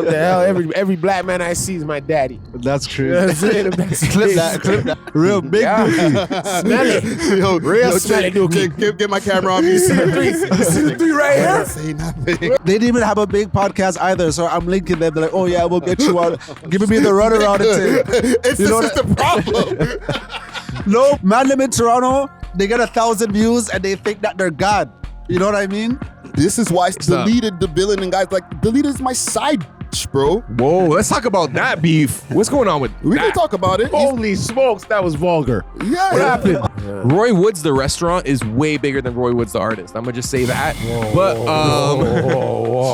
What the hell? Every black man I see is my daddy. That's true. You know what I'm saying? Clip that. Real big dookie. Smelly. Real smelly dookie. Get my camera on me. See the three right here? Say nothing. They didn't even have a big podcast either, so I'm linking them. They're like, oh yeah, we'll get you on. Giving me the runaround and thing. This is the problem. No, man, them in Toronto, they get 1,000 views and they think that they're God. You know what I mean? This is why deleted the villain and guys like deleted is my side, bro. Whoa, let's talk about that beef. What's going on with We that? can talk about it. Holy smokes, that was vulgar. Yeah. What happened? Roy Woods, the restaurant, is way bigger than Roy Woods, the artist. I'm gonna just say that.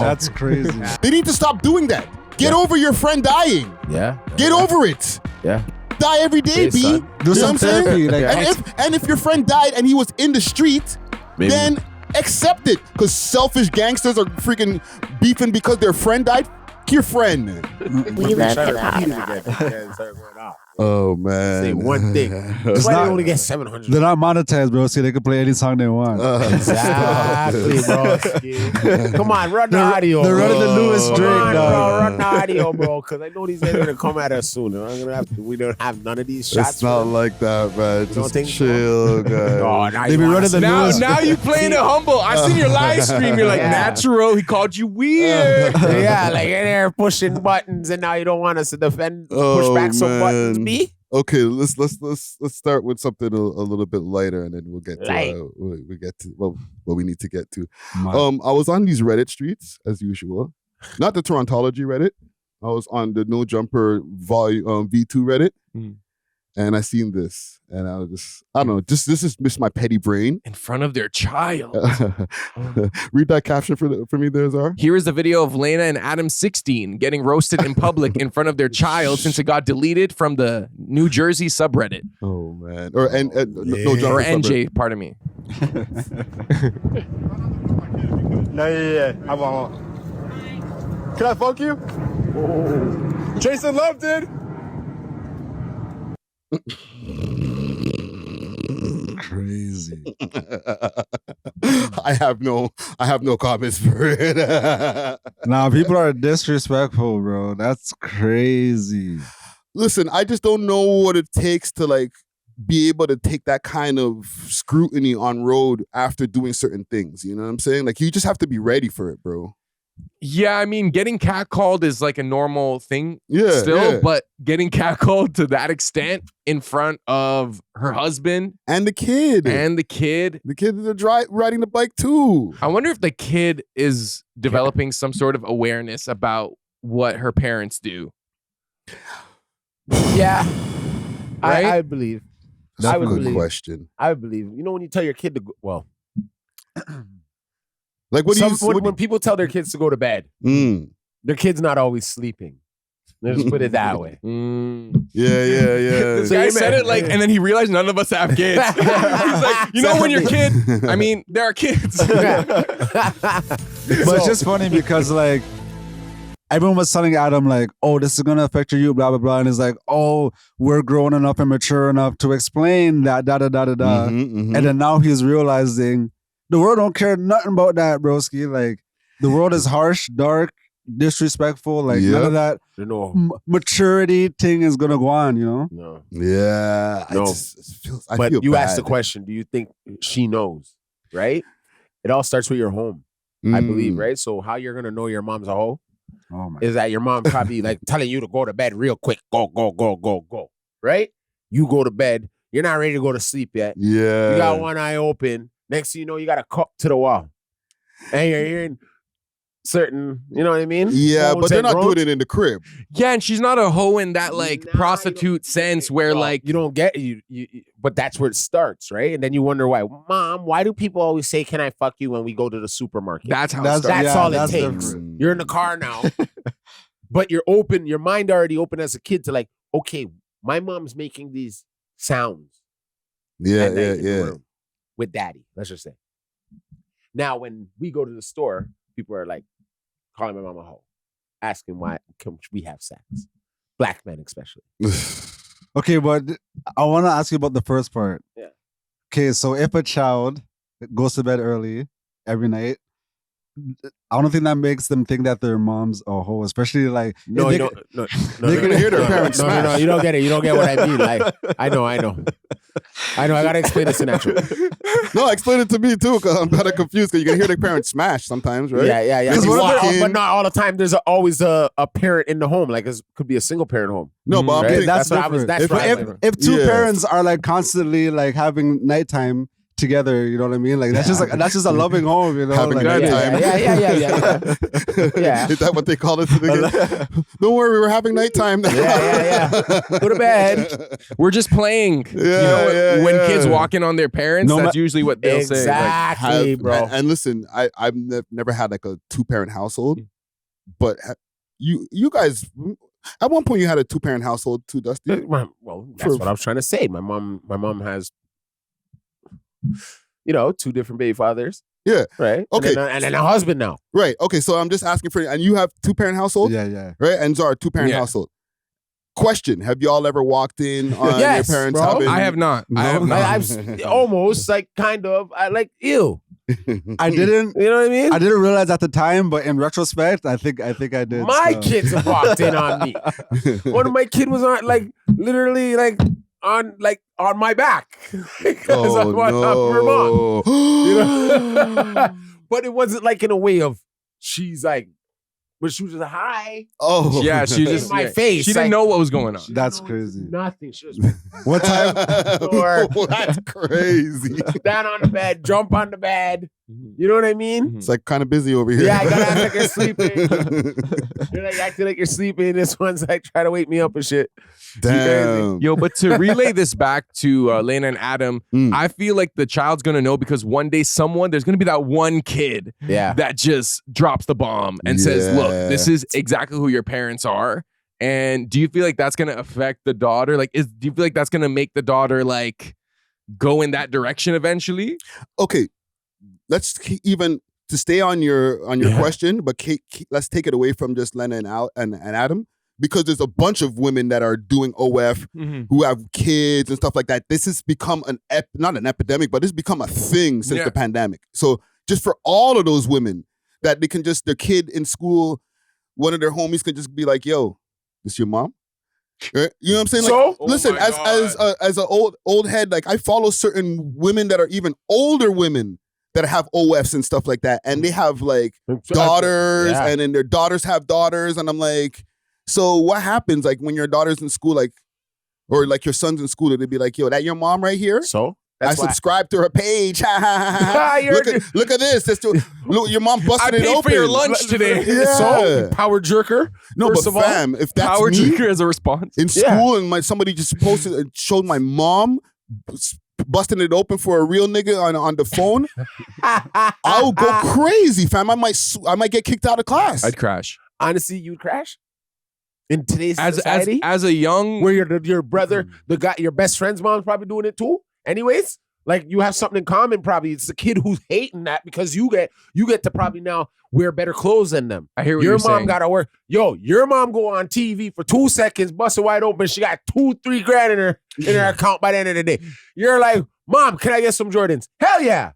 That's crazy. They need to stop doing that. Get over your friend dying. Yeah. Get over it. Yeah. Die every day, Hey, B. son. Do You know some what I'm saying? therapy. Like, And if your friend died and he was in the street, Maybe. then accept it. Because selfish gangsters are freaking beefing because their friend died. Fuck your friend. We love hip-hop. Oh, man. Say one thing. That's why they only get 700. they're not monetized, bro. See, they can play any song they want. Exactly, bro. Come on, run the audio. They're running the bro. Lewis Come Drake, on, dog. bro, run the audio, bro. Because I know these guys are gonna come at us soon. We don't have none of these shots. It's not like that, man. don't Just think so? chill, guys. Oh, now They you be wanna running the see- Lewis. Now you playing it humble. I seen your live stream. You're like, Yeah. natural. He called you weird. Yeah, like in there pushing buttons, and now you don't want us to defend, push Oh, back some buttons. man. B. Okay, let's start with something a little bit lighter, and then we'll get to Light. we get to what we need to get to. Man. I was on these Reddit streets as usual, not the Torontology Reddit. I was on the No Jumper volume V2 Reddit, and I seen this, and I was I don't know, this is just my petty brain. In front of their child. Read that caption for me, there, Zara. Here is the video of Lena and Adam16 getting roasted in public in front of their child since it got deleted from the New Jersey subreddit. Oh man, or No Or Jumper NJ, pardon me. Yeah. Can I fuck you? Jason Love did. Crazy. I have no comments for it. Nah, people are disrespectful, bro. That's crazy. Listen, I just don't know what it takes to like be able to take that kind of scrutiny on road after doing certain things. You know what I'm saying? Like you just have to be ready for it, bro. Yeah, I mean, getting catcalled is like a normal thing Yeah, still, yeah. but getting catcalled to that extent in front of her husband And the kid. and the kid. The kid is riding the bike too. I wonder if the kid is developing some sort of awareness about what her parents do. Yeah, Right? I believe. That's I a would good believe. question. I believe. You know when you tell your kid to go, well, Like what do when people tell their kids to go to bed, their kid's not always sleeping. Let's put it that way. Yeah. This guy said it like, and then he realized none of us have kids. He's like, you know, when you're a kid, I mean, there are kids. But it's just funny because like everyone was telling Adam like, oh, this is gonna affect you, blah blah blah, and it's like, oh, we're grown enough and mature enough to explain that, da da da da da, and then now he's realizing the world don't care nothing about that, broski. Like the world is harsh, dark, disrespectful. Like none of that maturity thing is gonna go on. You know? No. Yeah. No. I But feel you bad. asked the question, do you think she knows? Right? It all starts with your home, I believe, right? So how you're gonna know your mom's a hoe Oh my. is that your mom probably like telling you to go to bed real quick. Go. Right? You go to bed. You're not ready to go to sleep yet. Yeah. You got one eye open. Next thing you know, you got a cup to the wall. And you're hearing certain, you know what I mean? Yeah, Moans but they're and not groans. doing it in the crib. Yeah, and she's not a hoe in that like Nah, prostitute sense where Well, like you don't get you, but that's where it starts, right? And then you wonder why. Mom, why do people always say, "Can I fuck you?" when we go to the supermarket? that's how it That's- starts. That's yeah, all that's it the- takes. You're in the car now, but you're open. Your mind already open as a kid to like, okay, my mom's making these sounds Yeah, at night yeah, in the yeah. room with daddy. Let's just say. Now, when we go to the store, people are like calling my mom a hoe, asking why can we have sex? Black men, especially. Okay, but I want to ask you about the first part. Yeah. Okay, so if a child goes to bed early every night, I don't think that makes them think that their mom's a hoe, especially like No, they- you don't. No, They're gonna hear their parents No, smash. you don't get it. You don't get what I mean. Like, I know. I gotta explain this in actual. No, explain it to me too, because I'm kind of confused. Because you can hear their parents smash sometimes, right? Yeah. Because You what walk if in, they're- but not all the time. There's always a parent in the home. Like, it could be a single parent home. No, but I'm Right? thinking, that's what I was. different. That's If- what I if, was- if two Yeah. parents are like constantly like having nighttime together, you know what I mean? Like that's just a loving home, you know. Having like, nighttime. Yeah. Is that what they call it? Don't worry, we're having nighttime now. Yeah. Go to bed. We're just playing. Yeah, when yeah. kids walk in on their parents, No that's usually what they'll say. Like, Exactly, bro. And listen, I've never had like a 2-parent household, but you guys, at one point you had a 2-parent household too, Dusty. Well, that's what I was trying to say. My mom has, 2 different baby fathers. Yeah. Right. Okay. And then a husband now. Right. Okay. So I'm just asking for, and you have 2-parent household, yeah. right? And Zara, 2-parent Yeah. household. Question: have y'all ever walked in on Yes, your parents bro. having? I have not. I have not. I've almost like kind of. I like ew. I didn't You know what I mean? I didn't realize at the time, but in retrospect, I think I did. My so. kids have walked in on me. One of my kid was on literally on my back. Because I'm on top of her mom. You know? But it wasn't like in a way of she's like, but she was just hi Oh, Yeah, she just in my face. She didn't like, know what was going on. she That's didn't know crazy. Nothing. She was What time? Or- That's crazy. down on the bed, jump on the bed. You know what I mean? It's like kind of busy over here. Yeah, I gotta act like you're sleeping. You're like acting like you're sleeping. This one's like trying to wake me up and shit. Damn. Yo, but to relay this back to Lena and Adam, I feel like the child's gonna know because one day there's gonna be that one kid Yeah. that just drops the bomb and says, "Look, Yeah. this is exactly who your parents are." And do you feel like that's gonna affect the daughter? Like, do you feel like that's gonna make the daughter like go in that direction eventually? Okay, let's even to stay on your question, but let's take it away from just Lena and Adam, because there's a bunch of women that are doing OF who have kids and stuff like that. This has become not an epidemic, but it's become a thing since the pandemic. So just for all of those women that they can just, their kid in school, one of their homies can just be like, "Yo, this your mom?" Right? You know what I'm saying? So? Like, listen, as an old head, like I follow certain women that are even older women that have OFs and stuff like that, and they have like daughters, Yeah. and then their daughters have daughters, and I'm like, so what happens like when your daughter's in school, like, or like your son's in school, they'd be like, "Yo, that your mom right here?" So I subscribed to her page. look at this. Look, your mom I busted it paid open for your lunch today. Yeah. So power jerker. No, First but of all, fam, if that's Power me Jerker as a response. in Yeah. school and somebody just posted and showed my mom busting it open for a real nigga on the phone, I'll go crazy, fam. I might get kicked out of class. I'd crash. honestly, you'd crash in today's As society. as a young where your brother, the guy, your best friend's mom's probably doing it too. Anyways, like you have something in common. Probably it's the kid who's hating that because you get to probably now wear better clothes than them. I hear what Your you're mom saying. got to work. Yo, your mom go on TV for 2 seconds, bust it wide open. She got 2-3 grand in her account by the end of the day. You're like, Mom, can I get some Jordans? Hell yeah.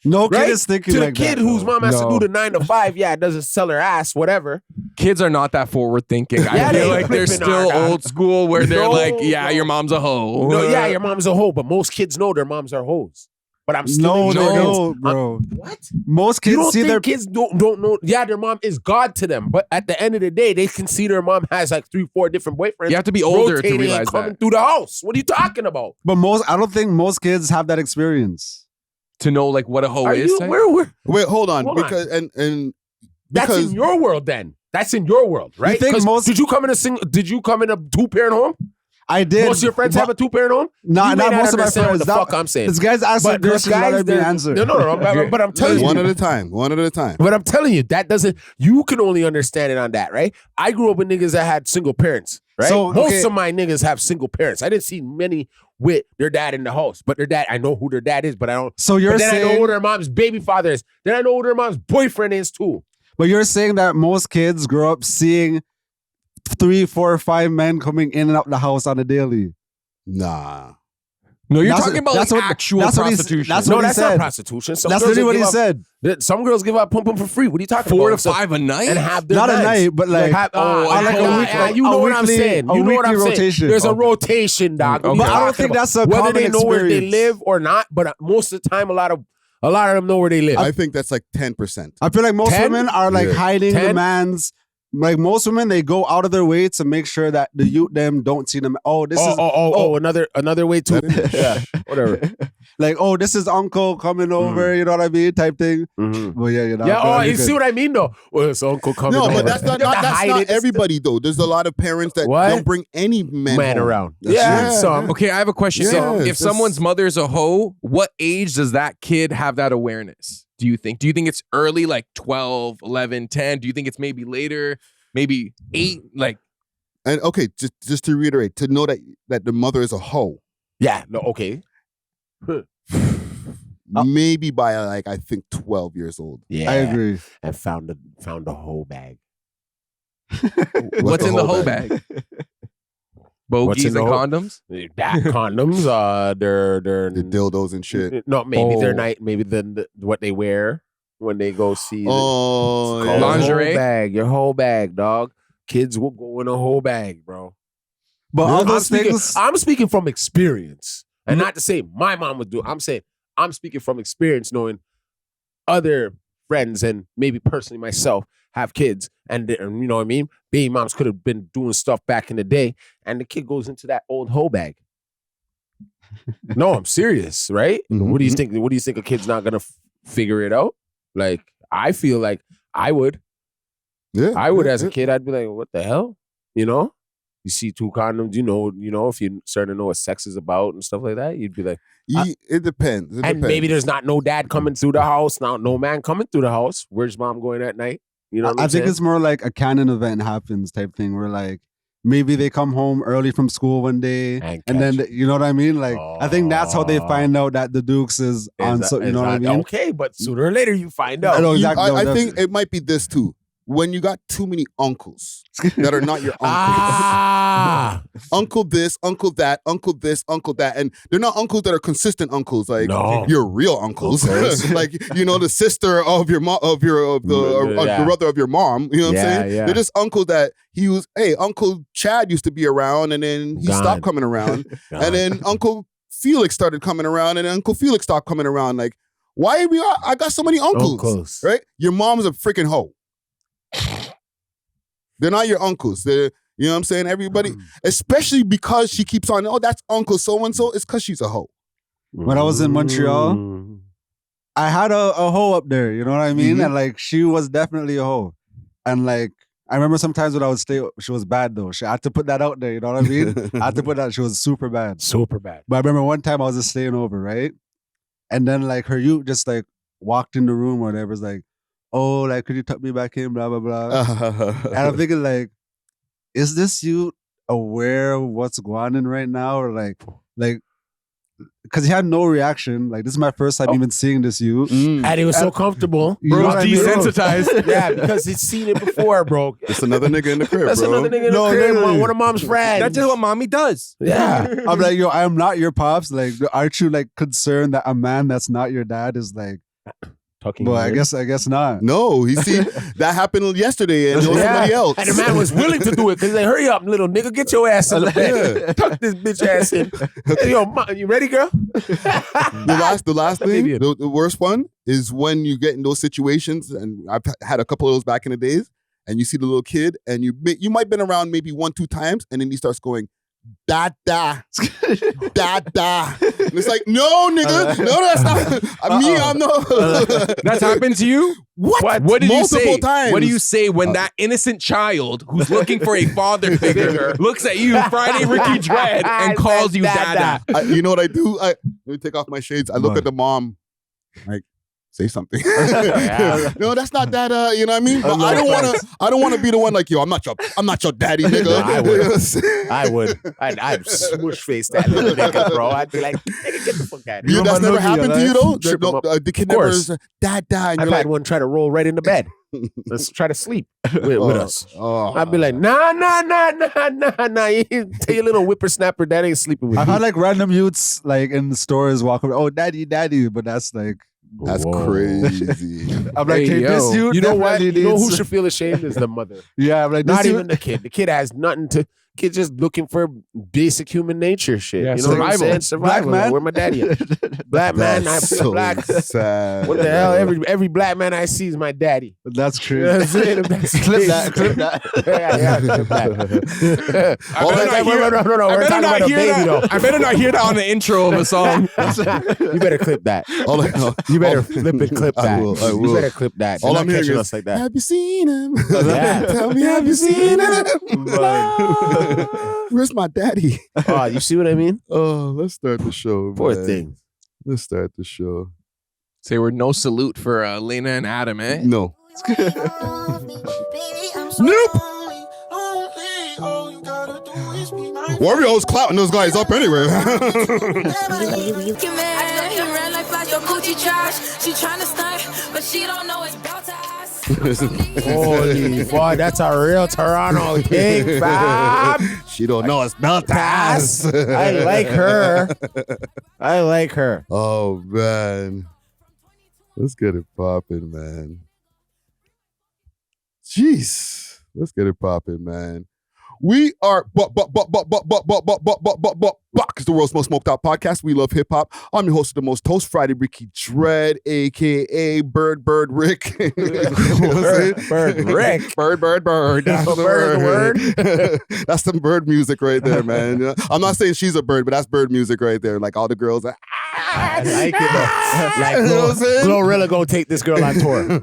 No kid Right? is thinking To the like kid that, whose though. mom has No. to do the 9 to 5, yeah, it doesn't sell her ass, whatever. Kids are not that forward thinking. Yeah, I they feel like they're flipping still hard, old school where they're No, like, yeah, no. your mom's a hoe. No, yeah, your mom's a hoe, but most kids know their moms are hoes. But I'm still No, in they Jordans. don't, bro. What? Most You kids don't see think their kids don't know? Yeah, their mom is God to them, but at the end of the day, they can see their mom has like 3-4 different boyfriends. You have to be older to rotating and realize coming that. through the house. What are you talking about? but I don't think most kids have that experience. To know like what a hoe Are is. you? type? Where? Wait, hold on. Hold on. Because and That's because in your world. Then that's in your world, right? think 'Cause most- Did you come in a 2-parent home? I did. Most of your friends have a 2-parent home. Not You may most of my understand friends. What the fuck I'm saying? This guy's asking But there's questions that are being they're- answered. No, but I'm telling you. one at a time. One at a time. But I'm telling you, that doesn't. You can only understand it on that, right? I grew up with niggas that had single parents, right? So, Most okay. of my niggas have single parents. I didn't see many with their dad in the house, but their dad, I know who their dad is, but I don't. So you're But then I know saying, who their mom's baby father is. Then I know who their mom's boyfriend is too. but you're saying that most kids grow up seeing 3, 4, 5 men coming in and out the house on a daily. Nah. No, you're That's talking what- about that's like what- actual that's what he- prostitution. that's No, what he that's not said. prostitution. Some That's girls literally give what he up- said. Some girls give out pum pum for free. What are you talking 4 about? to 5 a night? And have their Not a nights. night, but like, have, like a week- you know a what I'm weekly- saying. a You know what I'm weekly saying. rotation. There's a Okay. rotation, dog. Okay. What But you I don't talking think about? that's a whether common they know where they experience. live or not. But most of the time, a lot of them know where they live. I think that's like 10%. I feel like most 10? women are like Yeah. hiding the 10? man's. Like most women, they go out of their way to make sure that the youth them don't see them. Oh, this is another way too. Yeah, whatever. like, oh, this is uncle coming over. You know what I mean? Type thing. Mm-hmm. Well, yeah, you know. Yeah. Oh, you you see what I mean, though? Well, it's uncle coming. No, over. but that's not You have to that's hide not it. everybody though. There's a lot of parents that What? don't bring any man home. around. That's Yeah, it. some. Okay, I have a question. Yes, If someone's mother's a hoe, what age does that kid have that awareness? Do you think? Do you think it's early, like 12, 11, 10? Do you think it's maybe later, maybe 8? Like, And okay, just to reiterate, to know that the mother is a hoe, Yeah. No. Okay. maybe by like I think 12 years old. Yeah. I agree. And found a whole bag. what's in the whole bag? Bogeys in and the whole- condoms? That condoms. They're The dildos and shit. No, maybe Oh. they're night. Maybe what they wear when they go see. Oh, It's yeah. called a Lingerie? whole bag. Your whole bag, dog. Kids will go in a whole bag, bro. But all those things. I'm speaking from experience, and not to say my mom would do it. I'm saying I'm speaking from experience, knowing other friends and maybe personally myself have kids, and you know what I mean. Baby moms could have been doing stuff back in the day, and the kid goes into that old hoe bag. No, I'm serious, right? Mhm. What do you think? What do you think a kid's not gonna figure it out? Like I feel like I would. Yeah, I would yeah, as a yeah. kid. I'd be like, what the hell? You know? You see 2 condoms, you know, if you're starting to know what sex is about and stuff like that, you'd be like, It depends. It and depends. maybe there's not no dad coming through the house, no man coming through the house. Where's mom going at night? You know what I I'm think saying? it's more like a canon event happens type thing where like maybe they come home early from school one day and then catch. you know what I mean? Like I think that's how they find out that the Dukes is on. So you know what I mean? Okay, but sooner or later you find out. I know You- exactly. I no, think it might be this too. When you got too many uncles that are not your uncles. Ah, Uncle this, uncle that, uncle this, uncle that. And they're not uncles that are consistent uncles, like No. your real uncles. Of course. Like, the sister of your mom the brother of your mom. You know what I'm saying? Yeah. They're just uncle that Uncle Chad used to be around and then he Gone. stopped coming around. And then Uncle Felix started coming around and then Uncle Felix stopped coming around. Like, why I got so many uncles. Right? Your mom's a freaking hoe. They're not your uncles. They're, you know what I'm saying? Everybody, especially because she keeps on, oh, that's Uncle so-and-so. It's because she's a hoe. When I was in Montreal, Mm. I had a hoe up there, you know what I mean? Mhm. And like she was definitely a hoe. And like I remember sometimes when I would stay, she was bad though. I had to put that out there, you know what I mean? I had to put that, she was super bad. Super bad. But I remember one time I was just staying over, right? And then like her youth just like walked in the room or whatever, was like, oh, like could you tuck me back in, blah, blah, blah. And I'm thinking like, is this you aware of what's going on right now? Or like, because he had no reaction. Like this is my first time even seeing this you. And he was so comfortable. You know Bro's what I mean? desensitized. Yeah, because he's seen it before, bro. It's another nigga in the crib, That's bro. another nigga in No, the crib, literally. one of mom's friends. That's just what mommy does. Yeah. I'm like, yo, I am not your pops. Like, aren't you like concerned that a man that's not your dad is like? Tucking Well, you in. I guess not. No, he see that happened yesterday and it was somebody else. And the man was willing to do it because they hurry up, little nigga, get your ass in the bed. Tuck this bitch ass in. Hey, yo, you ready, girl? The last thing, Maybe. the worst one is when you get in those situations, and I've had a couple of those back in the days, and you see the little kid, and you might been around maybe 1-2 times, and then he starts going, da da, da da. And it's like, no, nigga, no, that's not me. I'm no. That's happened to you? What? What do you Multiple say? times. What do you say when that innocent child who's looking for a father figure looks at you, Friday Ricky Dread, and calls you dada? You know what I do? Let me take off my shades. I look What? at the mom, like, say something. No, that's not that. You know what I mean? But I don't want to be the one like, yo, I'm not your daddy, nigga. No, I would. I'd smush face that little nigga, bro. I'd be like, nigga, get the fuck out of here. That's never happened to you though. The kid never dad. I've had one try to roll right in the bed. Let's try to sleep with us. I'd be like, nah. You tell your little whippersnapper that ain't sleeping with I've me. had like random youths like in the stores walk around, oh, daddy, but that's like, that's crazy. I'm like, hey, this youth, you know what? definitely You know who needs- should feel ashamed is the mother. Yeah, I'm like, Not this even youth- the kid. The kid has nothing to. Kid just looking for basic human nature shit. Yeah, you know what I'm saying? Black Survival. man. Where my daddy at? Black man. That's I'm so black. sad. What the hell? Every black man I see is my daddy. That's You know what I'm crazy. saying? If that's the Clip case- that. Yeah, clip that. I better not hear that. I better not hear that on the intro of a song. You better clip that. You better flip and clip that. I will. You better clip that. All You're I'm not hearing catching is, us like that. have you seen him? Yeah. Tell me, have you seen him? Where's my daddy? Oh, you see what I mean? Oh, let's start the show. Poor man. thing. Let's start the show. Say we're no salute for Lena and Adam, eh? No. Nope. Why are we always clouting those guys up anyway? She trying to stunt, but she don't know it's about to us. Holy boy, that's a real Toronto king, fam. She don't know it's Beltas. I like her. Oh man, let's get it popping, man. Jeez, let's get it popping, man. We are Buck is the world's most smoked out podcast. We love hip hop. I'm your host of the most toast, Friday Ricky Dread, aka Bird Rick. Bird Rick. Bird. That's the word. That's some bird music right there, man. I'm not saying she's a bird, but that's bird music right there. Like all the girls are. I like it though. Like You know what I'm saying? Glorilla gonna take this girl on tour.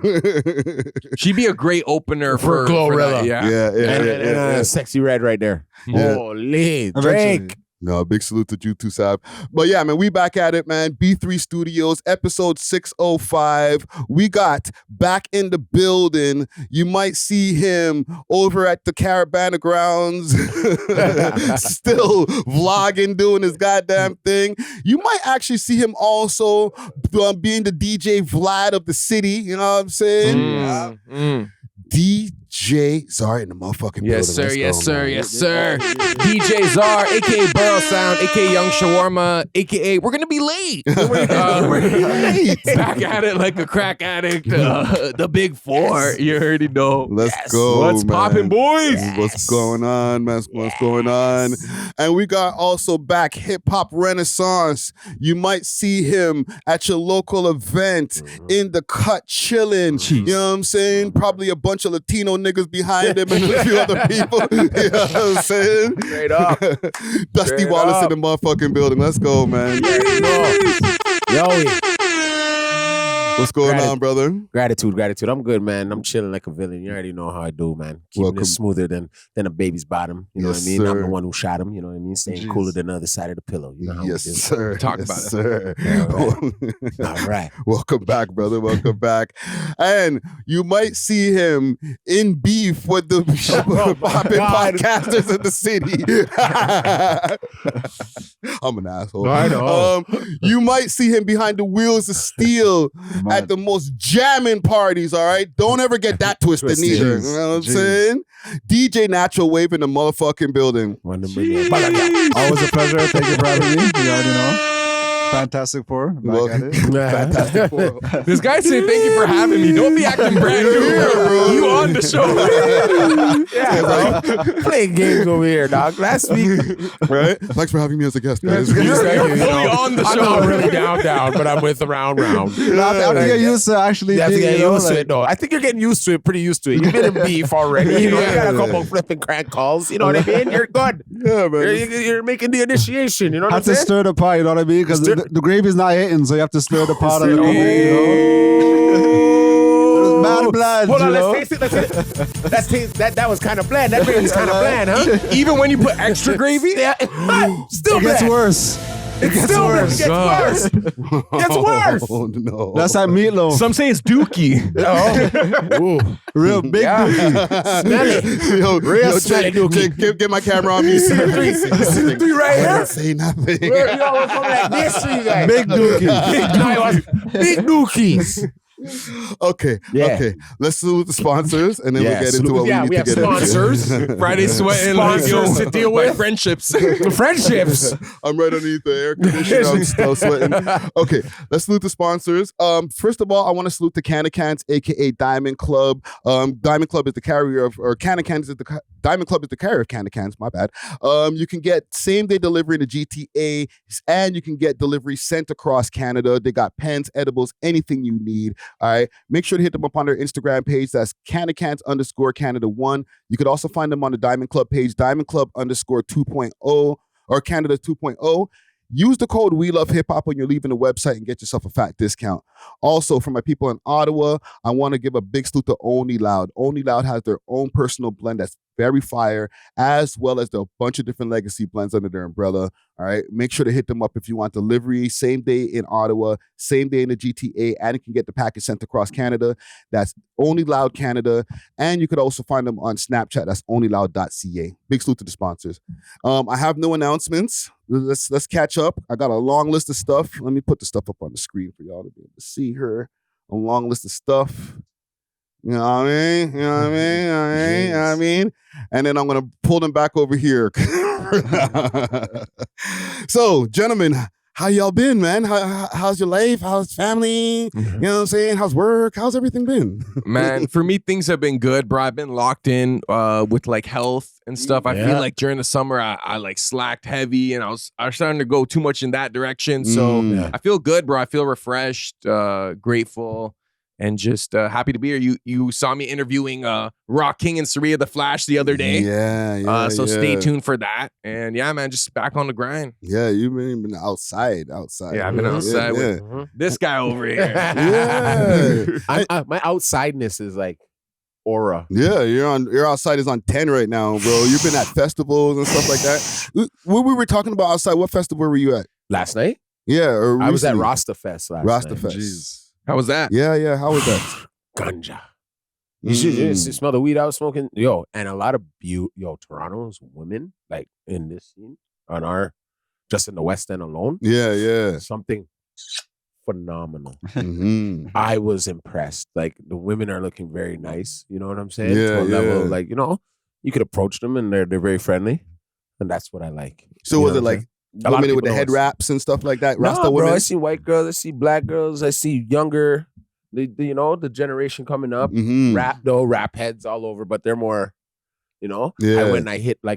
She'd be a great opener for Glorilla. that, yeah. Yeah. Sexy red right there. Yeah. Holy Eventually. Drake. No, big salute to you too, Sab. But yeah, man, we back at it, man. B3 Studios, episode 605. We got back in the building. You might see him over at the Caravana grounds, still vlogging, doing his goddamn thing. You might actually see him also being the DJ Vlad of the city. You know what I'm saying? DJ Czar in the motherfucking building. Yes, sir. Let's Yes, go, sir. man. Yes, sir. DJ Czar, aka Burrow Sound, aka Young Shawarma, aka we're gonna be late. We're back at it like a crack addict. The big four. You already know. Let's go. What's man. poppin', boys? What's going on, man? What's going on? And we got also back Hip Hop Renaissance. You might see him at your local event in the cut chilling. You know what I'm saying? Probably a bunch of Latino niggas behind him and a few other people. You know what I'm saying? Straight up. Dusty Straight Wallace up. in the motherfucking building. Let's go, man. Yo, What's going on, brother? gratitude. I'm good, man. I'm chilling like a villain. You already know how I do, man. Keeping Welcome. it smoother than a baby's bottom. You know Yes, what I mean? I'm sir. the one who shot him. You know what I mean? Staying Jeez. cooler than the other side of the pillow. You know how Yes, we do. sir. Talk Yes, about it. sir. All right. Welcome back, brother. Welcome back. And you might see him in beef with the poppin' podcasters in the city. I'm an asshole. I know. You might see him behind the wheels of steel at the most jamming parties, all right? Don't ever get that twisted Twisted. neither. Jeez. You know what I'm Jeez. saying? DJ Natural Wave in the motherfucking building. One of Always a pleasure. Thank you for having me. You already know. Fantastic Four. Back at it. Fantastic Four. This guy said, "Thank you for having me." Don't be acting brand new, bro. You on the show? Playing games over here, dog. Last week, Right? Thanks for having me as a guest, guys. You're Thank you, you fully know. on the I'm show. not really down, but I'm with round. I have to get used to actually You have to being, get you know, used to like- it, though. I think you're getting used to it, pretty used to it. You've been in beef already. You know, you got a couple flipping crank calls. You know what I mean? You're good. Yeah, man. You're making the initiation. You know what I'm have to saying? stir the pot, you know what I mean? Because the gravy's not hitting, so you have to stir the pot a little bit, you know? Bad blood, Hold on, you know? let's taste it. Let's taste that. That was kind of bland. That gravy's kind of bland, huh? Even when you put extra gravy, Yeah. Still It gets bland. worse. It's still worse. It gets worse. Gets worse. Oh, no. That's that meatloaf. Some say it's dookie. Real big dookie. Smell it. Real smelly dookie. Get my camera on me. See the three. See the three right here? Say nothing. You know what's coming like this for you guys? Big dookie. Big dookies. Okay. Yeah. Okay. Let's salute the sponsors, and then we'll get into what we need we to have get sponsors. into. Friday sweating like Sponsors to deal with. friendships. Friendships. I'm right underneath the air conditioner. I'm still sweating. Okay, let's salute the sponsors. First of all, I want to salute the Canna Cans, aka Diamond Club. Diamond Club is the carrier of, or Canna Cans is the Diamond Club is the carrier of Canna Cans. My bad. You can get same day delivery in the GTA, and you can get delivery sent across Canada. They got pens, edibles, anything you need. All right, make sure to hit them up on their Instagram page. That's CannaCans_Canada1. You could also find them on the Diamond Club page, Diamond Club _2.0 or Canada 2.0. Use the code welovehiphop when you're leaving the website and get yourself a fat discount. Also, for my people in Ottawa, I want to give a big salute to Only Loud. Only Loud has their own personal blend that's very fire, as well as a bunch of different legacy blends under their umbrella. All right, make sure to hit them up if you want delivery, same day in Ottawa, same day in the GTA, and you can get the package sent across Canada. That's Only Loud Canada, and you could also find them on Snapchat. That's onlyloud.ca. Big salute to the sponsors. I have no announcements. Let's catch up. I got a long list of stuff. Let me put the stuff up on the screen for y'all to be able to see her. A long list of stuff. You know what I mean? You know what I mean? You know what I mean? And then I'm going to pull them back over here. So, gentlemen, how y'all been, man? How's your life? How's family? You know what I'm saying? How's work? How's everything been? Man, for me, things have been good, bro. I've been locked in with like health and stuff. I feel like during the summer, I like slacked heavy and I was starting to go too much in that direction. So I feel good, bro. I feel refreshed, grateful. And just happy to be here. You saw me interviewing Rock King and Saria the Flash the other day. So stay tuned for that. And yeah, man, just back on the grind. Yeah, you've been outside. Yeah, I've been outside with this guy over here. My outsideness is like aura. Yeah, your outside is on 10 right now, bro. You've been at festivals and stuff like that. When we were talking about outside, what festival were you at? Last night? Yeah, or I was at Rasta Fest last night. Jeez. How was that? Yeah. How was that? Ganja. You should smell the weed I was smoking. Yo, and a lot of Toronto's women, like in this scene, just in the West End alone. Yeah. Something phenomenal. I was impressed. Like the women are looking very nice. You know what I'm saying? Yeah, to a level, like, you could approach them and they're very friendly. And that's what I like. So was it like women with the head wraps and stuff like that? Rasta women? Bro, I see white girls, I see black girls, I see younger, the generation coming up. Rap heads all over, but they're more, I went and I hit I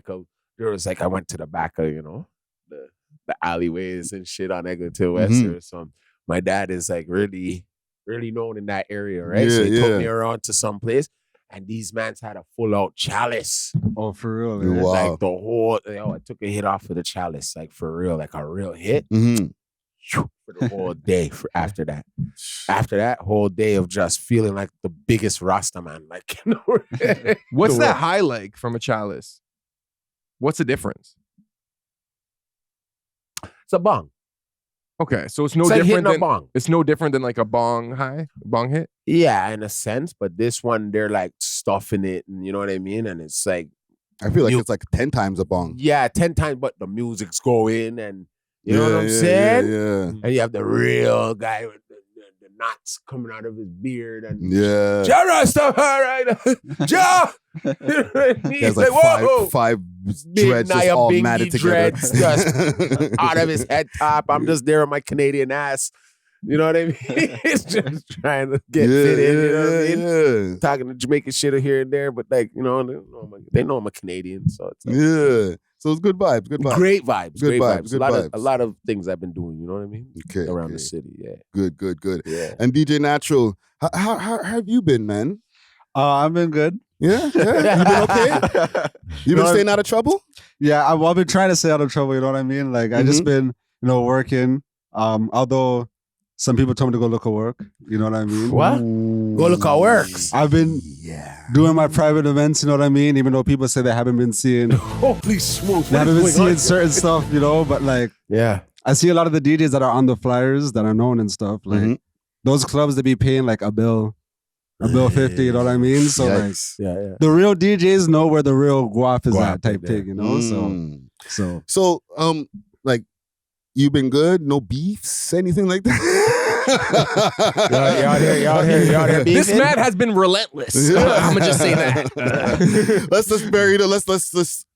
went to the back of, the alleyways and shit on Eglinton West or something. My dad is like really, really known in that area, right? So he took me around to some place. And these mans had a full out chalice. Oh, for real? Man. Wow. Like the whole, I took a hit off of the chalice, like for real, like a real hit. For the whole day after that. After that whole day of just feeling like the biggest Rasta man. Like, What's that high like from a chalice? What's the difference? It's a bong. Okay, so it's no different than bong. It's no different than like a bong hit. Yeah, in a sense, but this one they're like stuffing it, and you know what I mean. And it's like I feel like it's like 10 times a bong. Yeah, 10 times, but the music's going, and you know what I'm saying. Yeah. And you have the real guy with the knots coming out of his beard, and yeah, Jara stuff. All right, Ja. There's like five dreads just all matted together. Just out of his head top. I'm just there on my Canadian ass. You know what I mean? It's just trying to get fit in. You know what I mean? Yeah. Talking to Jamaican shit here and there, but like, they know I'm a Canadian, so it's like, yeah. So it's good vibes. Good vibes. Great vibes. Good great vibes. Good A lot of things I've been doing. You know what I mean? Okay. Around the city. Yeah. Good. Yeah. And DJ Natural, how have you been, man? I've been good. Yeah. You been okay? You been staying out of trouble? Yeah, I've been trying to stay out of trouble. You know what I mean? Like I just been, working. Although some people told me to go look at work. You know what I mean? What? Go look at works. I've been doing my private events. You know what I mean? Even though people say they haven't been seeing, Holy smoke! they haven't been seeing certain stuff. But like, yeah, I see a lot of the DJs that are on the flyers that are known and stuff. Like those clubs, they be paying like $1 $1.50. You know what I mean? So like, the real DJs know where the real guap is at, type thing. You know? So like, you've been good? No beefs? Anything like that? Y'all here. This man has been relentless. I'm gonna just say that. let's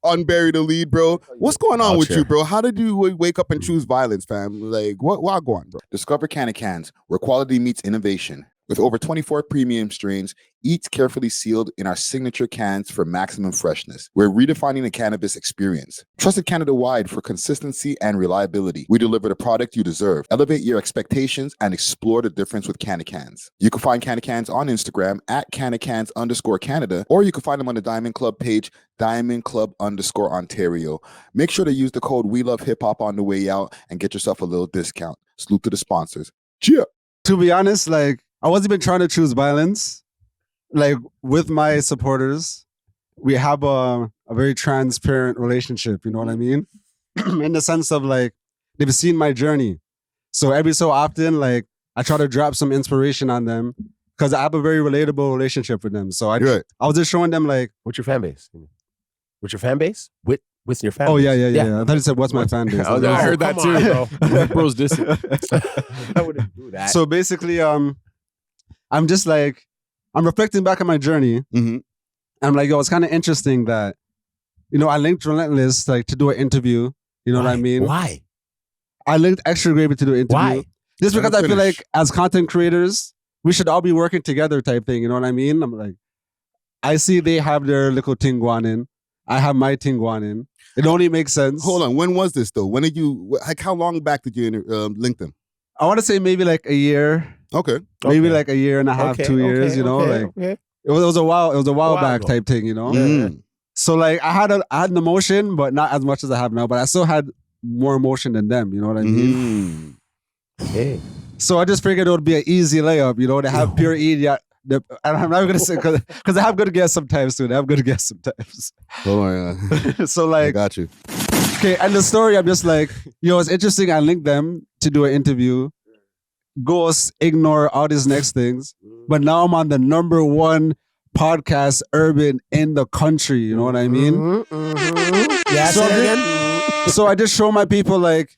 unbury the lead, bro. What's going on with you, bro? How did you wake up and choose violence, fam? Like, what go on, bro? Discover Canna Cans, where quality meets innovation. With over 24 premium strains, each carefully sealed in our signature cans for maximum freshness. We're redefining the cannabis experience. Trusted Canada-wide for consistency and reliability. We deliver the product you deserve. Elevate your expectations and explore the difference with Canna Cans. You can find Canna Cans on Instagram at CannaCans_Canada, or you can find them on the Diamond Club page, DiamondClub_Ontario. Make sure to use the code welovehiphop on the way out and get yourself a little discount. Salute to the sponsors. Cheer! To be honest, like, I wasn't even trying to choose violence. Like, with my supporters, we have a very transparent relationship, you know what I mean? In the sense of, like, they've seen my journey. So every so often, like, I try to drop some inspiration on them because I have a very relatable relationship with them. So I was just showing them, like... What's your fan base? What's your fan base? With your fan base? Oh, yeah. I thought you said, what's my fan base? I heard that too, bro. Bro's dissing. I wouldn't do that. So basically, I'm just like, I'm reflecting back on my journey. I'm like, yo, it's kind of interesting that, you know, I linked Relentless like to do an interview. You know what I mean? Why? I linked Extra Gravy to do an interview. Why? Just because I feel like as content creators, we should all be working together type thing. You know what I mean? I'm like, I see they have their little thing going in. I have my thing going in. It only makes sense. Hold on. When was this though? When did you, like, how long back did you link them? I want to say maybe like a year. Okay. Maybe like a year and a half, 2 years, you know? It was a while back type thing, you know? So like I had an emotion, but not as much as I have now, but I still had more emotion than them, you know what I mean? So I just figured it would be an easy layup, you know, to have pure E. And I'm not gonna say because I have good guests sometimes too. I have good guests sometimes. Hold on, so like I got you. Okay, and the story, I'm just like, yo, it's interesting. I linked them to do an interview. Ghosts ignore all these next things, but now I'm on the #1 podcast urban in the country. You know what I mean? Yeah. So I just show my people like,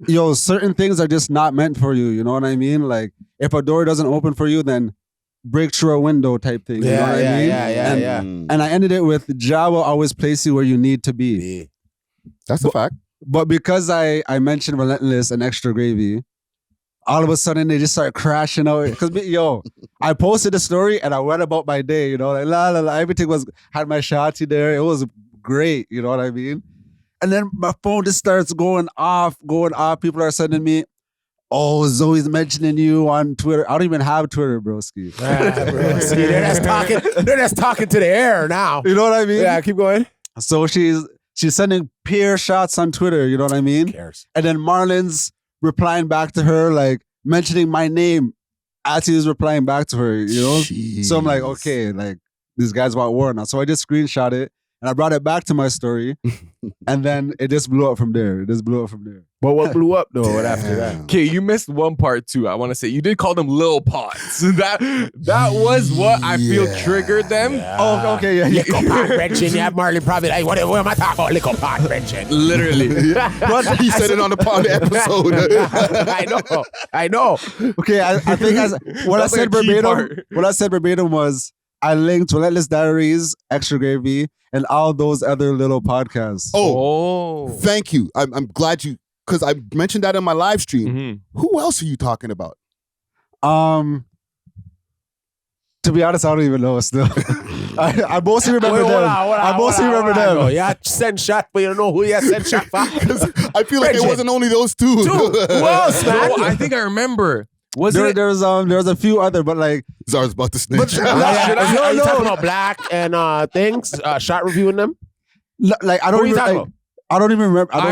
yo, certain things are just not meant for you. You know what I mean? Like, if a door doesn't open for you, then break through a window type thing. You know what I mean? And I ended it with, Jah will always place you where you need to be. That's a fact. But because I mentioned Relentless and Extra Gravy, all of a sudden they just start crashing out. Because yo, I posted a story and I went about my day, you know, like la la la. Everything had my shawty there. It was great, you know what I mean? And then my phone just starts going off. People are sending me, oh, Zoe's mentioning you on Twitter. I don't even have Twitter, broski. They're just talking to the air now. You know what I mean? Yeah, keep going. So she's sending peer shots on Twitter, you know what I mean? Who cares? And then Marlon's replying back to her, like mentioning my name as he was replying back to her, you know? Jeez. So I'm like, okay, like these guys want war now. So I just screenshot it and I brought it back to my story. And then it just blew up from there. But what blew up though after that? Okay, you missed one part too. I want to say you did call them Lil Pots. That was what I feel triggered them. Yeah. Oh, okay, yeah. Little pot wrenching. Yeah, Marley probably. Hey, what am I talking about? Little pot wrenching. Literally. He said it on the episode. I know. Okay, I think what I said verbatim was, I linked Relentless Diaries, Extra Gravy, and all those other little podcasts. Oh. Thank you. I'm glad you, because I mentioned that in my live stream. Who else are you talking about? To be honest, I don't even know still. I mostly remember them. I mostly remember them. Yeah, send shot, but you don't know who you send shot for. I feel like it wasn't only those two. Who else, man? No, I think I remember. There was a few other, but like Czar's about to snitch. Are you talking about Black and things? Shot reviewing them? Like I don't Who are you even talking like, I don't even remember. I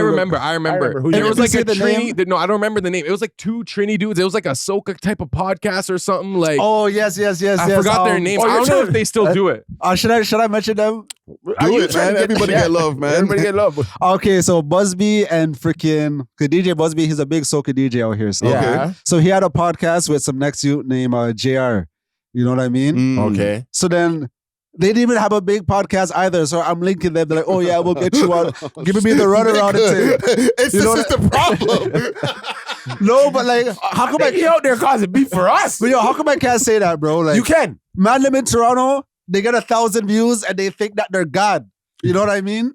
remember. Who There you was remember? like a Say the Trini. name? No, I don't remember the name. It was like two Trini dudes. It was like a soca type of podcast or something. Like Oh yes. I forgot their name. I don't know if they still do it. Should I mention them? Do it, man. Everybody get love, man. Everybody get love. Okay, so Busby and freaking DJ Busby, he's a big soca DJ out here. So. Yeah. So he had a podcast with some next youth named JR. You know what I mean? Mm. Okay. So then they didn't even have a big podcast either. So I'm linking them. They're like, oh yeah, we'll get you on. Giving me the runaround and thing. It's You know just the problem. No, but like, how come You out there causing beef for us? But yo, how come I can't say that, bro? Like, You can. man, them in Toronto, they get 1,000 views and they think that they're God. You know what I mean?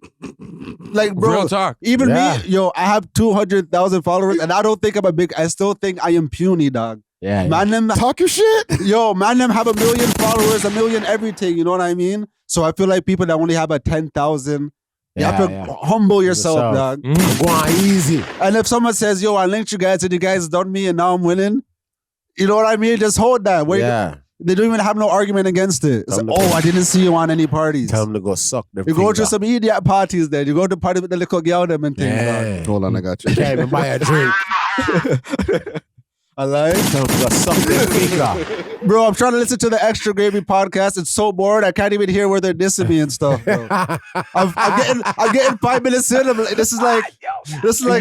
Like, bro, Real talk. even Yeah. me, yo, I have 200,000 followers and I don't think I'm I still think I am puny, dog. Yeah. Man, them, Talk your shit. yo, man, them have 1 million followers, 1 million everything. You know what I mean? So I feel like people that only have a 10,000, you have to humble yourself, dog. Go on easy. And if someone says, yo, I linked you guys and you guys done me and now I'm winning, you know what I mean? Just hold that. They don't even have no argument against it. It's like, I didn't see you on any parties. Tell them to go suck their You go to some idiot parties there. You go to party with the little girl them and things. Yeah. Hold on, I got you. Can't even buy a drink. I like. Tell them to go suck their finger. Bro, I'm trying to listen to the Extra Gravy podcast. It's so bored. I can't even hear where they're dissing me and stuff, bro. I'm getting 5 minutes in. I'm like, this is like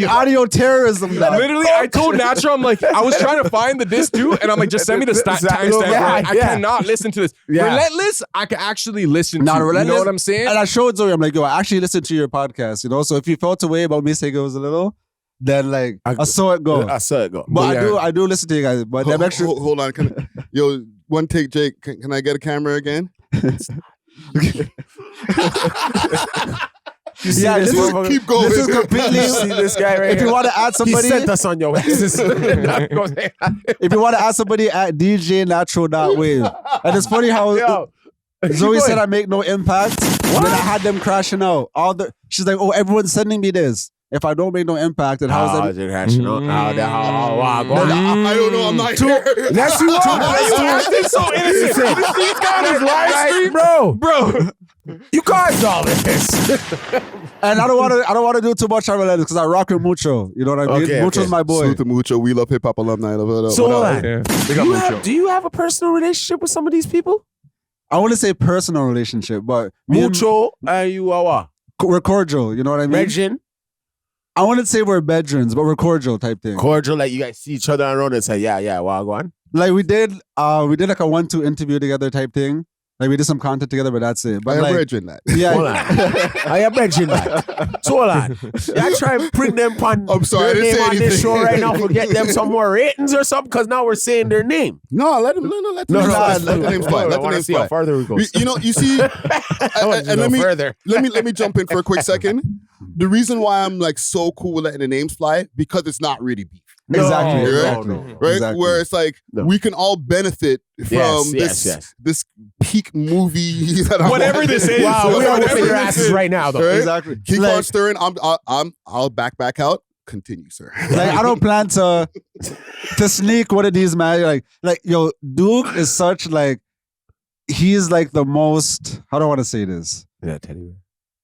audio terrorism now. Literally, I told Natural, I'm like, I was trying to find the disc too, and I'm like, just send me the timestamp, bro. I cannot listen to this. Relentless, I can actually listen to. You know what I'm saying? And I showed Zoe, I'm like, yo, I actually listened to your podcast, you know? So if you felt a way about me saying it was a little, then like, I saw it go. But I do listen to you guys. But them extra... Hold on. Yo, one take, Jake. Can I get a camera again? Yeah, this is, keep going. This is completely. See this guy right If you want to add somebody, he sent us on your asses. if you want to add somebody at djnatural.wave. And it's funny how Zoe said I make no impact. And then I had them crashing out. She's like, oh, everyone's sending me this. If I don't make no impact, then how's that? I don't know. I'm not here. Yes, you are. It's so innocent. These guys is live stream, bro. You caused all this. And I don't want to do too much on it because I rock with Mucho. You know what I mean? Mucho's my boy. Salute to Mucho. We love hip hop alumni. So do you have a personal relationship with some of these people? I want to say personal relationship, but Mucho and you are what? We're cordial. You know what I mean? Regin? I wouldn't say we're bedrooms, but we're cordial type thing. Cordial, like you guys see each other around and say, well, go on. Like we did like a 1-2 interview together type thing. Like we did some content together, but that's it. But I am like, bridging that. Yeah, hold on. I am bridging that. So hold on. I try and bring them on. I'm sorry, I their didn't name say on anything. this show right now for get them some more ratings or something because now we're saying their name. No, let the name slide. Let the name see how slide. farther we go. You see, and let me jump in for a quick second. The reason why I'm like so cool with letting the names fly because it's not really beef. Exactly. Right? Exactly. Where it's like we can all benefit from this peak movie that I'm whatever this is. Wow, we are whipping your asses right now, though. Right? Exactly. Keep on stirring. I'll back out. Continue, sir. Like I don't plan to sneak one of these man. Like yo, Duke is such like he's like the most. How do I want to say this? Yeah, teddy bear.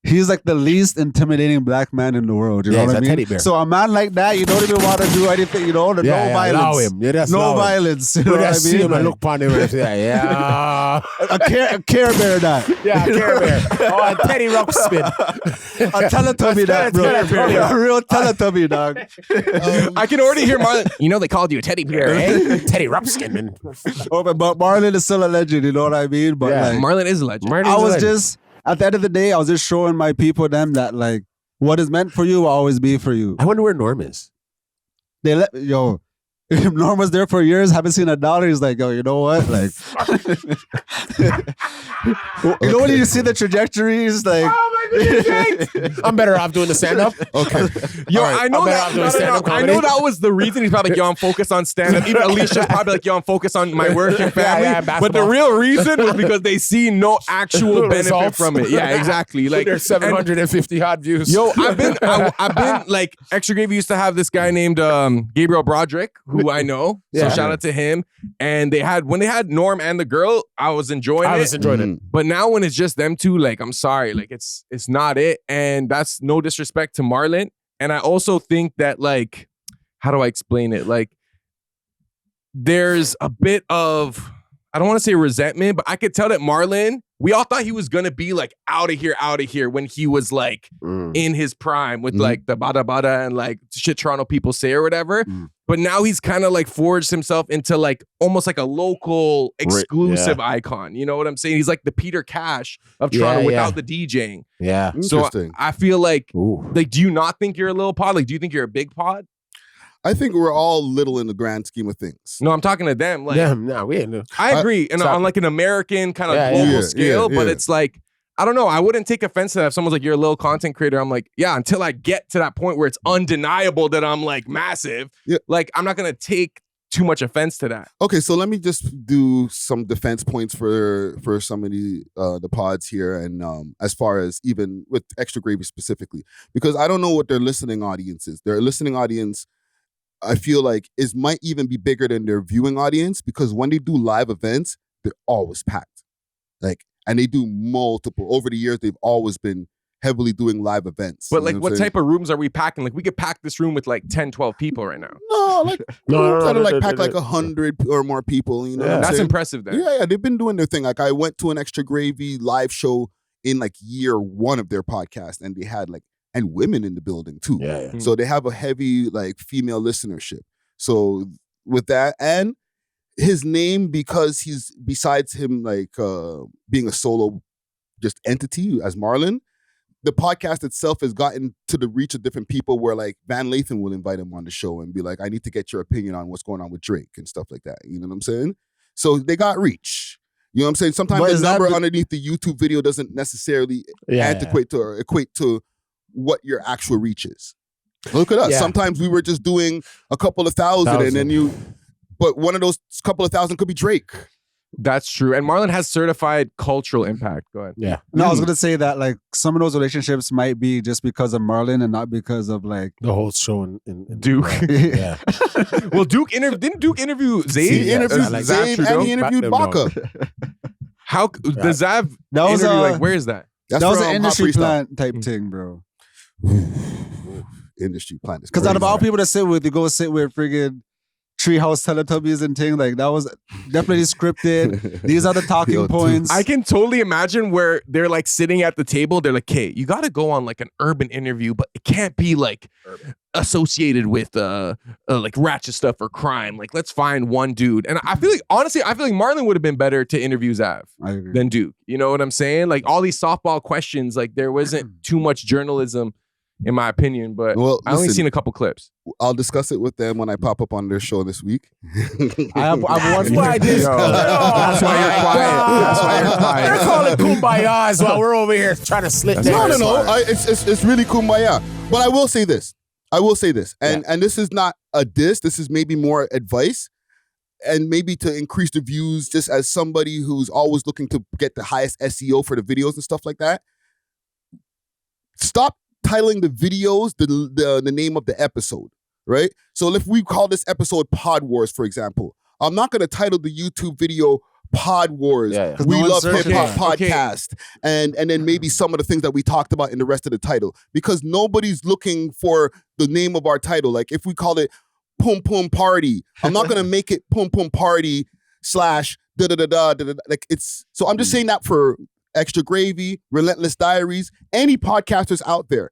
He's like the least intimidating black man in the world. You know what I mean? Teddy bear. So a man like that, you don't even want to do anything. You know, no violence. Allow him. No violence. You know what I see mean? him and look upon him and say, a care bear that. Yeah, Care Bear. Oh, a Teddy Ruxpin. A Teletubby that, bro. A real Teletubby, dog. I can already hear Marlon. You know they called you a teddy bear, eh? Teddy Ruxpin, man. But Marlon is still a legend. You know what I mean? But like, Marlon is a legend. I was just at the end of the day, I was just showing my people them that like what is meant for you will always be for you. I wonder where Norm is. They let Norm was there for years, haven't seen $1. He's like, yo, you know what? Like, you know when you see the trajectories, like, I'm better off doing the stand up. Okay. Yo, Right. I know I'm better that. off doing stand-up I comedy. know that was the reason he's probably like, yo, I'm focused on stand up. Even Alicia's probably like, yo, I'm focused on my work and family. Yeah, but the basketball. real reason was because they see no actual benefit Results. from it. Yeah, exactly. Like There's 750 odd views. Yo, I've been like Extra Gravy used to have this guy named Gabriel Broderick, who I know. So shout out to him. And when they had Norm and the girl, I was enjoying it. I was enjoying it. But now when it's just them two, like I'm sorry, like it's is not it. And that's no disrespect to Marlon. And I also think that, like, how do I explain it? Like, there's a bit of, I don't want to say resentment, but I could tell that Marlon, we all thought he was going to be like out of here when he was like in his prime with like the bada bada and like shit Toronto people say or whatever. But now he's kind of like forged himself into like almost like a local exclusive icon. You know what I'm saying? He's like the Peter Cash of Toronto without the DJing. Yeah. So I feel like, do you not think you're a little pod? Like, do you think you're a big pod? I think we're all little in the grand scheme of things. No, I'm talking to them. Like, we ain't. I agree. And on like an American kind of global scale, but it's like, I don't know. I wouldn't take offense to that if someone's like, you're a little content creator. I'm like, yeah, until I get to that point where it's undeniable that I'm like massive, like I'm not going to take too much offense to that. Okay, so let me just do some defense points for some of the pods here, and as far as even with Extra Gravy specifically, because I don't know what their listening audience is. Their listening audience, I feel like, might even be bigger than their viewing audience, because when they do live events, they're always packed. Like, and they do multiple. Over the years, they've always been heavily doing live events. But like, what type of rooms are we packing? Like, we could pack this room with like 10, 12 people right now. No, like pack like 100 or more people. You know, what I'm that's saying? impressive. Then, yeah, they've been doing their thing. Like, I went to an Extra Gravy live show in like year 1 of their podcast, and they had like, and women in the building too. So they have a heavy like female listenership. So with that, and his name, because he's, besides him like being a solo just entity as Marlon, the podcast itself has gotten to the reach of different people where like Van Lathan will invite him on the show and be like, I need to get your opinion on what's going on with Drake and stuff like that. You know what I'm saying? So they got reach. You know what I'm saying? Sometimes the number underneath the YouTube video doesn't necessarily equate to what your actual reach is. Look at us. Sometimes we were just doing a couple of thousand. And then but one of those couple of thousand could be Drake. That's true. And Marlon has certified cultural impact. Go ahead. Yeah. No, I was going to say that like some of those relationships might be just because of Marlon and not because of like the whole show in Duke. Well, didn't Duke interview Zayd? He interviewed Zayd and he interviewed Baka. How does that was interview, like, where is that? That was an industry plant type thing, bro. Industry plant. Because out of all people to sit with, you go sit with friggin' Treehouse Teletubbies and things, like that was definitely scripted. These are the talking points. I can totally imagine where they're like sitting at the table. They're like, "Hey, you got to go on like an urban interview, but it can't be like associated with like ratchet stuff or crime. Like, let's find one dude." And I feel like, honestly, Marlon would have been better to interview Zav than Duke. You know what I'm saying? Like all these softball questions, like there wasn't too much journalism, in my opinion, but I only seen a couple clips. I'll discuss it with them when I pop up on their show this week. That's why you're quiet. They're calling kumbayas while we're over here trying to slip. No. It's really kumbaya. But I will say this. And this is not a diss. This is maybe more advice, and maybe to increase the views, just as somebody who's always looking to get the highest SEO for the videos and stuff like that. Stop titling the videos the name of the episode, right? So if we call this episode Pod Wars, for example, I'm not going to title the YouTube video Pod Wars. We Love Hip Hop Podcast, and then maybe some of the things that we talked about in the rest of the title, because nobody's looking for the name of our title. Like if we call it Pum Pum Party, I'm not going to make it Pum Pum Party / da da da da da. Like it's, so I'm just saying that for Extra Gravy, Relentless Diaries, any podcasters out there,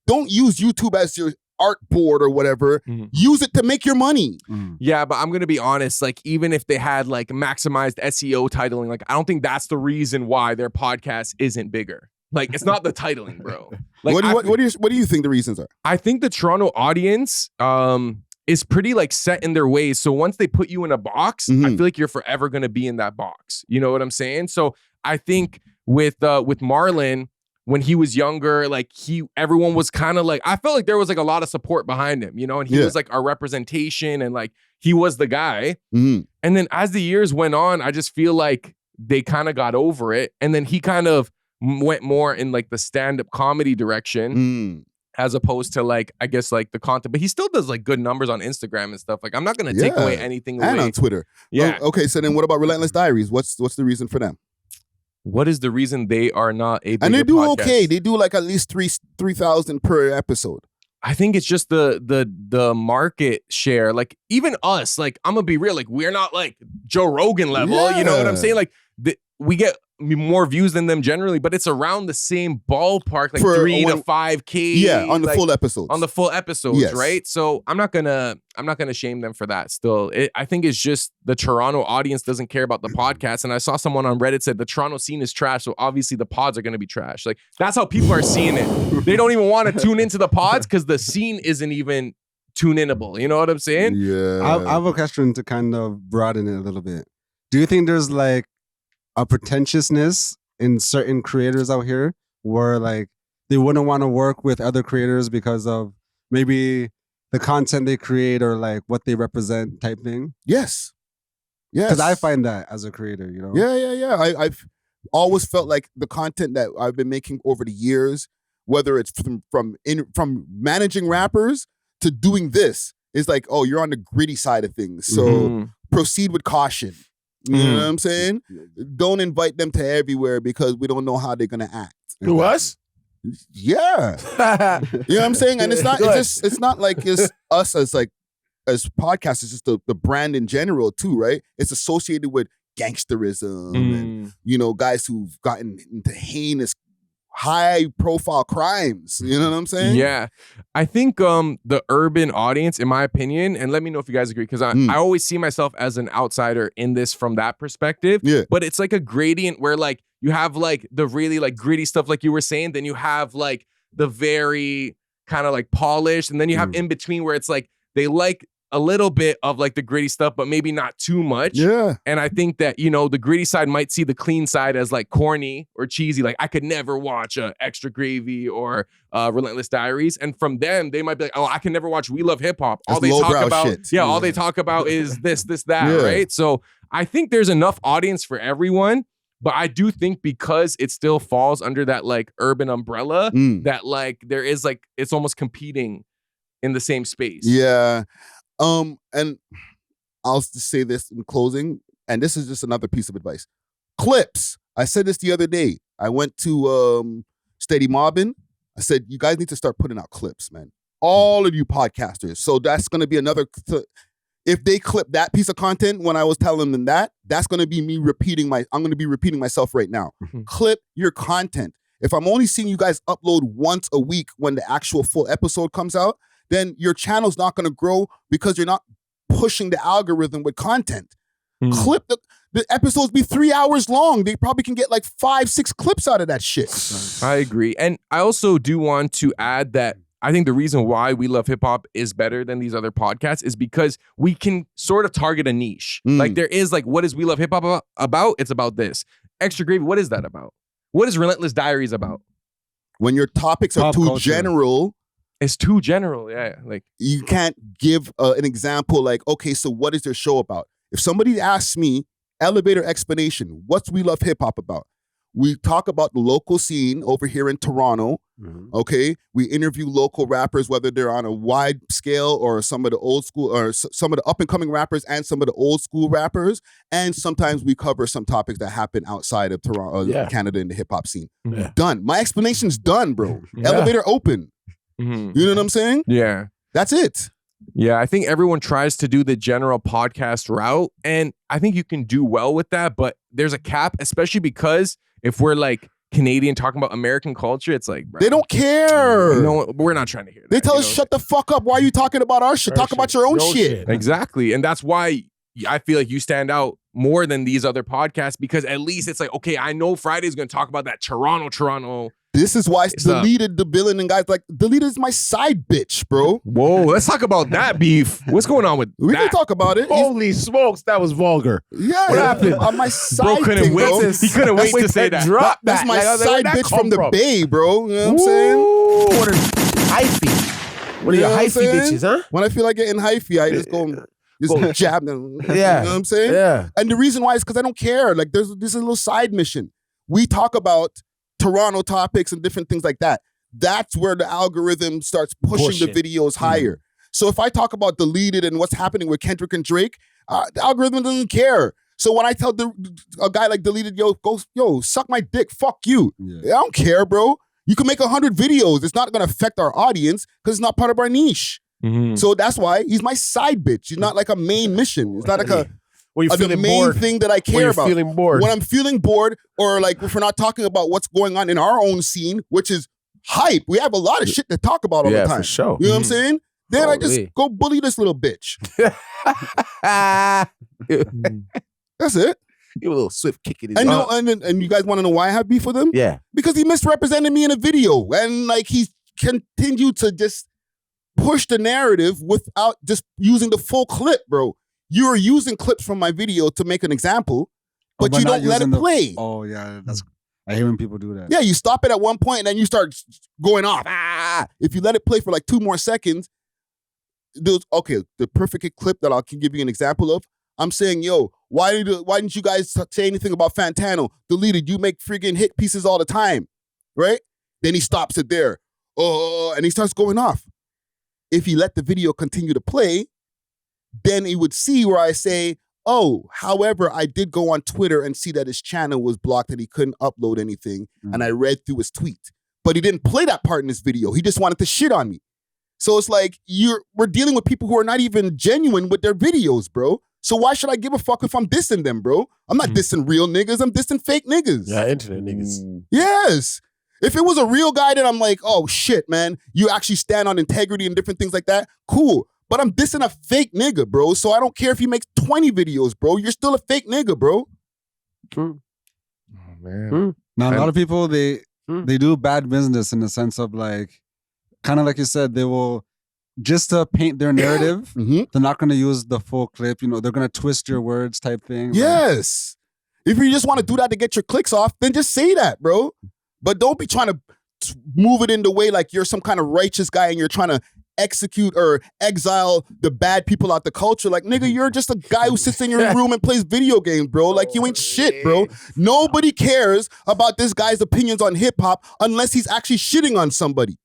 don't use YouTube as your art board or whatever. Use it to make your money. Yeah, but I'm gonna be honest, like even if they had like maximized SEO titling, like I don't think that's the reason why their podcast isn't bigger. Like it's not the titling, bro. Like what do you think the reasons are? I think the Toronto audience is pretty like set in their ways. So once they put you in a box, I feel like you're forever going to be in that box. You know what I'm saying? So I think with Marlon, when he was younger, like everyone was kind of like, I felt like there was like a lot of support behind him, you know, and he was like our representation and like he was the guy. And then as the years went on, I just feel like they kind of got over it. And then he kind of went more in like the stand-up comedy direction. As opposed to like, I guess like the content, but he still does like good numbers on Instagram and stuff. Like I'm not going to take away anything and away. on Twitter. Yeah. Okay. So then what about Relentless Diaries? What's the reason for them? what is the reason they are not a bigger And they do podcast? okay. They do like at least 3,000 per episode. I think it's just the market share. Like even us, like I'm gonna be real, like we're not like Joe Rogan level. You know what I'm Yeah. saying? Like we get more views than them generally, but it's around the same ballpark, like For 3 to one- 5K. Yeah, on the like, full episodes. on the full episodes, Yes. right? So I'm not gonna shame them for that. Still, I think it's just the Toronto audience doesn't care about the podcast. And I saw someone on Reddit said the Toronto scene is trash, so obviously the pods are gonna be trash. Like that's how people are seeing it. They don't even want to tune into the pods because the scene isn't even tune-inable. You know what I'm saying? Yeah. I have a question to kind of broaden it a little bit. Do you think there's like a pretentiousness in certain creators out here where like they wouldn't want to work with other creators because of maybe the content they create or like what they represent type thing? Yes. Yes. Because I find that as a creator, you know? Yeah. I've always felt like the content that I've been making over the years, whether it's from managing rappers to doing this, is like, oh, you're on the gritty side of things. So Mhm. proceed with caution. You know what I'm saying? Don't invite them to everywhere because we don't know how they're gonna act. To us? Yeah. You know what I'm saying? And it's not like it's us as podcasts, it's just the brand in general too, right? It's associated with gangsterism and guys who've gotten into heinous high profile crimes. You know what I'm saying? Yeah. I think the urban audience, in my opinion, and let me know if you guys agree, because I always see myself as an outsider in this from that perspective. Yeah. But it's like a gradient where like you have like the really like gritty stuff like you were saying, then you have like the very kind of like polished, and then you have in between where it's like they like a little bit of like the gritty stuff, but maybe not too much. Yeah. And I think that, the gritty side might see the clean side as like corny or cheesy. Like I could never watch Extra Gravy or Relentless Diaries. And from them, they might be like, oh, I can never watch We Love Hip Hop. All That's they talk lowbrow about, shit. all they talk about is this, that, Yeah. right? So I think there's enough audience for everyone. But I do think because it still falls under that like urban umbrella, that like there is like, it's almost competing in the same space. Yeah. And I'll just say this in closing, and this is just another piece of advice. Clips. I said this the other day. I went to Steady Mobbin. I said, you guys need to start putting out clips, man. All of you podcasters. So that's going to be another... If they clip that piece of content when I was telling them that's going to be me I'm going to be repeating myself right now. Clip your content. If I'm only seeing you guys upload once a week when the actual full episode comes out, then your channel's not going to grow because you're not pushing the algorithm with content. Clip the episodes be 3 hours long. They probably can get like 5-6 clips out of that shit. I agree. And I also do want to add that I think the reason why We Love Hip Hop is better than these other podcasts is because we can sort of target a niche. Like there is like, what is We Love Hip Hop about? It's about this. Extra Gravy, what is that about? What is Relentless Diaries about? When your topics are Pop too culture. general, It's too general. Yeah. Like you can't give an example like, okay, so what is their show about? If somebody asks me, elevator explanation, what's We Love Hip Hop about? We talk about the local scene over here in Toronto, okay? We interview local rappers, whether they're on a wide scale or some of the old school or some of the up-and-coming rappers and some of the old school rappers. And sometimes we cover some topics that happen outside of Toronto, Canada in the hip-hop scene. Yeah. Done. My explanation's done, bro. Elevator open. You know what I'm saying? Yeah. That's it. Yeah, I think everyone tries to do the general podcast route, and I think you can do well with that, but there's a cap, especially because if we're like Canadian talking about American culture, it's like, bro, They don't care. no, we're not trying to hear that. They tell us, shut the fuck up. Why are you talking about our shit? Talk about your own shit. Exactly. And that's why I feel like you stand out more than these other podcasts, because at least it's like, okay, I know Friday's going to talk about that Toronto. This is why Deleted the villain and guys like, Deleted is my side bitch, bro. Whoa, let's talk about that beef. What's going on with We that? can talk about it. Holy smokes, that was vulgar. Yeah. What happened? On my side Bro couldn't thing, wait. bro. He couldn't wait to say that. Drop That's that. my Like, I was like, side where'd that bitch come from the from? Bay, bro. You know what I'm saying? Ooh, what are hyphy? What are your You know I'm hyphy saying? bitches, huh? When I feel like getting hyphy, I just go just jab them. You know what I'm saying? Yeah. And the reason why is because I don't care. Like, this is a little side mission. We talk about Toronto topics and different things like that. That's where the algorithm starts pushing the videos higher. So if I talk about Deleted and what's happening with Kendrick and Drake, the algorithm doesn't care. So when I tell a guy like Deleted, yo, suck my dick, fuck you. I don't care, bro. You can make 100 videos. It's not going to affect our audience because it's not part of our niche. So that's why he's my side bitch. He's not like a main mission. It's not like the main thing that I care about. Feeling bored. When I'm feeling bored, or like if we're not talking about what's going on in our own scene, which is hype. We have a lot of shit to talk about all the time. For sure. You know what I'm saying? Then I just go bully this little bitch. That's it. You a little swift kick in his and you guys want to know why I have beef with him? Yeah. Because he misrepresented me in a video. And like he continued to just push the narrative without just using the full clip, bro. You're using clips from my video to make an example, but you don't let it play. Oh, yeah. I hate when people do that. Yeah, you stop it at one point and then you start going off. If you let it play for like 2 more seconds, the perfect clip that I can give you an example of, I'm saying, yo, why didn't you guys say anything about Fantano? Deleted, you make freaking hit pieces all the time, right? Then he stops it there. And he starts going off. If he let the video continue to play, then he would see where I say, however, I did go on Twitter and see that his channel was blocked and he couldn't upload anything. And I read through his tweet. But he didn't play that part in his video. He just wanted to shit on me. So it's like, we're dealing with people who are not even genuine with their videos, bro. So why should I give a fuck if I'm dissing them, bro? I'm not dissing real niggas. I'm dissing fake niggas. Yeah, internet niggas. Yes. If it was a real guy, then I'm like, oh shit, man. You actually stand on integrity and different things like that. Cool. But I'm dissing a fake nigga, bro. So I don't care if he makes 20 videos, bro. You're still a fake nigga, bro. True. Oh, man. Now, a lot of people, they do bad business in the sense of like, kind of like you said, they will, just to paint their narrative, they're not going to use the full clip. You know, they're going to twist your words type thing. Yes. If you just want to do that to get your clicks off, then just say that, bro. But don't be trying to move it in the way like you're some kind of righteous guy and you're trying to execute or exile the bad people out the culture. Like, nigga, you're just a guy who sits in your room and plays video games, bro. Like, you ain't shit, bro. Nobody cares about this guy's opinions on hip-hop unless he's actually shitting on somebody.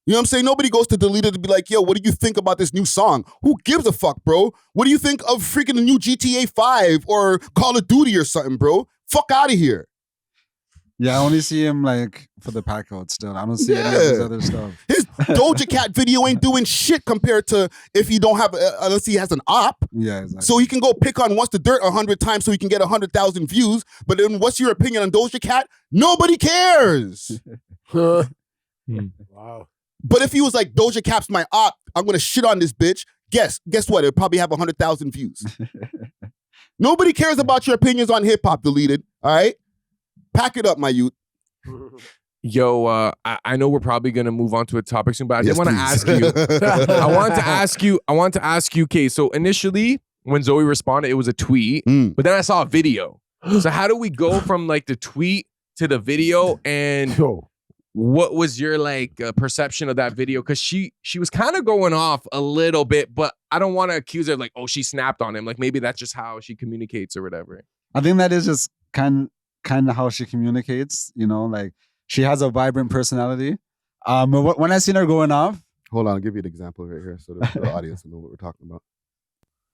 You know what I'm saying? Nobody goes to Deleted to be like, yo, what do you think about this new song? Who gives a fuck, bro? What do you think of freaking the new GTA 5 or Call of Duty or something, bro? Fuck out of here. Yeah, I only see him like for the pack out still. I don't see any of his other stuff. His Doja Cat video ain't doing shit compared to if you don't have, unless he has an op. Yeah, exactly. So he can go pick on What's the Dirt 100 times so he can get 100,000 views. But then what's your opinion on Doja Cat? Nobody cares. Wow. But if he was like, Doja Cat's my op, I'm going to shit on this bitch, guess what? It'll probably have 100,000 views. Nobody cares about your opinions on hip-hop, Deleted, all right? Pack it up, my youth. Yo, I know we're probably gonna move on to a topic soon, but I did want to ask you. I wanted to ask you, okay, so initially when Zoe responded, it was a tweet, but then I saw a video. So how do we go from like the tweet to the video, and what was your like perception of that video? Because she was kind of going off a little bit, but I don't want to accuse her like, oh, she snapped on him. Like maybe that's just how she communicates or whatever. I think that is just kind of how she communicates, you know, like she has a vibrant personality. When I seen her going off. Hold on, I'll give you an example right here so the audience will know what we're talking about.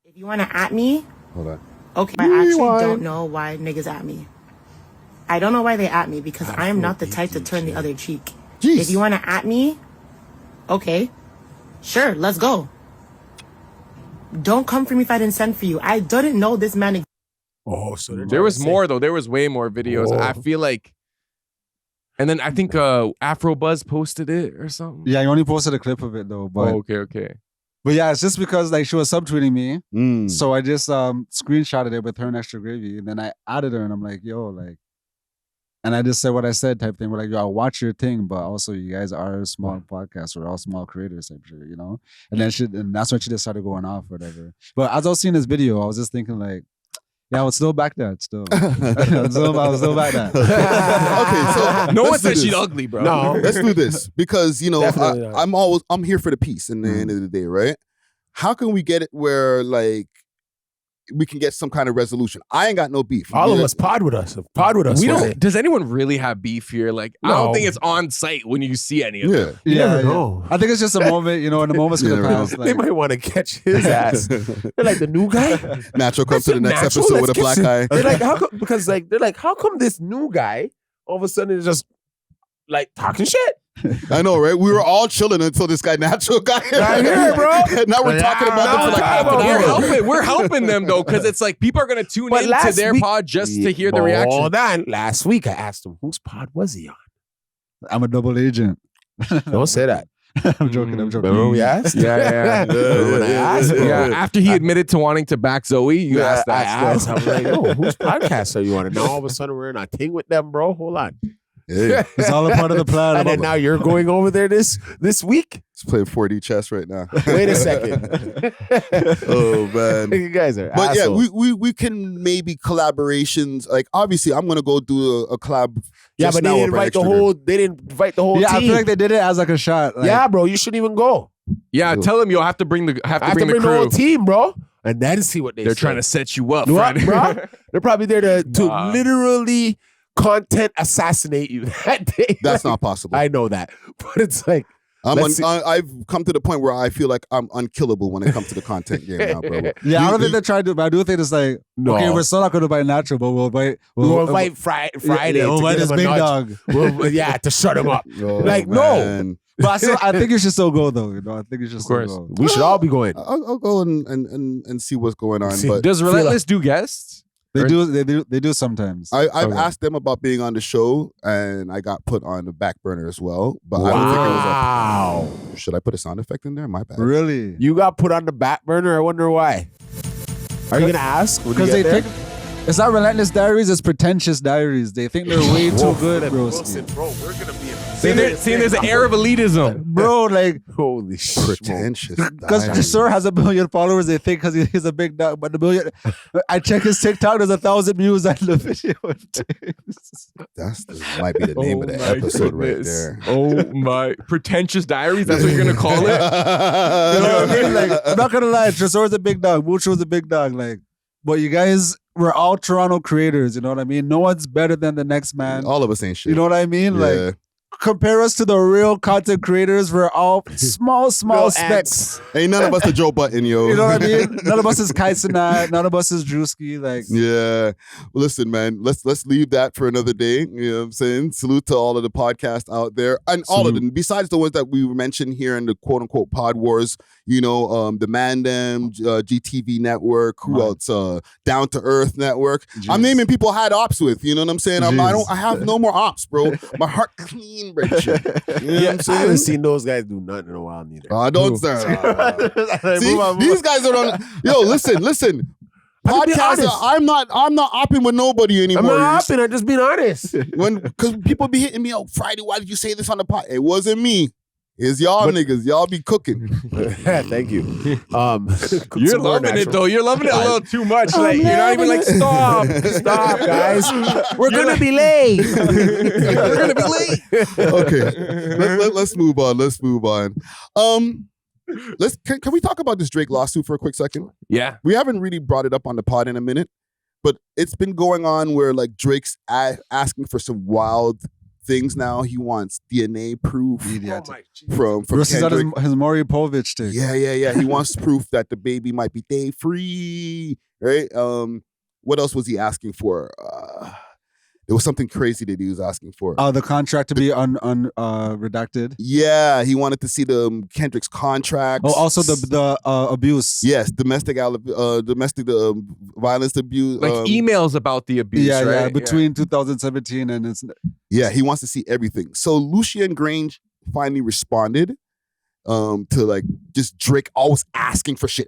If you want to at me, hold on. Okay, I actually don't know why niggas at me. I don't know why they at me because I am not the type to turn the other cheek. Jeez. If you want to at me, okay, sure, let's go. Don't come for me if I didn't send for you. I didn't know this man. Oh, so there was more though. There was way more videos. I feel like, and then I think AfroBuzz posted it or something. Yeah, he only posted a clip of it though. But okay. But yeah, it's just because like she was subtweeting me, so I just screenshotted it with her and Extra Gravy, and then I added her, and I'm like, yo, like, and I just said what I said type thing. We're like, yo, I'll watch your thing, but also you guys are a small podcast. We're all small creators type shit, you know. And then that's when she just started going off, or whatever. But as I was seeing this video, I was just thinking like, yeah, I was still back there. Still, I was still back there. Okay, so no one said she's ugly, bro. No, let's do this because you know I'm here for the peace. In the end of the day, right? How can we get it where like we can get some kind of resolution. I ain't got no beef. All of us pod with us. Pod with us. We don't. Does anyone really have beef here? Like, I don't No. think it's on site when you see any of Yeah. them. You never know. I think it's just a moment, you know, and the moment's gonna pass. They Like, might want to catch his ass. They're like, the new guy? Natural comes to the next Natural? episode with a Let's black get eye. They're like, how come? Because like they're like, how come this new guy all of a sudden is just like talking shit? I know, right? We were all chilling until this guy Natural got here. Right here, bro. And now we're talking about them for like half an hour. We're helping them though, because it's like people are gonna tune But into last their week- pod just to hear the reaction. Hold on. Last week I asked him, whose pod was he on? I'm a double agent. Don't say that. I'm joking. Remember when we asked? Yeah. Remember when I asked? Bro? Yeah, after he admitted to wanting to back Zoe, you asked I that. asked. I'm like, yo, whose podcast are you on? And now all of a sudden we're in a thing with them, bro. Hold on. Hey, It's all a part of the plan. And then now you're going over there this week? let's play 4D chess right now. Wait a second. Oh, man. You guys are But assholes. yeah, we can maybe collaborations. Like obviously, I'm gonna go do a collab. Yeah, just but they now didn't with Brian invite the Extrader. whole. They didn't invite the whole Yeah, team. I feel like they did it as like a shot. Like, Yeah, bro, you shouldn't even go. Yeah, tell them you'll have to bring the I have to bring the the crew. whole team, bro, and then see what They're say. trying to set you up, What, Fred. bro? They're probably there to Nah. literally content assassinate you that day. That's Like, not possible. I know that, but it's like let's see. I've come to the point where I feel like I'm unkillable when it comes to the content game now, bro. Yeah, I don't think they tried to, but I do think it's like, No. okay, we're still not going to invite Natural, but we'll invite. We'll invite Friday. Yeah, we'll to invite give this him a big nudge. dog. Yeah, to shut him up. Oh, Like, no. man. But I think you should still go though. You know, I think you should still course. go. We should all be going. I'll go and see what's going on. See, But Does Relentless do guests? They do sometimes. I've Okay. asked them about being on the show, and I got put on the back burner as well. But I don't think it was Wow. should I put a sound effect in there? My bad. Really? You got put on the back burner. I wonder why. Are you gonna ask? Because they think it's not Relentless Diaries, it's Pretentious Diaries. They think they're way too good, bro. Bro, we're gonna be. See, there's an air of elitism. Bro, like, Holy shit. Pretentious. because Diaries. Sir has 1 million followers, they think because he's a big dog. But I check his TikTok, there's 1,000 views on the video. Might be the name of the episode right there. Oh my pretentious diaries. That's what you're gonna call it. You know what I mean? Like, I'm not gonna lie, Tresor's a big dog, Mucho's a big dog. Like, but you guys, we're all Toronto creators. You know what I mean? No one's better than the next man. All of us ain't shit. You know what I mean? Yeah. Like, compare us to the real content creators. We're all small No specks. Ain't none of us the Joe Button, yo. You know what I mean? None of us is Kai Cenat. None of us is Drewski. Like, Yeah. Well, listen, man, let's leave that for another day. You know what I'm saying? Salute to all of the podcasts out there. And all of them, besides the ones that we mentioned here in the quote unquote pod wars, you know, the Mandem, GTV network, who else? Down to Earth network. I'm naming people I had ops with, you know what I'm saying? I have no more ops, bro. My heart clean, right? You know what I'm I haven't saying? seen those guys do nothing in a while neither. I don't say. See, these guys are on. Yo, listen. I'm being Podcasts. honest. I'm not opping with nobody I'm anymore. not hopping. I'm just being honest. Because people be hitting me up Friday. Why did you say this on the pod? It wasn't me. It's y'all niggas. Y'all be cooking. Thank you. You're loving it though. You're loving it a little too much. Like you're not even like stop. guys. We're gonna be late. We're gonna be late. Okay, let's move on. Let's move on. Can we talk about this Drake lawsuit for a quick second? Yeah. We haven't really brought it up on the pod in a minute, but it's been going on where like Drake's asking for some wild things now. He wants DNA proof from versus Kendrick. his Maury Povich thing. Yeah. He wants proof that the baby might be day free, right? What else was he asking for? There was something crazy that he was asking for. The contract to be redacted. Yeah, he wanted to see the Kendrick's contracts. Oh, also the abuse. Yes, domestic violence abuse. Like emails about the abuse, Yeah, right? yeah. Between 2017 and it's. Yeah, he wants to see everything. So Lucian Grange finally responded to like just Drake always asking for shit.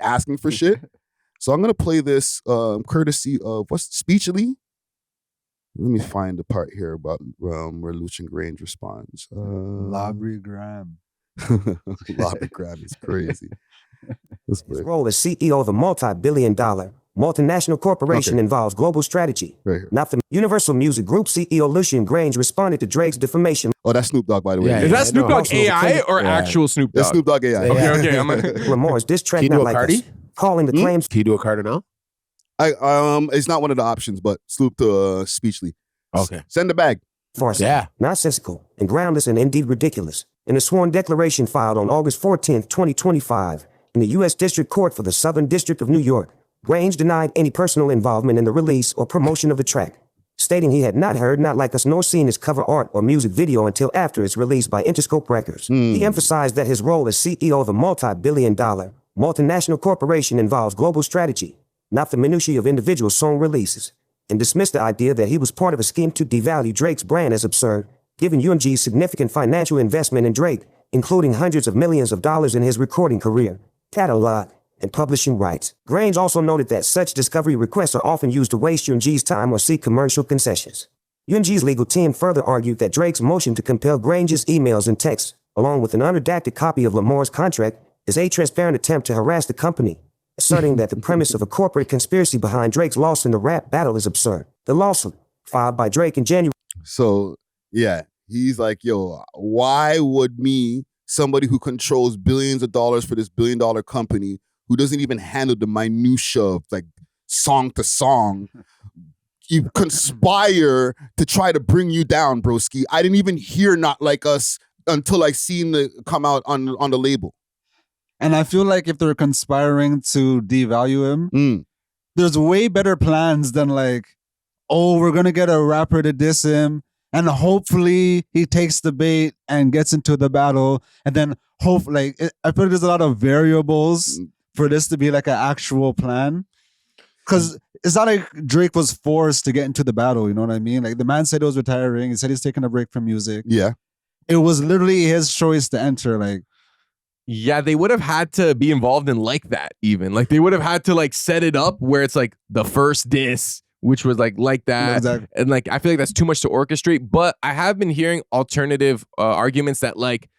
So I'm gonna play this courtesy of Speechly. Let me find the part here about where Lucian Grange responds. Labry Graham. Labry Graham is crazy. His role as CEO of a multi-billion-dollar multinational corporation involves global strategy. Right here. Not the Universal Music Group CEO Lucian Grange responded to Drake's defamation. Oh, that's Snoop Dogg, by the way. Is that Snoop Dogg AI or actual Snoop Dogg? That's Snoop Dogg AI. Okay. I'm Lamore's diss track Can you not do a like Cardi? this. Calling the claims. Can you do a Cardi now? It's not one of the options, but sloop to Speechly. Okay. Send the bag. Farce, Yeah. nonsensical, and groundless and indeed ridiculous. In a sworn declaration filed on August 14th, 2025, in the U.S. District Court for the Southern District of New York, Grange denied any personal involvement in the release or promotion of the track, stating he had not heard, not like us, nor seen its cover art or music video until after its release by Interscope Records. He emphasized that his role as CEO of a multi-billion-dollar multinational corporation involves global strategy, not the minutiae of individual song releases, and dismissed the idea that he was part of a scheme to devalue Drake's brand as absurd, giving UMG significant financial investment in Drake, including hundreds of millions of dollars in his recording career, catalog, and publishing rights. Grange also noted that such discovery requests are often used to waste UMG's time or seek commercial concessions. UMG's legal team further argued that Drake's motion to compel Grange's emails and texts, along with an unredacted copy of Lamore's contract, is a transparent attempt to harass the company, asserting that the premise of a corporate conspiracy behind Drake's loss in the rap battle is absurd. The lawsuit, filed by Drake in January. So, yeah, he's like, yo, why would me, somebody who controls billions of dollars for this billion-dollar company, who doesn't even handle the minutia of like song to song, you conspire to try to bring you down, broski? I didn't even hear Not Like Us until I seen it come out on the label. And I feel like if they're conspiring to devalue him, there's way better plans than like, oh, we're going to get a rapper to diss him, and hopefully he takes the bait and gets into the battle. And then I feel like there's a lot of variables for this to be like an actual plan. Because it's not like Drake was forced to get into the battle, you know what I mean? Like the man said he was retiring. He said he's taking a break from music. Yeah. It was literally his choice to enter. Like, yeah, they would have had to be involved in like that even. Like they would have had to like set it up where it's like the first diss, which was like that. Exactly. And like, I feel like that's too much to orchestrate. But I have been hearing alternative arguments that like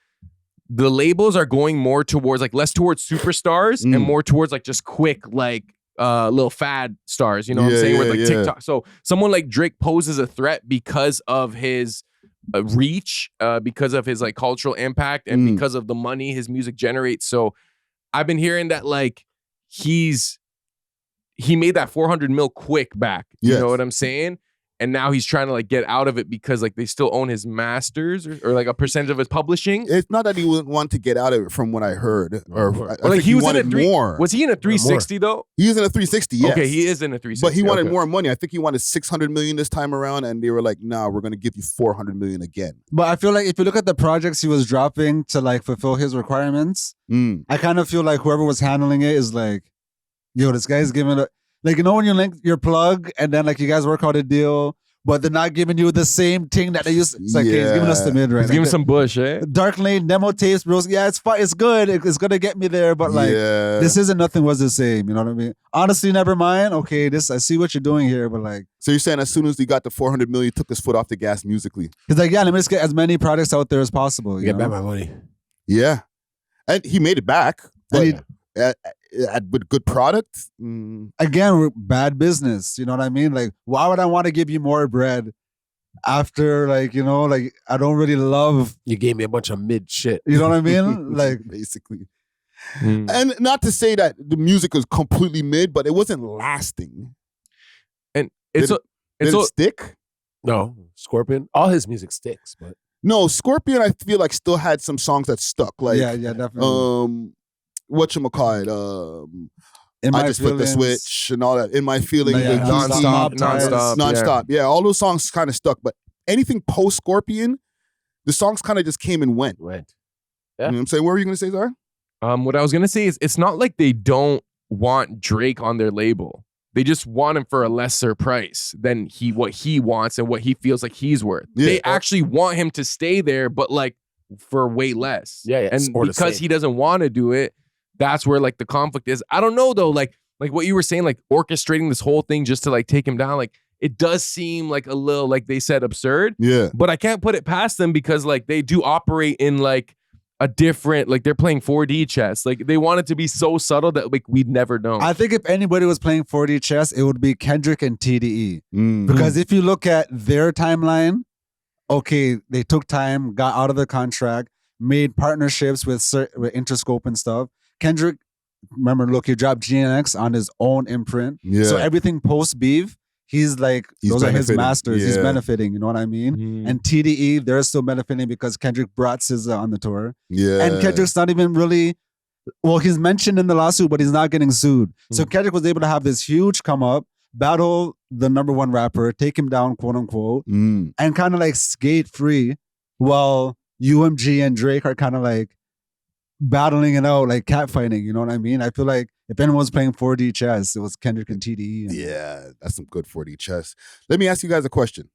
the labels are going more towards like less towards superstars and more towards like just quick, like little fad stars, you know what I'm saying? With like TikTok. So someone like Drake poses a threat because of his reach, because of his like cultural impact, and because of the money his music generates. So I've been hearing that like he made that 400 mil quick back. You know what I'm saying? And now he's trying to like get out of it because like they still own his masters or like a percentage of his publishing. It's not that he wouldn't want to get out of it, from what I heard. Or I like he was wanted more. Was he in a 360 though? He was in a 360. Yes. Okay, he is in a 360. But he wanted more money. I think he wanted 600 million this time around, and they were like, "Nah, we're gonna give you 400 million again." but I feel like if you look at the projects he was dropping to like fulfill his requirements, I kind of feel like whoever was handling it is like, yo, this guy's giving it. Like, you know, when you link your plug and then like you guys work out a deal, but they're not giving you the same thing that they used to. It's like, hey, he's giving us the mid, right? He's giving some bush, eh? Dark Lane demo tapes, bros. Yeah, it's fine. It's good. It's gonna get me there, but like, this isn't nothing was the same. You know what I mean? Honestly, never mind. Okay, I see what you're doing here, but like, so you're saying as soon as he got the 400 million, he took his foot off the gas musically? he's like, yeah, let me just get as many products out there as possible. Get back my money. Yeah, and he made it back. And with good product. Again, we're bad business. You know what I mean? Like, why would I want to give you more bread after, like, you know, like, I don't really love. You gave me a bunch of mid shit. You know what I mean? Like, basically. And not to say that the music was completely mid, but it wasn't lasting. And did it stick? No, Scorpion. All his music sticks, but no, Scorpion. I feel like still had some songs that stuck. Like, yeah, definitely. Whatchamacallit, In I My just flipped the Feelings. switch and all that. In My Feelings, Yeah, nonstop. Yeah, all those songs kind of stuck. But anything post Scorpion, the songs kind of just came and went. Yeah. You know what I'm saying? What were you gonna say, Zara? What I was gonna say is it's not like they don't want Drake on their label. They just want him for a lesser price than what he wants and what he feels like he's worth. Yeah. They actually want him to stay there, but like for way less. Yeah. And because he doesn't want to do it, that's where like the conflict is. I don't know though, like what you were saying, like orchestrating this whole thing just to like take him down. Like it does seem like a little, like they said, absurd. Yeah. But I can't put it past them because like they do operate in like a different, like they're playing 4D chess. Like they want it to be so subtle that like we'd never know. I think if anybody was playing 4D chess, it would be Kendrick and TDE. Because if you look at their timeline, okay, they took time, got out of the contract, made partnerships with Interscope and stuff. Kendrick remember, look, he dropped GNX on his own imprint. Yeah. So everything post beef, he's like, those are his benefiting. masters. He's Yeah. benefiting, you know what I mean? And TDE, they're still benefiting because Kendrick brought SZA on the tour. Yeah. And Kendrick's not even really, well, he's mentioned in the lawsuit, but he's not getting sued. So Kendrick was able to have this huge come up, battle the number one rapper, take him down, quote unquote, and kind of like skate free while UMG and Drake are kind of like battling it out, like catfighting, you know what I mean? I feel like if anyone was playing 4D chess, it was Kendrick and TDE. Yeah, that's some good 4D chess. Let me ask you guys a question.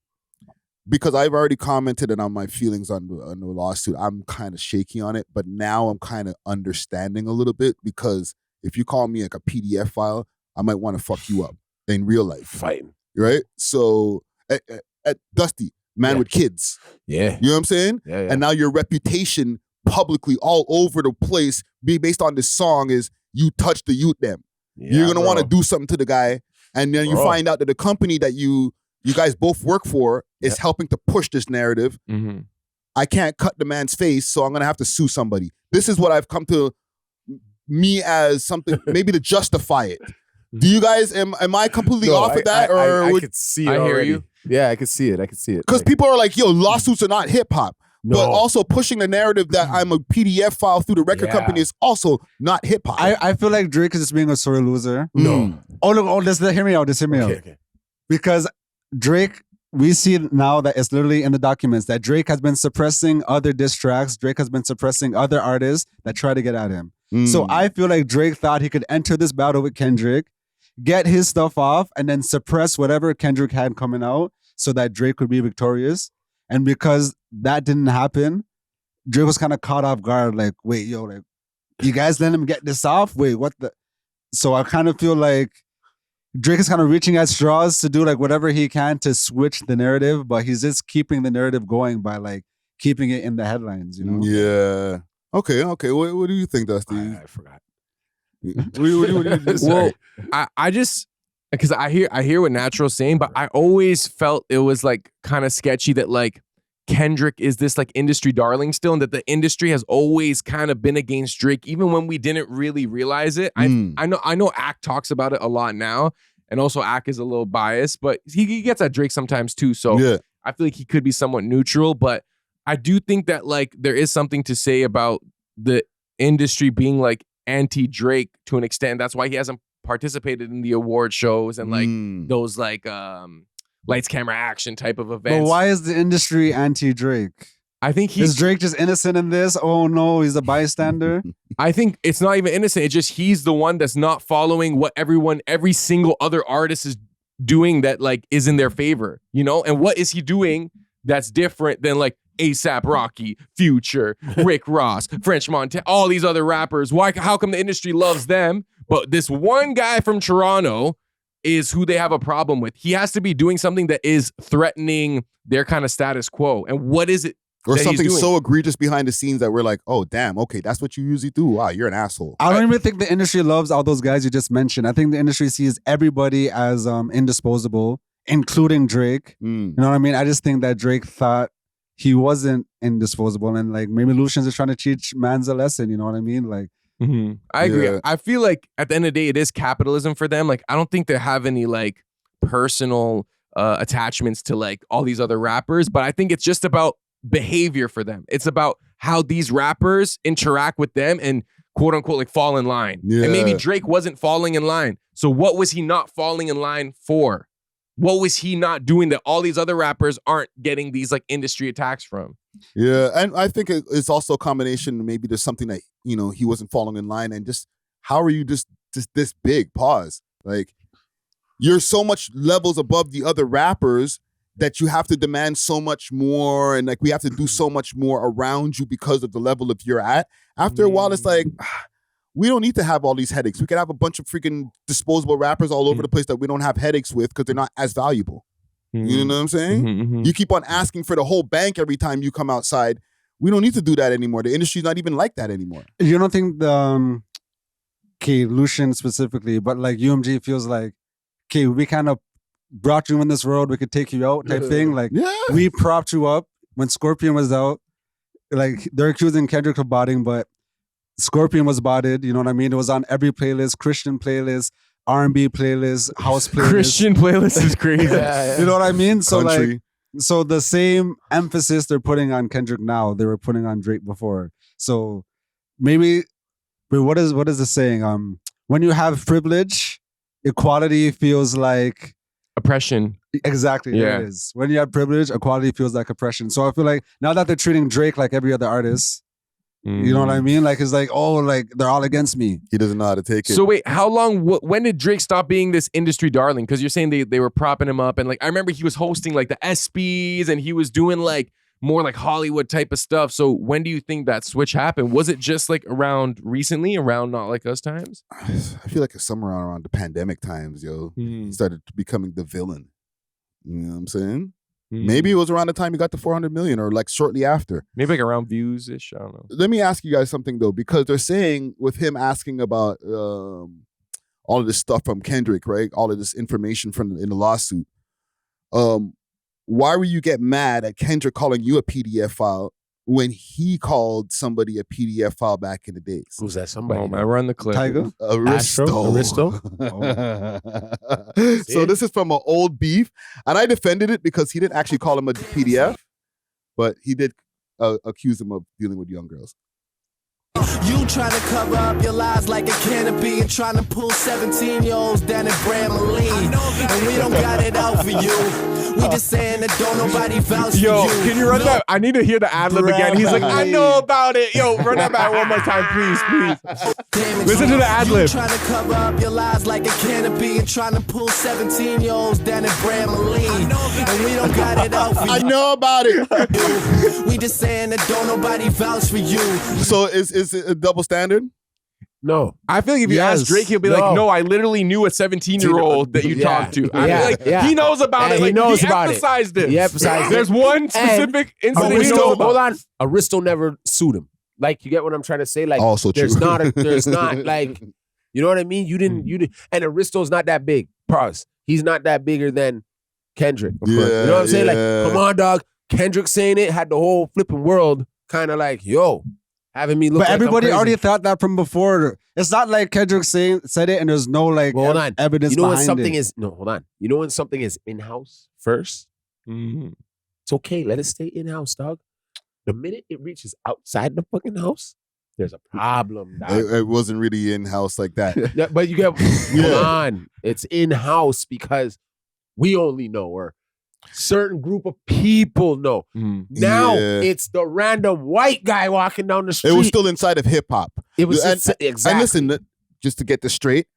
Because I've already commented on my feelings on the lawsuit. I'm kind of shaky on it, but now I'm kind of understanding a little bit because if you call me like a PDF file, I might want to fuck you up in real life. Fighting. Right? So, at Dusty, man with kids. Yeah. You know what I'm saying? Yeah. And now your reputation publicly all over the place, based on this song, is you touch the youth them. You're going to want to do something to the guy. And then you find out that the company that you guys both work for is helping to push this narrative. I can't cut the man's face, so I'm going to have to sue somebody. This is what I've come to me as something, maybe to justify it. Do you guys, am I completely off with that? I could see it I hear already. you. Yeah, I could see it. Because people are like, yo, lawsuits are not hip hop. No. But also pushing the narrative that I'm a PDF file through the record company is also not hip hop. I feel like Drake is just being a sore loser. No. Oh, look, hear me out. Just hear me out. Okay. Because Drake, we see now that it's literally in the documents that Drake has been suppressing other diss tracks. Drake has been suppressing other artists that try to get at him. So I feel like Drake thought he could enter this battle with Kendrick, get his stuff off, and then suppress whatever Kendrick had coming out so that Drake could be victorious. And because that didn't happen, Drake was kind of caught off guard. Like, wait, yo, like, you guys let him get this off? Wait, what the? So I kind of feel like Drake is kind of reaching at straws to do like whatever he can to switch the narrative, but he's just keeping the narrative going by like keeping it in the headlines, you know? Yeah. Okay. What do you think, Dusty? I forgot. What do you Well, I just, because I hear what Natural's saying, but I always felt it was like kind of sketchy that like Kendrick is this like industry darling still, and that the industry has always kind of been against Drake, even when we didn't really realize it. I know Ack talks about it a lot now, and also Ack is a little biased, but he gets at Drake sometimes too. So Yeah. I feel like he could be somewhat neutral, but I do think that like there is something to say about the industry being like anti-Drake to an extent. That's why he hasn't participated in the award shows and like those like lights, camera, action type of events. But why is the industry anti-Drake? I think Is Drake just innocent in this? Oh no, he's a bystander. I think it's not even innocent. It's just he's the one that's not following what every single other artist is doing that like is in their favor, you know? And what is he doing that's different than like A$AP Rocky, Future, Rick Ross, French Montana, all these other rappers? How come the industry loves them, but this one guy from Toronto is who they have a problem with? He has to be doing something that is threatening their kind of status quo. And what is it? Or that something he's doing? so egregious behind the scenes that we're like, oh, damn, okay, that's what you usually do. Wow, you're an asshole. I don't even think the industry loves all those guys you just mentioned. I think the industry sees everybody as indisposable, including Drake. You know what I mean? I just think that Drake thought he wasn't indisposable, and like maybe Lucian's is trying to teach mans a lesson. You know what I mean? Like, I agree. Yeah. I feel like at the end of the day, it is capitalism for them. Like, I don't think they have any like personal attachments to like all these other rappers, but I think it's just about behavior for them. It's about how these rappers interact with them and quote unquote like fall in line. Yeah. And maybe Drake wasn't falling in line. So what was he not falling in line for? What was he not doing that all these other rappers aren't getting these like industry attacks from? Yeah, and I think it's also a combination. Maybe there's something that, you know, he wasn't falling in line, and just how are you just this big? Pause. Like, you're so much levels above the other rappers that you have to demand so much more, and like we have to do so much more around you because of the level of you're at. After a while, it's like, we don't need to have all these headaches. We can have a bunch of freaking disposable rappers all over the place that we don't have headaches with because they're not as valuable. You know what I'm saying? You keep on asking for the whole bank every time you come outside. We don't need to do that anymore. The industry's not even like that anymore. you don't think the Lucian specifically, but like UMG feels like, okay, we kind of brought you in this world, we could take you out type thing. Like, we propped you up when Scorpion was out. Like, they're accusing Kendrick of botting, but Scorpion was bodied. You know what I mean? It was on every playlist, Christian playlist, R&B playlist, house playlist. Christian playlist is crazy. You know what I mean? So Country. so the same emphasis they're putting on Kendrick now, they were putting on Drake before. So maybe, but what is the saying? When you have privilege, equality feels like Oppression. exactly. Yeah. There it is. When you have privilege, equality feels like oppression. So I feel like now that they're treating Drake like every other artist, you know what I mean? Like it's like, oh, like they're all against me. He doesn't know how to take it. So wait, how long? When did Drake stop being this industry darling? Because you're saying they were propping him up, and like I remember he was hosting like the ESPYs, and he was doing like more like Hollywood type of stuff. So when do you think that switch happened? Was it just like around recently, around Not Like Us times? I feel like it's somewhere around the pandemic times, yo. He started becoming the villain. You know what I'm saying? Maybe it was around the time he got the 400 million or like shortly after. Maybe like around views-ish. I don't know. Let me ask you guys something though, because they're saying with him asking about all of this stuff from Kendrick, right? All of this information in the lawsuit. Why were you get mad at Kendrick calling you a PDF file when he called somebody a PDF file back in the days? Who's that somebody? Oh, man, run the clip. Tiger? Aristo. So this is from an old beef, and I defended it because he didn't actually call him a PDF, but he did accuse him of dealing with young girls. You trying to cover up your lies like a canopy and trying to pull 17-year-olds down at Bramley. And we don't got it out for you. We just saying that don't nobody vouch for you. Yo, can you run that? I need to hear the ad-lib again. He's like, I know about it. Yo, run that back one more time, please. Listen to the ad-lib. You trying to cover up your lies like a canopy and trying to pull 17-year-olds down at Bramley. And we don't got it out for you. I know about it. We just saying that don't nobody vouch for you. So is it a double standard? No. I feel like if you ask Drake, he'll be like, no, I literally knew a 17-year-old that you talked to. I feel like he knows about it. He Like, knows he about emphasized it. it. He emphasized it. There's one specific incident he knows Aristo, about. hold on. Aristo never sued him. Like, you get what I'm trying to say? Like, Also there's true. there's not like, you know what I mean? You didn't, and Aristo's not that big. Pause. He's not that bigger than Kendrick. You know what I'm saying? Like, come on, dog. Kendrick saying it had the whole flipping world kind of like, yo, having me look. But like everybody I'm crazy. already thought that from before. It's not like Kendrick said it and there's no like Well, hold on. evidence You know when behind something it. is hold on. You know when something is in house first? It's okay. Let it stay in house, dog. The minute it reaches outside the fucking house, there's a problem, dog. It wasn't really in house like that. Yeah, but you get hold on. It's in house because we only know, or certain group of people know. Now it's the random white guy walking down the street. It was still inside of hip hop. It was exactly. And listen, just to get this straight,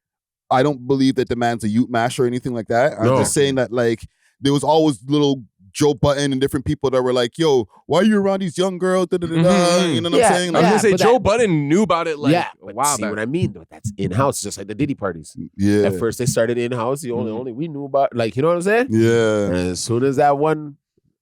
I don't believe that the man's a youth mash or anything like that. I'm just saying that like there was always little Joe Budden and different people that were like, yo, why are you around these young girls? You know what I'm saying? I was Like, gonna say Joe Budden knew about it like but wow. see what I mean? But that's in house, just like the Diddy parties. Yeah. At first they started in house. The only we knew about, like, you know what I'm saying? Yeah. And as soon as that one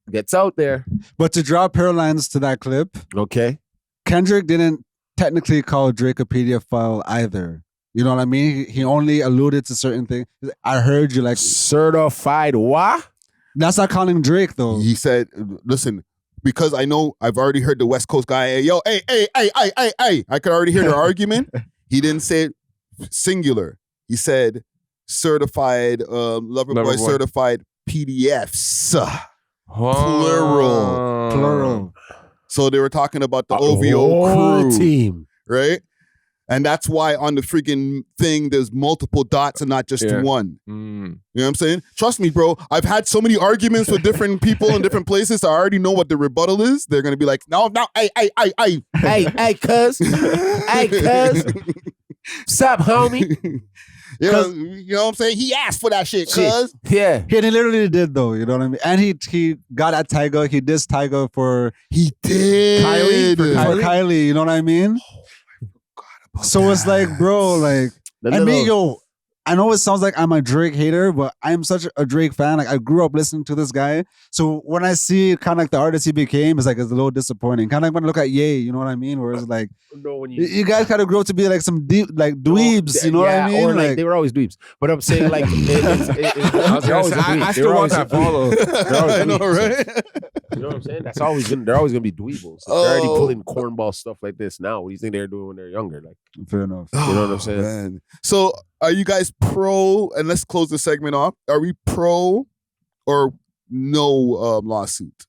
gets out there, But to draw parallels to that clip, okay, Kendrick didn't technically call Drake a PDF file either. You know what I mean? He only alluded to certain things. I heard you like certified what? That's not calling Drake though. He said, listen, because I know I've already heard the West Coast guy, yo, hey. I could already hear their argument. He didn't say it singular. He said certified, Loverboy certified PDFs. Plural. So they were talking about the OVO crew. Team. Right? And that's why on the freaking thing, there's multiple dots and not just one. You know what I'm saying? Trust me, bro. I've had so many arguments with different people in different places. I already know what the rebuttal is. They're going to be like, no, hey. Hey, cuz. Hey, cuz. Sup, homie? You know what I'm saying? He asked for that shit, cuz. Yeah. He literally did though, you know what I mean? And he got at Tyga. He dissed Tyga for Kylie. For Kylie, you know what I mean? So it's like, bro, like, I know it sounds like I'm a Drake hater, but I'm such a Drake fan. Like, I grew up listening to this guy. So when I see kind of like the artist he became, it's like, it's a little disappointing. Kind of like when I look at Ye, you know what I mean? Where it's like, you guys kind of grew up to be like some deep, like dweebs, you know what I mean? Or like they were always dweebs. But I'm saying like, I still want that follow. I know, right? You know what I'm saying? They're always gonna be dweebles. They're already pulling cornball stuff like this now. What do you think they're doing when they're younger? Like, fair enough. You know what I'm saying? Man. So are you guys pro, and let's close the segment off. Are we pro or no lawsuit?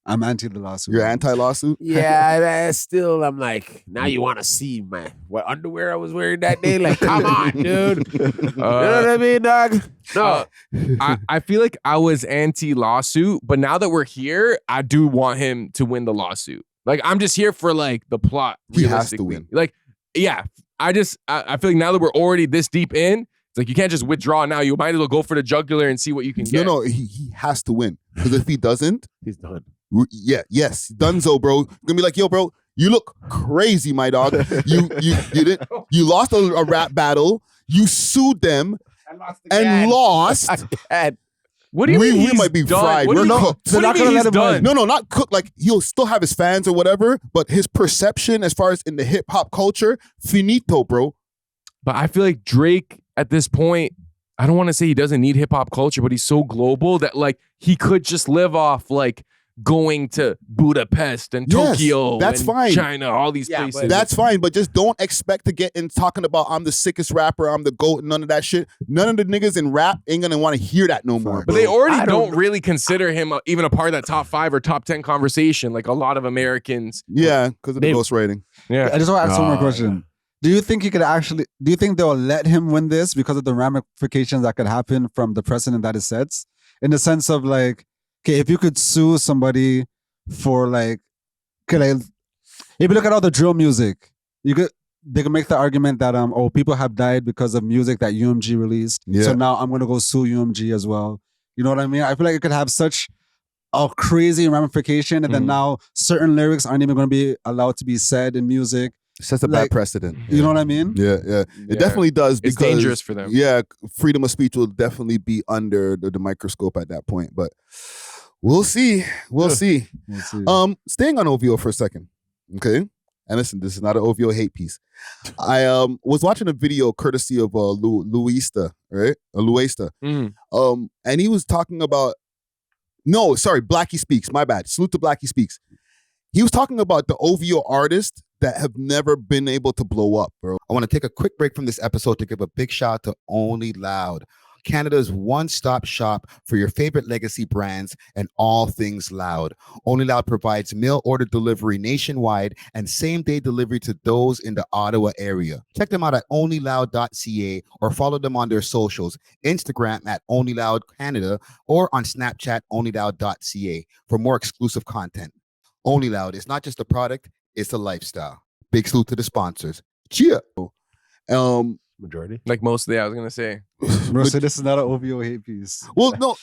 I'm anti the lawsuit. You're anti-lawsuit? Yeah, still, I'm like, now you want to see what underwear I was wearing that day? Like, come on, dude. You know what I mean, dog? No. I feel like I was anti-lawsuit, but now that we're here, I do want him to win the lawsuit. Like, I'm just here for like the plot. He has to win. Like, yeah, I feel like now that we're already this deep in, it's like you can't just withdraw now. You might as well go for the jugular and see what you can get. No, he has to win. Because if he doesn't, he's done. Yes, Dunzo, bro. Gonna be like, yo, bro, you look crazy, my dog. You lost a rap battle. You sued them and lost. What do you mean? We might be fried. We're cooked. They're not gonna let him win. No, not cooked. Like, he'll still have his fans or whatever, but his perception as far as in the hip hop culture, finito, bro. But I feel like Drake at this point, I don't want to say he doesn't need hip hop culture, but he's so global that like he could just live off like going to Budapest and Tokyo, that's and fine. China, all these places. That's fine, but just don't expect to get in talking about I'm the sickest rapper, I'm the GOAT, none of that shit. None of the niggas in rap ain't gonna want to hear that no more. But they already don't really consider him even a part of that top 5 or top 10 conversation, like a lot of Americans. Yeah, because of the ghostwriting. Yeah. I just want to ask one more question. Do you think do you think they'll let him win this because of the ramifications that could happen from the precedent that it sets? In the sense of like, okay, if you could sue somebody for like, if you look at all the drill music, they could make the argument that people have died because of music that UMG released. Yeah. So now I'm gonna go sue UMG as well. You know what I mean? I feel like it could have such a crazy ramification, and then now certain lyrics aren't even gonna be allowed to be said in music. It sets a bad precedent. You know what I mean? Yeah. It definitely does. It's because, dangerous for them. Yeah, freedom of speech will definitely be under the microscope at that point. But we'll see. We'll see. Staying on OVO for a second, okay? And listen, this is not an OVO hate piece. I was watching a video courtesy of Luista, right? Luista. And he was talking about Blackie Speaks. My bad. Salute to Blackie Speaks. He was talking about the OVO artists that have never been able to blow up, bro. I want to take a quick break from this episode to give a big shout out to Only Loud, Canada's one-stop shop for your favorite legacy brands and all things loud. Only Loud provides mail order delivery nationwide and same-day delivery to those in the Ottawa area. Check them out at onlyloud.ca or follow them on their socials, Instagram at onlyloudcanada or on Snapchat onlyloud.ca for more exclusive content. Only Loud is not just a product, it's a lifestyle. Big salute to the sponsors. Cheer. Majority. Like most of the, I was going to say. Bro, so this is not an OVO hate piece. Well, no.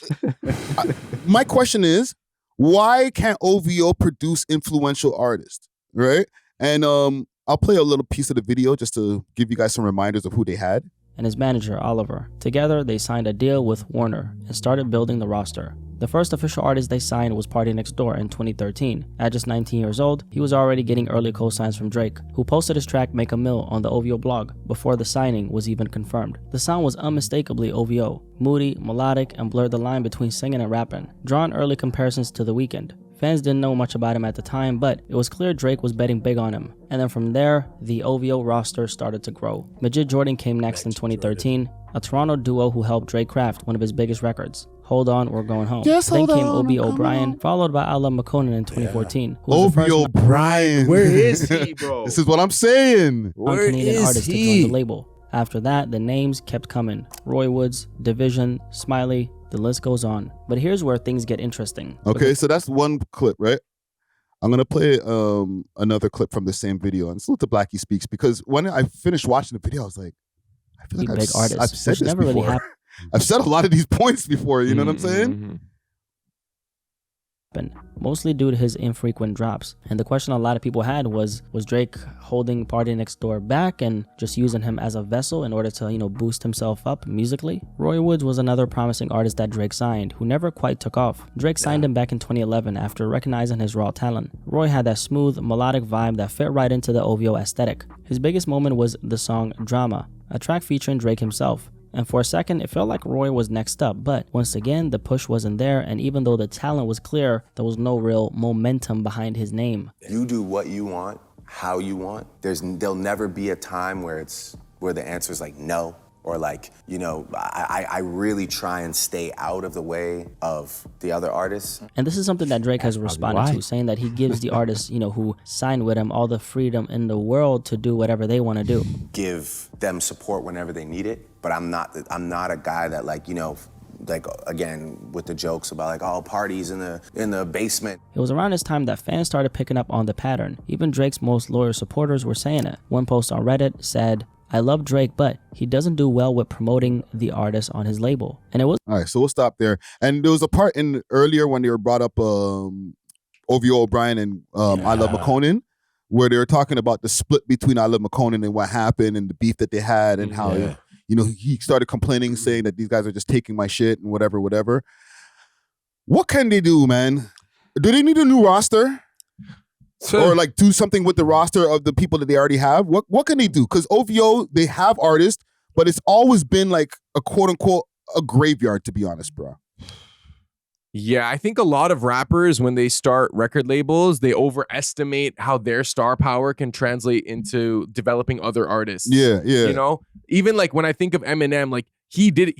My question is, why can't OVO produce influential artists, right? And I'll play a little piece of the video just to give you guys some reminders of who they had. And his manager, Oliver. Together, they signed a deal with Warner and started building the roster. The first official artist they signed was Party Next Door in 2013. At just 19 years old, he was already getting early co-signs from Drake, who posted his track Make a Mill on the OVO blog before the signing was even confirmed. The sound was unmistakably OVO, moody, melodic, and blurred the line between singing and rapping, drawing early comparisons to The Weeknd. Fans didn't know much about him at the time, but it was clear Drake was betting big on him. And then from there, the OVO roster started to grow. Majid Jordan came next in 2013, a Toronto duo who helped Drake craft one of his biggest records, Hold On, We're Going Home. Then came Obi O'Brien, followed by Ala McConan in 2014. Obi O'Brien. Where is he, bro? This is what I'm saying. Where Canadian is artist to join the label. After that, the names kept coming. Roy Woods, Division, Smiley, the list goes on. But here's where things get interesting. Okay, so that's one clip, right? I'm going to play another clip from the same video. And salute to Blackie Speaks, because when I finished watching the video, I was like, I feel like I've said this never before. really I've said a lot of these points before, you know what I'm saying? Mostly due to his infrequent drops. And the question a lot of people had was Drake holding Party Next Door back and just using him as a vessel in order to, boost himself up musically? Roy Woods was another promising artist that Drake signed, who never quite took off. Drake signed him back in 2011 after recognizing his raw talent. Roy had that smooth, melodic vibe that fit right into the OVO aesthetic. His biggest moment was the song Drama, a track featuring Drake himself. And for a second, it felt like Roy was next up, but once again, the push wasn't there, and even though the talent was clear, there was no real momentum behind his name. You do what you want, how you want. There'll never be a time where the answer is like no, or like, you know, I really try and stay out of the way of the other artists. And this is something that Drake has responded to, saying that he gives the artists, you know, who signed with him all the freedom in the world to do whatever they want to do. Give them support whenever they need it, but I'm not a guy that, like, you know, like, again, with the jokes about like, oh, parties in the basement. It was around this time that fans started picking up on the pattern. Even Drake's most loyal supporters were saying it. One post on Reddit said, "I love Drake, but he doesn't do well with promoting the artist on his label." And it was all right. So we'll stop there. And there was a part in earlier when they were brought up O.W.O. O'Brien and I Love McConan, where they were talking about the split between I Love McConan and what happened and the beef that they had and how you know, he started complaining, saying that these guys are just taking my shit and whatever. What can they do, man? Do they need a new roster? Or like do something with the roster of the people that they already have? What can they do? Because OVO, they have artists, but it's always been like a quote unquote a graveyard, to be honest, bro. Yeah, I think a lot of rappers, when they start record labels, they overestimate how their star power can translate into developing other artists. Yeah. You know, even like when I think of Eminem, like he did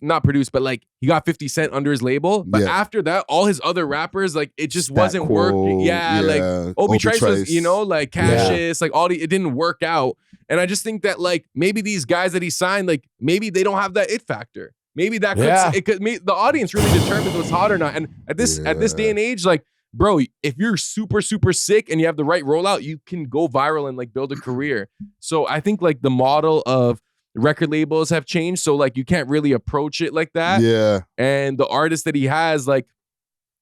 not produce, but like he got 50 Cent under his label. But after that, all his other rappers, like it just wasn't working. Yeah, like Obi Trice was, you know, like Cassius, like it didn't work out. And I just think that like maybe these guys that he signed, like maybe they don't have that it factor. Maybe that could the audience really determines what's hot or not. And at this day and age, like, bro, if you're super, super sick and you have the right rollout, you can go viral and like build a career. So I think like the model of record labels have changed. So like you can't really approach it like that. Yeah. And the artists that he has, like,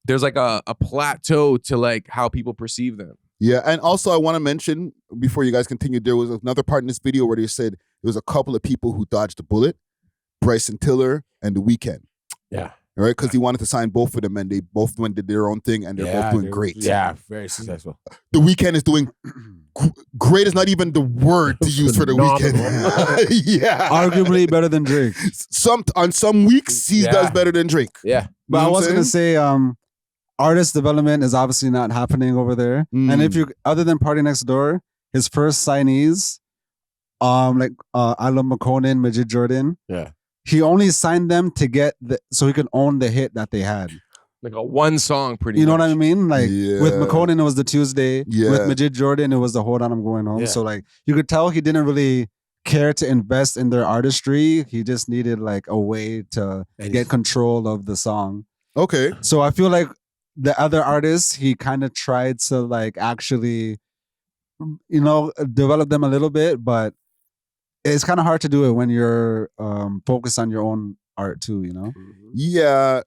there's like a plateau to like how people perceive them. Yeah. And also I want to mention before you guys continue, there was another part in this video where they said there was a couple of people who dodged the bullet. Bryson Tiller and The Weeknd. Yeah. All right, because he wanted to sign both of them and they both went did their own thing and they're both doing great. Yeah, very successful. The Weeknd is doing great is not even the word to use for The Weeknd. Yeah. Arguably better than Drake. On some weeks, he does better than Drake. Yeah. But I was going to say, artist development is obviously not happening over there. And if you, other than Party Next Door, his first signees, like I Love McConan, Majid Jordan. Yeah. He only signed them to get so he could own the hit that they had. Like a one song, pretty much. You know what I mean? Like with McConan, it was the Tuesday. Yeah. With Majid Jordan, it was the Hold On, I'm Going Home. So like you could tell he didn't really care to invest in their artistry. He just needed like a way to get control of the song. Okay. So I feel like the other artists, he kind of tried to like actually, you know, develop them a little bit, but it's kind of hard to do it when you're focused on your own art too, you know? Yeah.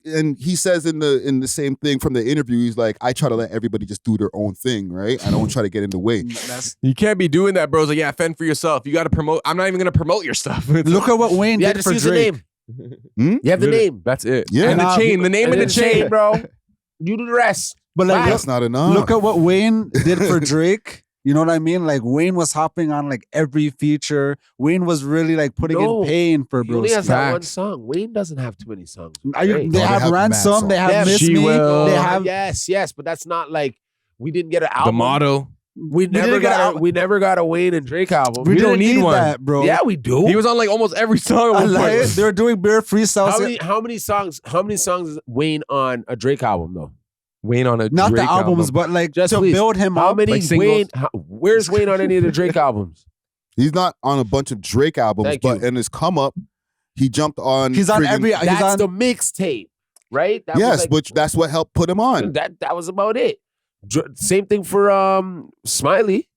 And he says in the same thing from the interview, he's like, I try to let everybody just do their own thing, right? I don't try to get in the way. You can't be doing that, bro. It's like, yeah, fend for yourself. You got to promote. I'm not even going to promote your stuff. Look at what Wayne did for Drake. You have the name. That's it. Yeah. And the chain. The name and the chain, bro. You do the rest. But like, that's not enough. Look at what Wayne did for Drake. You know what I mean? Like Wayne was hopping on like every feature. Wayne was really like putting in pain for He only Broski. has that one song. Wayne doesn't have too many songs. They have Ransom. They have Miss Me. They have yes, but that's not like we didn't get an album. The motto. We never got a Wayne and Drake album. We don't need one, that, bro. Yeah, we do. He was on like almost every song. I like it. They were doing bare freestyles. How many songs is Wayne on a Drake album though? Wayne on a not Drake the albums, but like just to build him how up. Many like Wayne? Where's Wayne on any of the Drake albums? He's not on a bunch of Drake albums, but in his come up, he jumped on. He's on every. That's the mixtape, right? That yes, but that's what helped put him on. That was about it. Same thing for Smiley.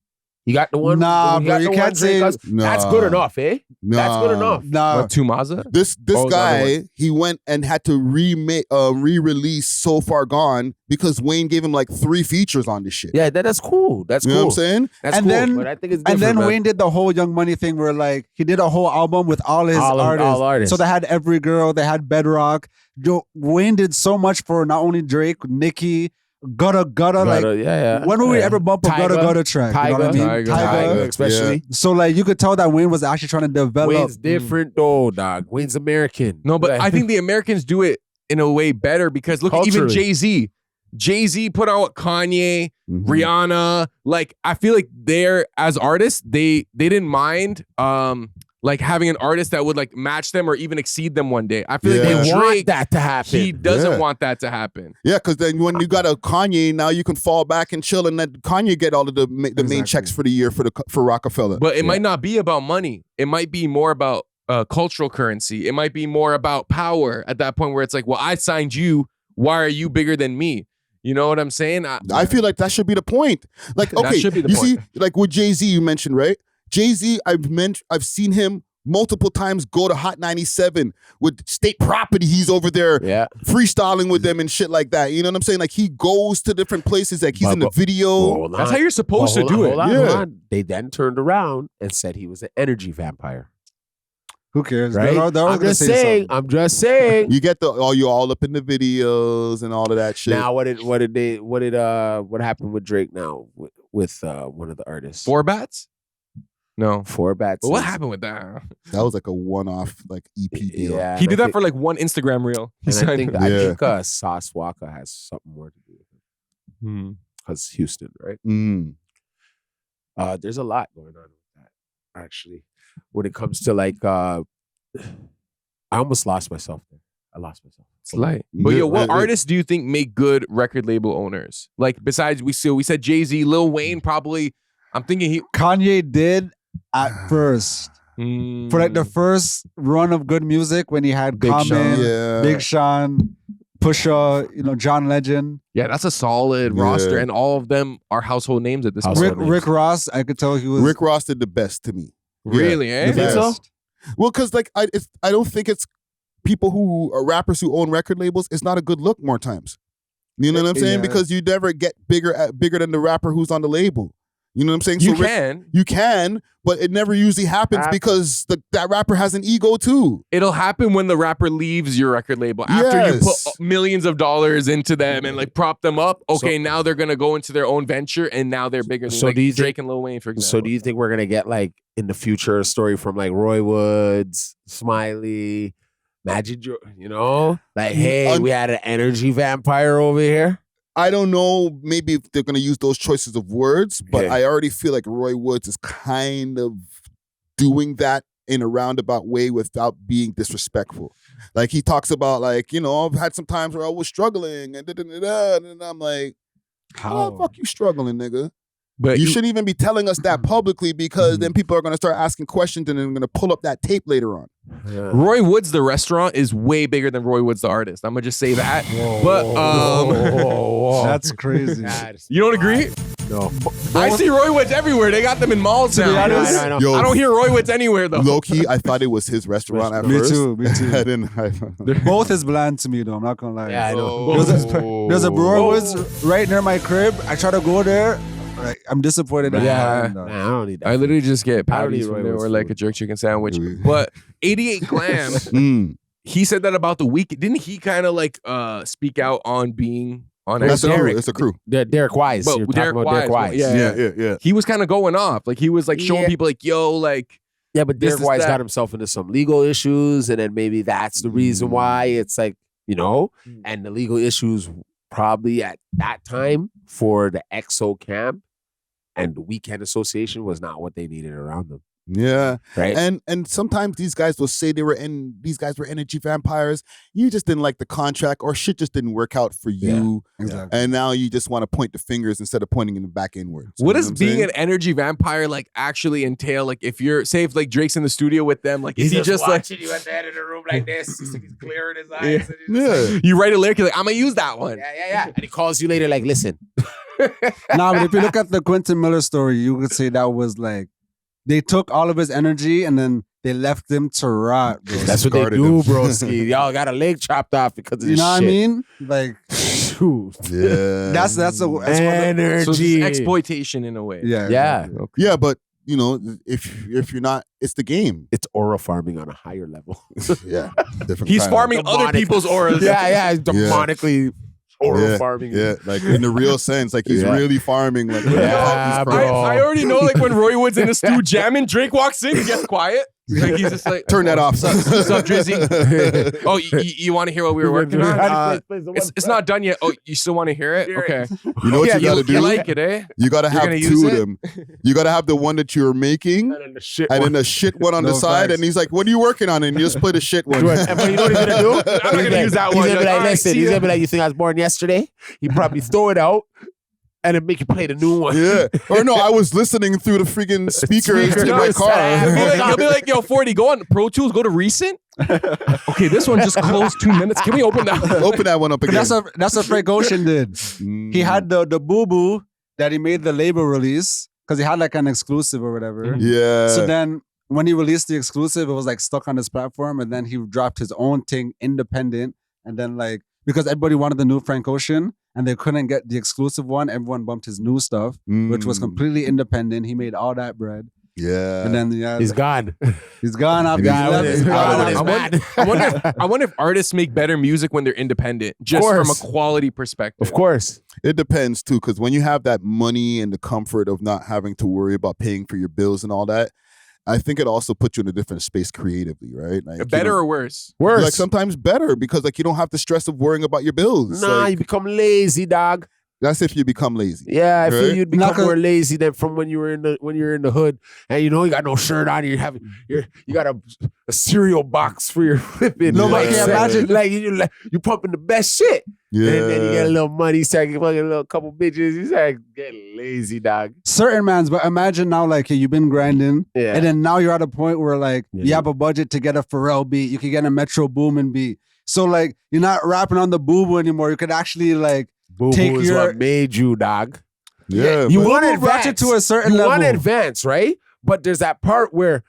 You got the one. Nah, bro, you can't say that's good enough, eh? Nah. That's good enough. Nah, Tumaza. This guy, he went and had to re-release So Far Gone because Wayne gave him like 3 features on this shit. Yeah, that's cool. That's you cool. know what I'm saying? That's and cool. Then, but I think it's and then man. Wayne did the whole Young Money thing where like he did a whole album with all his artists. All artists. So they had Every Girl, they had Bedrock. Wayne did so much for not only Drake, Nicki, gutter, like when would we ever bump a gutter track? You know what I mean? Tiger, especially. So like you could tell that Wayne was actually trying to develop. Wayne's different though, dog. Wayne's American. No, but I think the Americans do it in a way better because look, even Jay-Z. Jay-Z put out Kanye, Rihanna. Like, I feel like they're, as artists, they didn't mind like having an artist that would like match them or even exceed them one day. I feel like they Drake, want that to happen. He doesn't want that to happen. Yeah, because then when you got a Kanye, now you can fall back and chill and let Kanye get all of the main checks for the year for Rockefeller. But it might not be about money. It might be more about cultural currency. It might be more about power at that point where it's like, well, I signed you. Why are you bigger than me? You know what I'm saying? I feel like that should be the point. Like, okay, that should be the you point. see, like with Jay-Z you mentioned, right? Jay-Z, I've seen him multiple times go to Hot 97 with State Property. He's over there freestyling with them and shit like that. You know what I'm saying? Like he goes to different places. Like he's in the video. That's how you're supposed to do it. Hold on. They then turned around and said he was an energy vampire. Who cares? Right? I'm just saying. You get you're all up in the videos and all of that shit. Now, what happened with Drake now with one of the artists? 4 Bats? No. 4 Bats. But what happened with that? That was like a one-off like EP deal. Yeah, he did that for like one Instagram reel. I think Sauce Walker has something more to do with it. Because Houston, right? There's a lot going on with that, actually. When it comes to like, I almost lost myself there. I lost myself. It's light. But yo, what artists do you think make good record label owners? Like besides, we said Jay-Z, Lil Wayne probably. I'm thinking Kanye did at first. For like the first run of good music when he had Common, Big Sean, Pusha, John Legend. Yeah, that's a solid roster, and all of them are household names at this point. Rick Ross, I could tell he was. Rick Ross did the best to me. Really, eh? You think so? Well, because like I don't think it's people who are rappers who own record labels. It's not a good look more times. You know what I'm saying? Because you never get bigger than the rapper who's on the label. You know what I'm saying? You can, but it never usually happens because that rapper has an ego too. It'll happen when the rapper leaves your record label after you put millions of dollars into them and like prop them up. Okay, now they're gonna go into their own venture and now they're bigger than Drake and Lil Wayne, for example. So do you think we're gonna get like in the future a story from like Roy Woods, Smiley, Magic, like hey, we had an energy vampire over here? I don't know, maybe if they're going to use those choices of words, but I already feel like Roy Woods is kind of doing that in a roundabout way without being disrespectful. Like he talks about like, I've had some times where I was struggling and and I'm like, how the fuck you struggling, nigga? But you shouldn't even be telling us that publicly because then people are going to start asking questions and then going to pull up that tape later on. Yeah. Roy Woods, the restaurant, is way bigger than Roy Woods, the artist. I'm going to just say that. That's crazy. You don't agree? No. I see Roy Woods everywhere. They got them in malls now. I don't hear Roy Woods anywhere, though. Low-key, I thought it was his restaurant at first. Me too. Both is bland to me, though. I'm not going to lie. Yeah, I know. There's a Roy Woods right near my crib. I try to go there. Like, I'm disappointed. I don't need that. I literally just get patties from there or like a jerk chicken sandwich. But 88 Glam, he said that about the week. Didn't he kind of like speak out on being on It's a crew. Derek Wise. But You're talking about Derek Wise. Yeah. He was kind of going off. Like he was like showing people like, yo, like. Yeah, but Derek Wise got himself into some legal issues, and then maybe that's the reason why it's like, and the legal issues probably at that time for the EXO camp and the Weekend Association was not what they needed around them. Yeah. Right. And sometimes these guys will say these guys were energy vampires. You just didn't like the contract or shit just didn't work out for you. Yeah, exactly. And now you just want to point the fingers instead of pointing in the back inwards. What does being an energy vampire like actually entail? Like if you're if like Drake's in the studio with them, like is he just watching you at the end of the room like this? He's clearing his eyes. Yeah. You write a lyric, you're like, I'm gonna use that one. Yeah. And he calls you later like, listen. Nah, but if you look at the Quentin Miller story, you could say that was like they took all of his energy and then they left him to rot, bro. That's what they do, broski. Y'all got a leg chopped off because of this shit. You know what I mean? Like, yeah. That's energy. So it's exploitation in a way. Yeah. Okay. Yeah, but if you're not, it's the game. It's aura farming on a higher level. Yeah. He's farming other people's auras. Yeah, demonically Oral farming. Yeah, like in the real sense, like he's really farming. Like, I already know, like when Roy Wood's in the stew jamming, Drake walks in, he gets quiet. Like he's just like, turn that off. What's up, Drizzy? Oh, you want to hear what we were working on? It's not done yet. Oh, you still want to hear it? Okay. You know what you gotta do? You like it, eh? You gotta have two of them. You gotta have the one that you're making, and then the shit one on the side. And he's like, "What are you working on?" And you just play the shit one. But you know what he's gonna do? I'm not gonna use that one. He's gonna be like, listen. He's gonna be like, "You think I was born yesterday?" He probably throw it out. And then make you play the new one. Yeah. Or no, I was listening through the freaking speakers in my car. He'll be like, yo, 40, go on Pro Tools, go to recent. Okay, this one just closed 2 minutes. Can we open that? Open that one up again. That's what Frank Ocean did. He had the Boo Boo that he made the label release because he had like an exclusive or whatever. Yeah. So then when he released the exclusive, it was like stuck on his platform, and then he dropped his own thing independent, and then like because everybody wanted the new Frank Ocean. And they couldn't get the exclusive one. Everyone bumped his new stuff, which was completely independent. He made all that bread. Yeah. And then he's gone. He's gone. I wonder if artists make better music when they're independent, just from a quality perspective. Of course. It depends too, because when you have that money and the comfort of not having to worry about paying for your bills and all that, I think it also puts you in a different space creatively, right? Like, better or worse? Worse. Like sometimes better because like you don't have the stress of worrying about your bills. Nah, like, you become lazy, dog. That's if you become lazy. Yeah, I right? feel you'd become more lazy than from when you were in the hood, and you know you got no shirt on. You got a cereal box for your flipping. Nobody can imagine you pumping the best shit. Yeah. And then you get a little money, you start fucking a little couple bitches. You start getting lazy, dog. Certain mans, but imagine now, like you've been grinding, and then now you're at a point where like you have a budget to get a Pharrell beat, you can get a Metro Boomin beat. So like you're not rapping on the Boo Boo anymore. You could actually like take Boo-boo is what made you, dog. Yeah, you want to advance advance to a certain you level. want to advance, right? But there's that part where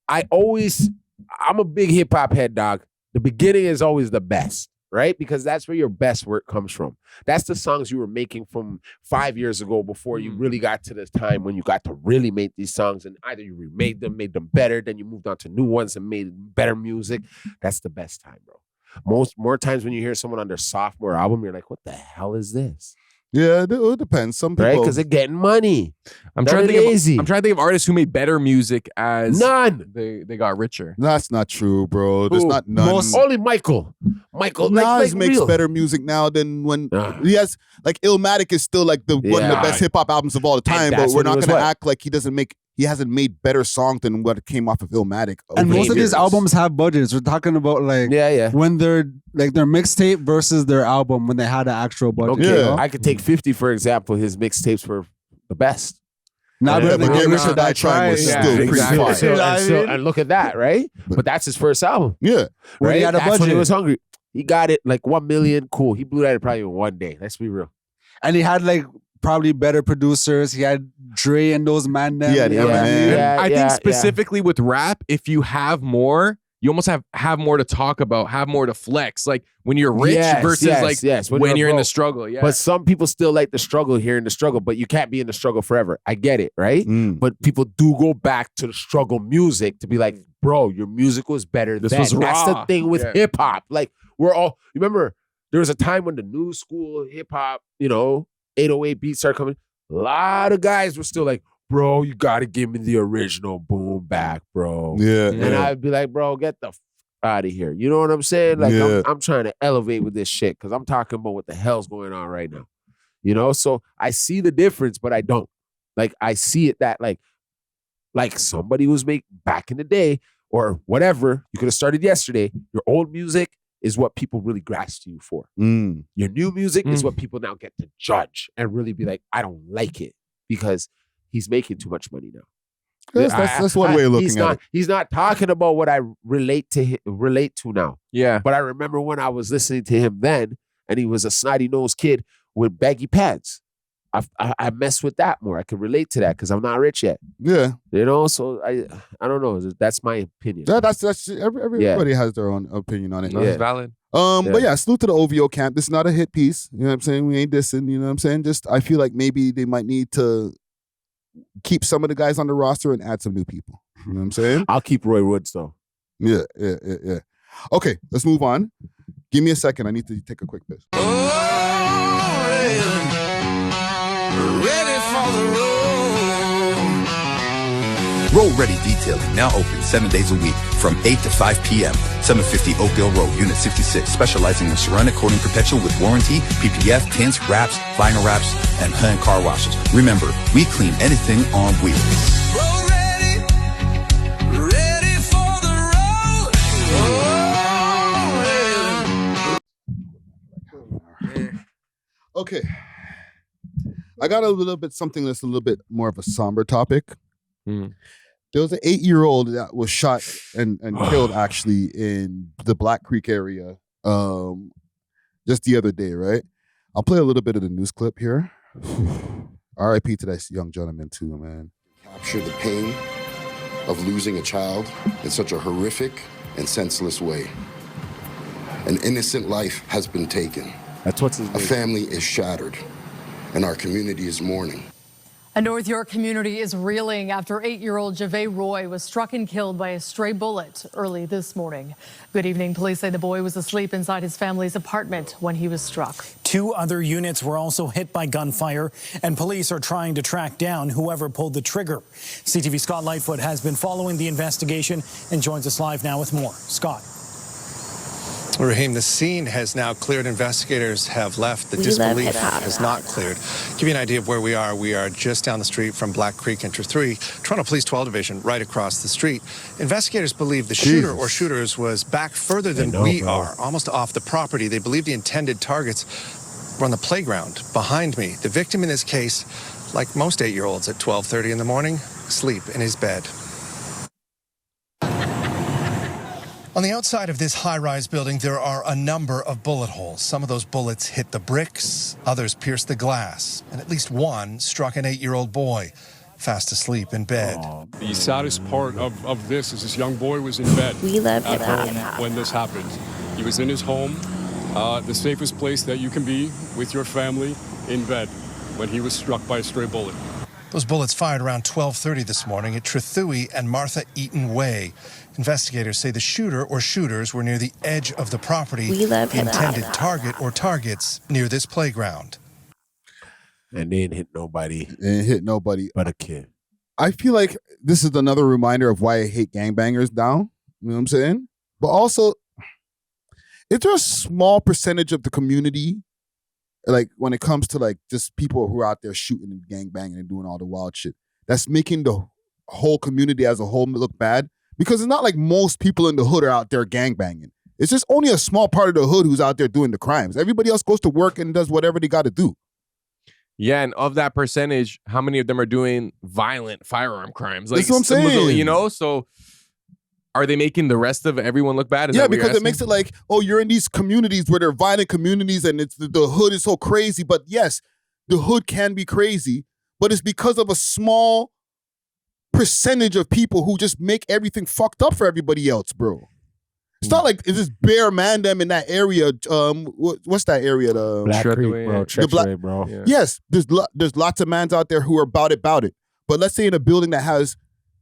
I'm a big hip hop head, dog. The beginning is always the best, right? Because that's where your best work comes from. That's the songs you were making from 5 years ago before you really got to this time when you got to really make these songs, and either you remade them, made them better, then you moved on to new ones and made better music. That's the best time, bro. More times when you hear someone on their sophomore album, you're like, what the hell is this? Yeah, it depends. Some people, right? Because they're getting money. I'm trying to think of artists who made better music as none. They got richer. That's not true, bro. There's not none. Only Michael. Nas like makes real. better music now than when he has like Illmatic is still like one of the best hip hop albums of all the time. But we're not gonna act like he hasn't made better songs than what came off of Illmatic. And most of these albums have budgets. We're talking about like when they're like their mixtape versus their album when they had an actual budget. Okay, you know? I could take 50 for example. His mixtapes were the best. Not but Get Rich or Die Trying was still pretty fire. And look at that, right? But that's his first album. Yeah, When he right? had a That's when budget. he was hungry. He got it like 1 million. Cool. He blew that in probably in one day. Let's be real. And he had like probably better producers. He had Dre and those man them. Yeah, Eminem. I think specifically with rap, if you have more, you almost have more to talk about, have more to flex. Like when you're rich versus when you're in the struggle. Yeah. But some people still like the struggle here in the struggle, but you can't be in the struggle forever. I get it, right? But people do go back to the struggle music to be like, bro, your music was better. This then. was raw. That's the thing with hip hop. Like we're all, you remember there was a time when the new school hip hop, 808 beats started coming. A lot of guys were still like, bro, you got to give me the original boom back, bro. Yeah. And I'd be like, bro, get the out of here. You know what I'm saying? Like, I'm trying to elevate with this shit because I'm talking about what the hell's going on right now. So I see the difference, but I don't. Like, I see it that like somebody was making back in the day or whatever, you could have started yesterday. Your old music is what people really grasp you for. Your new music is what people now get to judge and really be like, I don't like it because he's making too much money now. That's one way of looking at it. He's not talking about what I relate to now. Yeah. But I remember when I was listening to him then, and he was a snotty-nosed kid with baggy pants. I mess with that more. I can relate to that because I'm not rich yet. Yeah. So I don't know. That's my opinion. That's everybody has their own opinion on it. That's valid. But yeah, salute to the OVO camp. This is not a hit piece. You know what I'm saying? We ain't dissing. You know what I'm saying? Just I feel like maybe they might need to keep some of the guys on the roster and add some new people. You know what I'm saying? I'll keep Roy Woods though. Yeah. Okay, let's move on. Give me a second. I need to take a quick piss. Ready for the road. Road Ready Detailing, now open 7 days a week from 8 to 5 p.m. 750 Oakdale Road, Unit 66, specializing in ceramic coating protection with warranty, PPF, tints, wraps, vinyl wraps, and hand car washes. Remember, we clean anything on wheels. Road ready. Ready for the road. Okay. I got a little bit something that's a little bit more of a somber topic. There was an 8-year-old that was shot and killed actually in the Black Creek area just the other day, right? I'll play a little bit of the news clip here. R.I.P. to that young gentleman too, man. Capture the pain of losing a child in such a horrific and senseless way. An innocent life has been taken. That's what's his name. A family is shattered, and our community is mourning. A North York community is reeling after 8-year-old Javay Roy was struck and killed by a stray bullet early this morning. Good evening. Police say the boy was asleep inside his family's apartment when he was struck. 2 other units were also hit by gunfire, and police are trying to track down whoever pulled the trigger. CTV Scott Lightfoot has been following the investigation and joins us live now with more. Scott. Raheem, the scene has now cleared. Investigators have left. The disbelief has not cleared. Give you an idea of where we are. We are just down the street from Black Creek Inter 3, Toronto Police 12 Division, right across the street. Investigators believe the shooter or shooters was back further than we are, almost off the property. They believe the intended targets were on the playground behind me. The victim in this case, like most 8-year-olds at 12:30 in the morning, sleep in his bed. On the outside of this high-rise building, there are a number of bullet holes. Some of those bullets hit the bricks, others pierced the glass, and at least one struck an 8-year-old boy fast asleep in bed. The saddest part of this is this young boy was in bed at home when this happened. He was in his home, the safest place that you can be with your family, in bed, when he was struck by a stray bullet. Those bullets fired around 12:30 this morning at Trethewey and Martha Eaton Way. Investigators say the shooter or shooters were near the edge of the property, the intended target or targets near this playground. And they didn't hit nobody. They didn't hit nobody. But a kid. I feel like this is another reminder of why I hate gangbangers now. You know what I'm saying? But also, is there a small percentage of the community, like when it comes to like just people who are out there shooting and gangbanging and doing all the wild shit, that's making the whole community as a whole look bad? Because it's not like most people in the hood are out there gangbanging. It's just only a small part of the hood who's out there doing the crimes. Everybody else goes to work and does whatever they got to do. Yeah, and of that percentage, how many of them are doing violent firearm crimes? Like, that's what I'm saying. You know, so are they making the rest of everyone look bad? Is yeah, because it makes it like, oh, you're in these communities where they're violent communities and it's the hood is so crazy. But yes, the hood can be crazy, but it's because of a small percentage of people who just make everything fucked up for everybody else, bro. It's not like it's just bare man them in that area. What's that area? The Black Creek, bro. Treachery, bro. Yeah. Yes, there's lots of mans out there who are about it. But let's say in a building that has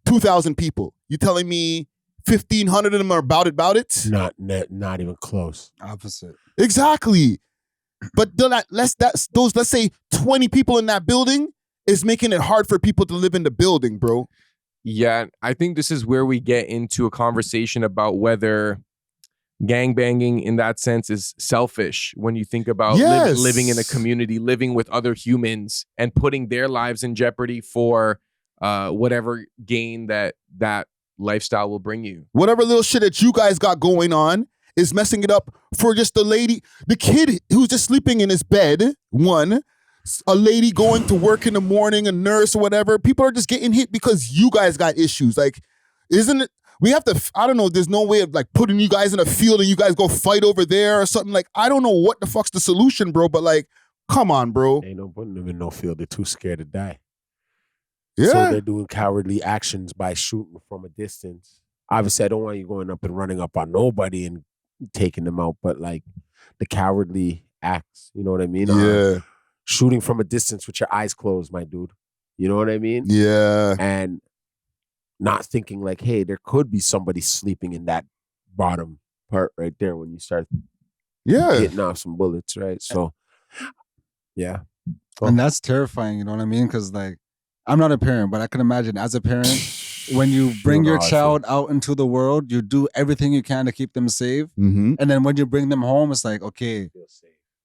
2,000 people, you telling me 1,500 of them are about it? Not even close. Opposite. Exactly. But let's say 20 people in that building is making it hard for people to live in the building, bro. Yeah, I think this is where we get into a conversation about whether gangbanging in that sense is selfish when you think about living in a community, living with other humans and putting their lives in jeopardy for whatever gain that lifestyle will bring you. Whatever little shit that you guys got going on is messing it up for just the kid who's just sleeping in his bed, a lady going to work in the morning, a nurse or whatever. People are just getting hit because you guys got issues. Like, isn't it? We have to, I don't know, there's no way of like putting you guys in a field and you guys go fight over there or something. Like, I don't know what the fuck's the solution, bro, but like, come on, bro. Ain't no putting them in no field. They're too scared to die. Yeah. So they're doing cowardly actions by shooting from a distance. Obviously, I don't want you going up and running up on nobody and taking them out, but like the cowardly acts, you know what I mean? Yeah. Shooting from a distance with your eyes closed, my dude. You know what I mean? Yeah. And not thinking like, hey, there could be somebody sleeping in that bottom part right there when you start hitting off some bullets, right? So Yeah. And that's terrifying, you know what I mean? Because like, I'm not a parent, but I can imagine as a parent, when you bring your child out into the world, you do everything you can to keep them safe. Mm-hmm. And then when you bring them home, it's like, okay,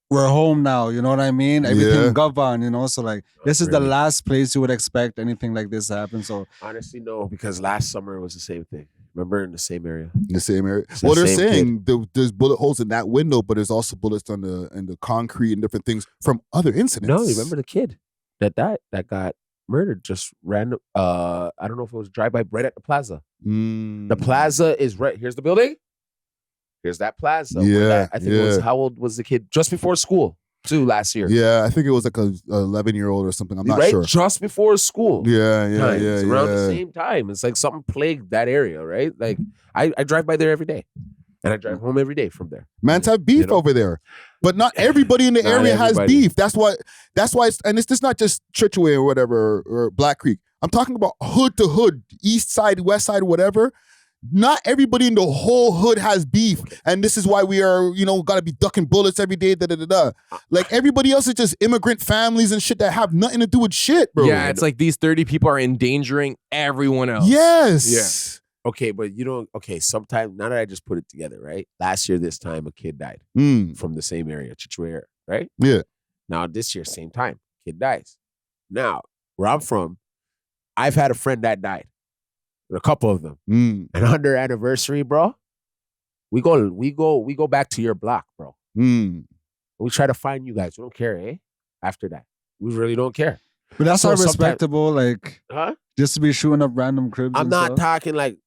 we're home now. You know what I mean? Everything govern, you know? So like, this is the last place you would expect anything like this to happen. So honestly, no, because last summer it was the same thing. Remember, in the same area. The same area. Well, they're saying there's bullet holes in that window, but there's also bullets on the concrete and different things from other incidents. No, you remember the kid that got murdered, just random. I don't know if it was drive-by right at the plaza. The plaza is right. Here's the building. Here's that plaza. I think it was, how old was the kid? Just before school, too, last year. Yeah, I think it was like a 11-year-old or something. I'm not sure. Just before school. Yeah. Around the same time. It's like something plagued that area, right? Like I drive by there every day. And I drive home every day from there. Man's have beef over there. But not everybody in the area has beef. That's why and it's just not just Churchway or whatever, or Black Creek. I'm talking about hood to hood, east side, west side, whatever. Not everybody in the whole hood has beef. And this is why we are, gotta be ducking bullets every day, Like everybody else is just immigrant families and shit that have nothing to do with shit, bro. Yeah, it's like these 30 people are endangering everyone else. Yes. Yeah. Okay, but sometimes, now that I just put it together, right? Last year, this time, a kid died from the same area, Chichway, right? Yeah. Now, this year, same time, kid dies. Now, where I'm from, I've had a friend that died. A couple of them. And on their anniversary, bro, we go back to your block, bro. We try to find you guys. We don't care, eh? After that. We really don't care. But that's not respectable, like, just to be shooting up random cribs. I'm not talking like,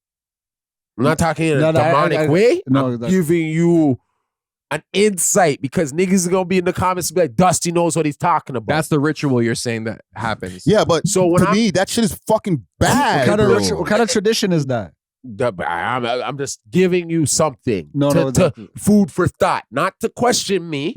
I'm not talking in a demonic way. No, I'm giving you an insight, because niggas is gonna be in the comments and be like, Dusty knows what he's talking about. That's the ritual you're saying that happens. Yeah, but to me, that shit is fucking bad. What kind of tradition is that? I'm just giving you something food for thought, not to question me,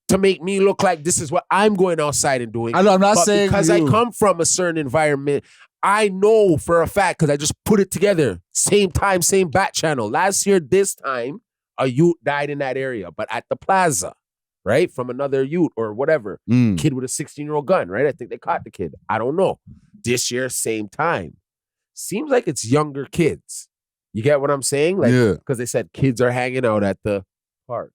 to make me look like this is what I'm going outside and doing. I'm not saying because I come from a certain environment. I know for a fact, because I just put it together. Same time, same bat channel. Last year, this time, a youth died in that area, but at the plaza, right? From another youth or whatever. Kid with a 16-year-old gun, right? I think they caught the kid. I don't know. This year, same time. Seems like it's younger kids. You get what I'm saying? Like, because they said kids are hanging out at the park.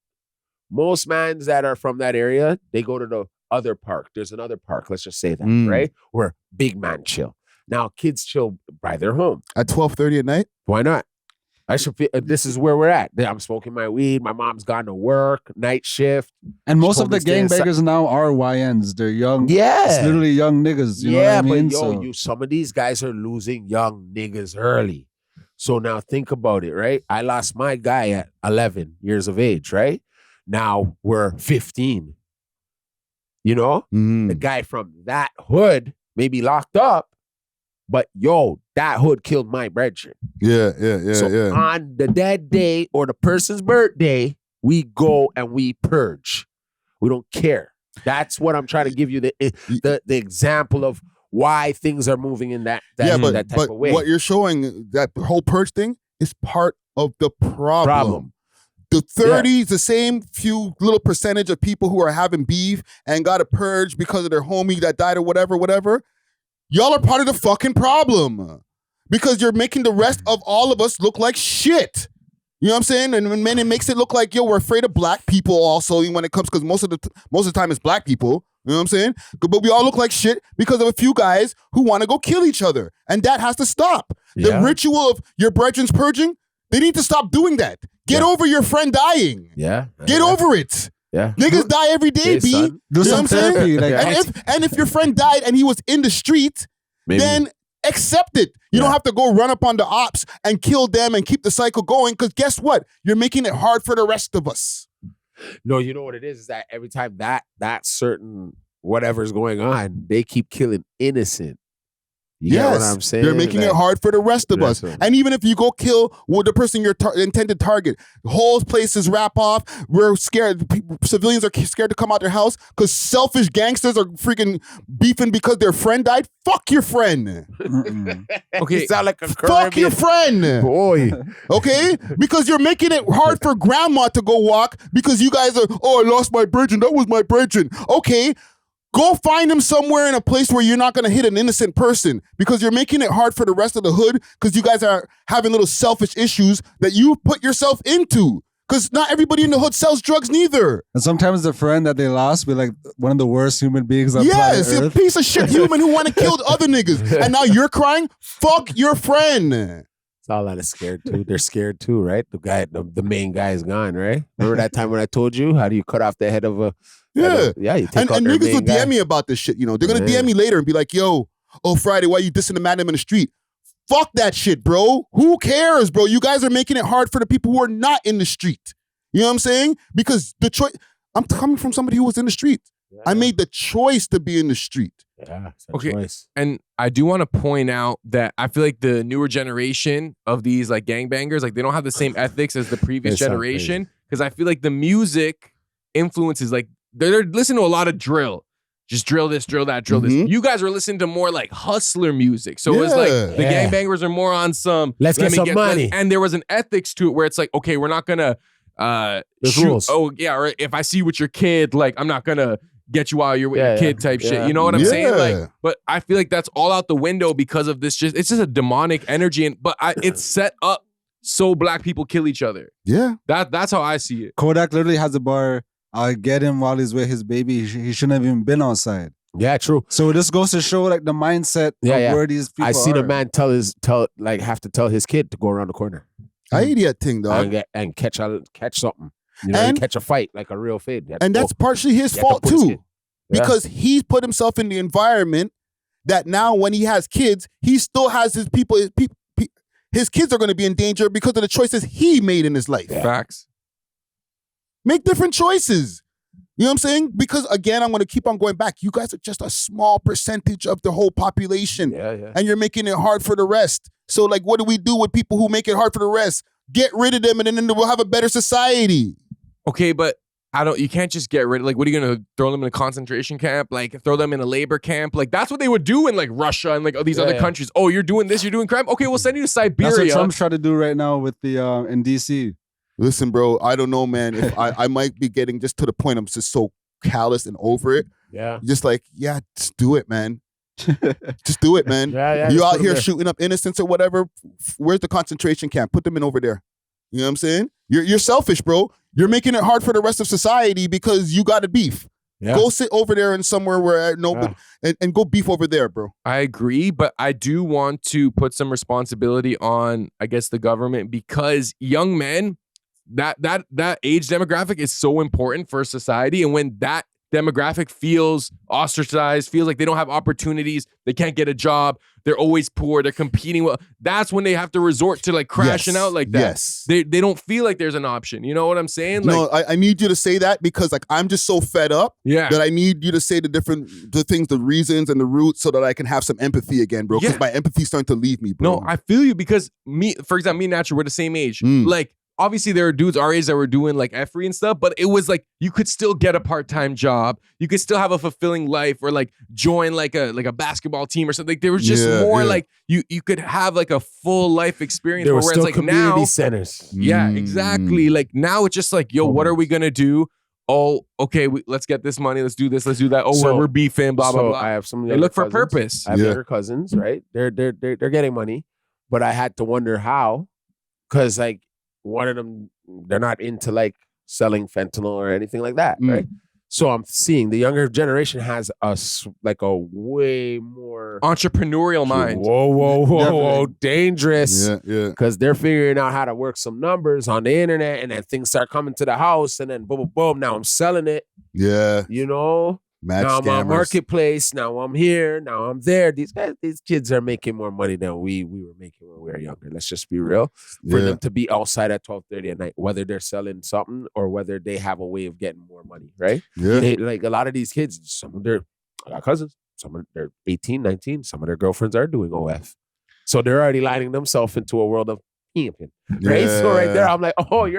Most mans that are from that area, they go to the other park. There's another park, let's just say that, right? Where big man chill. Now, kids chill by their home. At 12:30 at night? Why not? I should feel, this is where we're at. I'm smoking my weed. My mom's gone to work, night shift. And most of the gangbangers now are YNs. They're young. Yeah. It's literally young niggas. You know what I mean? But some of these guys are losing young niggas early. So now think about it, right? I lost my guy at 11 years of age, right? Now we're 15. You know? The guy from that hood may be locked up, but that hood killed my brethren. Yeah. So on the dead day or the person's birthday, we go and we purge. We don't care. That's what I'm trying to give you the example of why things are moving in that type of way. What you're showing, that whole purge thing, is part of the problem. The 30s, the same few little percentage of people who are having beef and got to purge because of their homie that died or whatever. Y'all are part of the fucking problem, because you're making the rest of all of us look like shit. You know what I'm saying? And then it makes it look like, we're afraid of black people also when it comes, because most of the time it's black people. You know what I'm saying? But we all look like shit because of a few guys who want to go kill each other. And that has to stop. The ritual of your brethren's purging, they need to stop doing that. Get over your friend dying. Yeah. Get over it. Yeah. Niggas die every day, B. Do you know some therapy. and if your friend died and he was in the street, then accept it. You don't have to go run up on the ops and kill them and keep the cycle going, because guess what? You're making it hard for the rest of us. No, you know what it is that every time that certain whatever's going on, they keep killing innocent You get what I'm saying? They're making it hard for the rest of us. And even if you go kill the person you're intended target, whole places wrap off. We're scared. Civilians are scared to come out their house because selfish gangsters are freaking beefing because their friend died. Fuck your friend. Okay, you sound like a fuck your friend, boy. Okay, because you're making it hard for grandma to go walk because you guys are. Oh, I lost my bridging. That was my bridging. Okay. Go find him somewhere in a place where you're not going to hit an innocent person because you're making it hard for the rest of the hood because you guys are having little selfish issues that you put yourself into. Because not everybody in the hood sells drugs neither. And sometimes the friend that they lost be like one of the worst human beings on yes, planet a Earth. piece of shit human who want to kill other niggas. And now you're crying? Fuck your friend. It's all that is scared too. They're scared too, right? The main guy is gone, right? Remember that time when I told you how do you cut off the head of a Yeah. You take out and their niggas will main guy. DM me about this shit, you know. They're gonna DM me later and be like, yo, oh Friday, why you dissing the madam in the street? Fuck that shit, bro. Who cares, bro? You guys are making it hard for the people who are not in the street. You know what I'm saying? Because the choice, I'm coming from somebody who was in the street. Yeah. I made the choice to be in the street. Yeah, it's a Okay, choice. and I do want to point out that I feel like the newer generation of these like gangbangers, like they don't have the same ethics as the previous It's so generation. Because I feel like the music influences, like they're listening to a lot of drill. Just drill this, drill that, drill this. You guys are listening to more like hustler music. So it's like the gangbangers are more on some Let's get some money. And there was an ethics to it where it's like, okay, we're not gonna shoot. rules. Oh yeah, or if I see you with your kid, like I'm not gonna get you while you're with your kid type shit. You know what I'm saying? Like, but I feel like that's all out the window because of this. It's just a demonic energy, and it's set up so black people kill each other. Yeah, that's how I see it. Kodak literally has a bar. I get him while he's with his baby. He shouldn't have even been outside. Yeah, true. So this goes to show like the mindset of where these people I seen are. a man have to tell his kid to go around the corner. I hate that thing, dog. And catch something. You know, And- catch a fight like a real fade. And that's partially his fault too. Because he's put himself in the environment that now when he has kids, he still has his people. His kids are going to be in danger because of the choices he made in his life. Facts. Make different choices. You know what I'm saying? Because again, I'm going to keep on going back. You guys are just a small percentage of the whole population. And you're making it hard for the rest. So like, what do we do with people who make it hard for the rest? Get rid of them and then we'll have a better society. Okay, but you can't just get rid of, like, what are you going to throw them in a concentration camp? Like, throw them in a labor camp? Like, that's what they would do in, like, Russia and, like, these other countries. Oh, you're doing this, you're doing crime? Okay, we'll send you to Siberia. That's what Trump's trying to do right now with the in D.C. Listen, bro, I don't know, man. If I might be getting just to the point I'm just so callous and over it. Yeah. Just like, just do it, man. Just do it, man. You out here shooting up innocents or whatever. Where's the concentration camp? Put them in over there. You know what I'm saying? You're selfish, bro. You're making it hard for the rest of society because you got a beef. Yeah. Go sit over there in somewhere where and go beef over there, bro. I agree, but I do want to put some responsibility on, I guess, the government, because young men, that age demographic is so important for society. And when that demographic feels ostracized, feels like they don't have opportunities, they can't get a job, they're always poor, they're competing well, that's when they have to resort to like crashing out like that. Yes. They don't feel like there's an option. You know what I'm saying? Like, No, I need you to say that because like I'm just so fed up that I need you to say the reasons and the roots so that I can have some empathy again, bro. Because my empathy's starting to leave me, bro. No, I feel you, because for example, me and Natural, we're the same age. Like, obviously, there are dudes our age that were doing like F-free and stuff, but it was like you could still get a part-time job. You could still have a fulfilling life, or like join like a basketball team or something. There was just more like you could have like a full life experience. There were whereas still like community now, centers. Yeah, exactly. Like now it's just like, yo, what are we gonna do? Oh, okay, let's get this money. Let's do this. Let's do that. Oh, So- we're beefing. Blah blah so blah. I have some. They younger look for cousins. purpose. I have younger cousins, right? They're getting money, but I had to wonder how, because like one of them, they're not into like selling fentanyl or anything like that, right? So I'm seeing the younger generation has a way more entrepreneurial mind. Whoa, dangerous. Yeah. Because they're figuring out how to work some numbers on the internet, and then things start coming to the house, and then boom, boom, boom. Now I'm selling it. Yeah. You know? Mad now I'm on scammers. Marketplace. Now I'm here. Now I'm there. These kids are making more money than we were making when we were younger. Let's just be real. For them to be outside at 12:30 at night, whether they're selling something or whether they have a way of getting more money, right? Yeah. They, like a lot of these kids, I got cousins. some of they're 18, 19. Some of their girlfriends are doing OF. So they're already lining themselves into a world of pimping. Right? Yeah. So right there, I'm like, oh,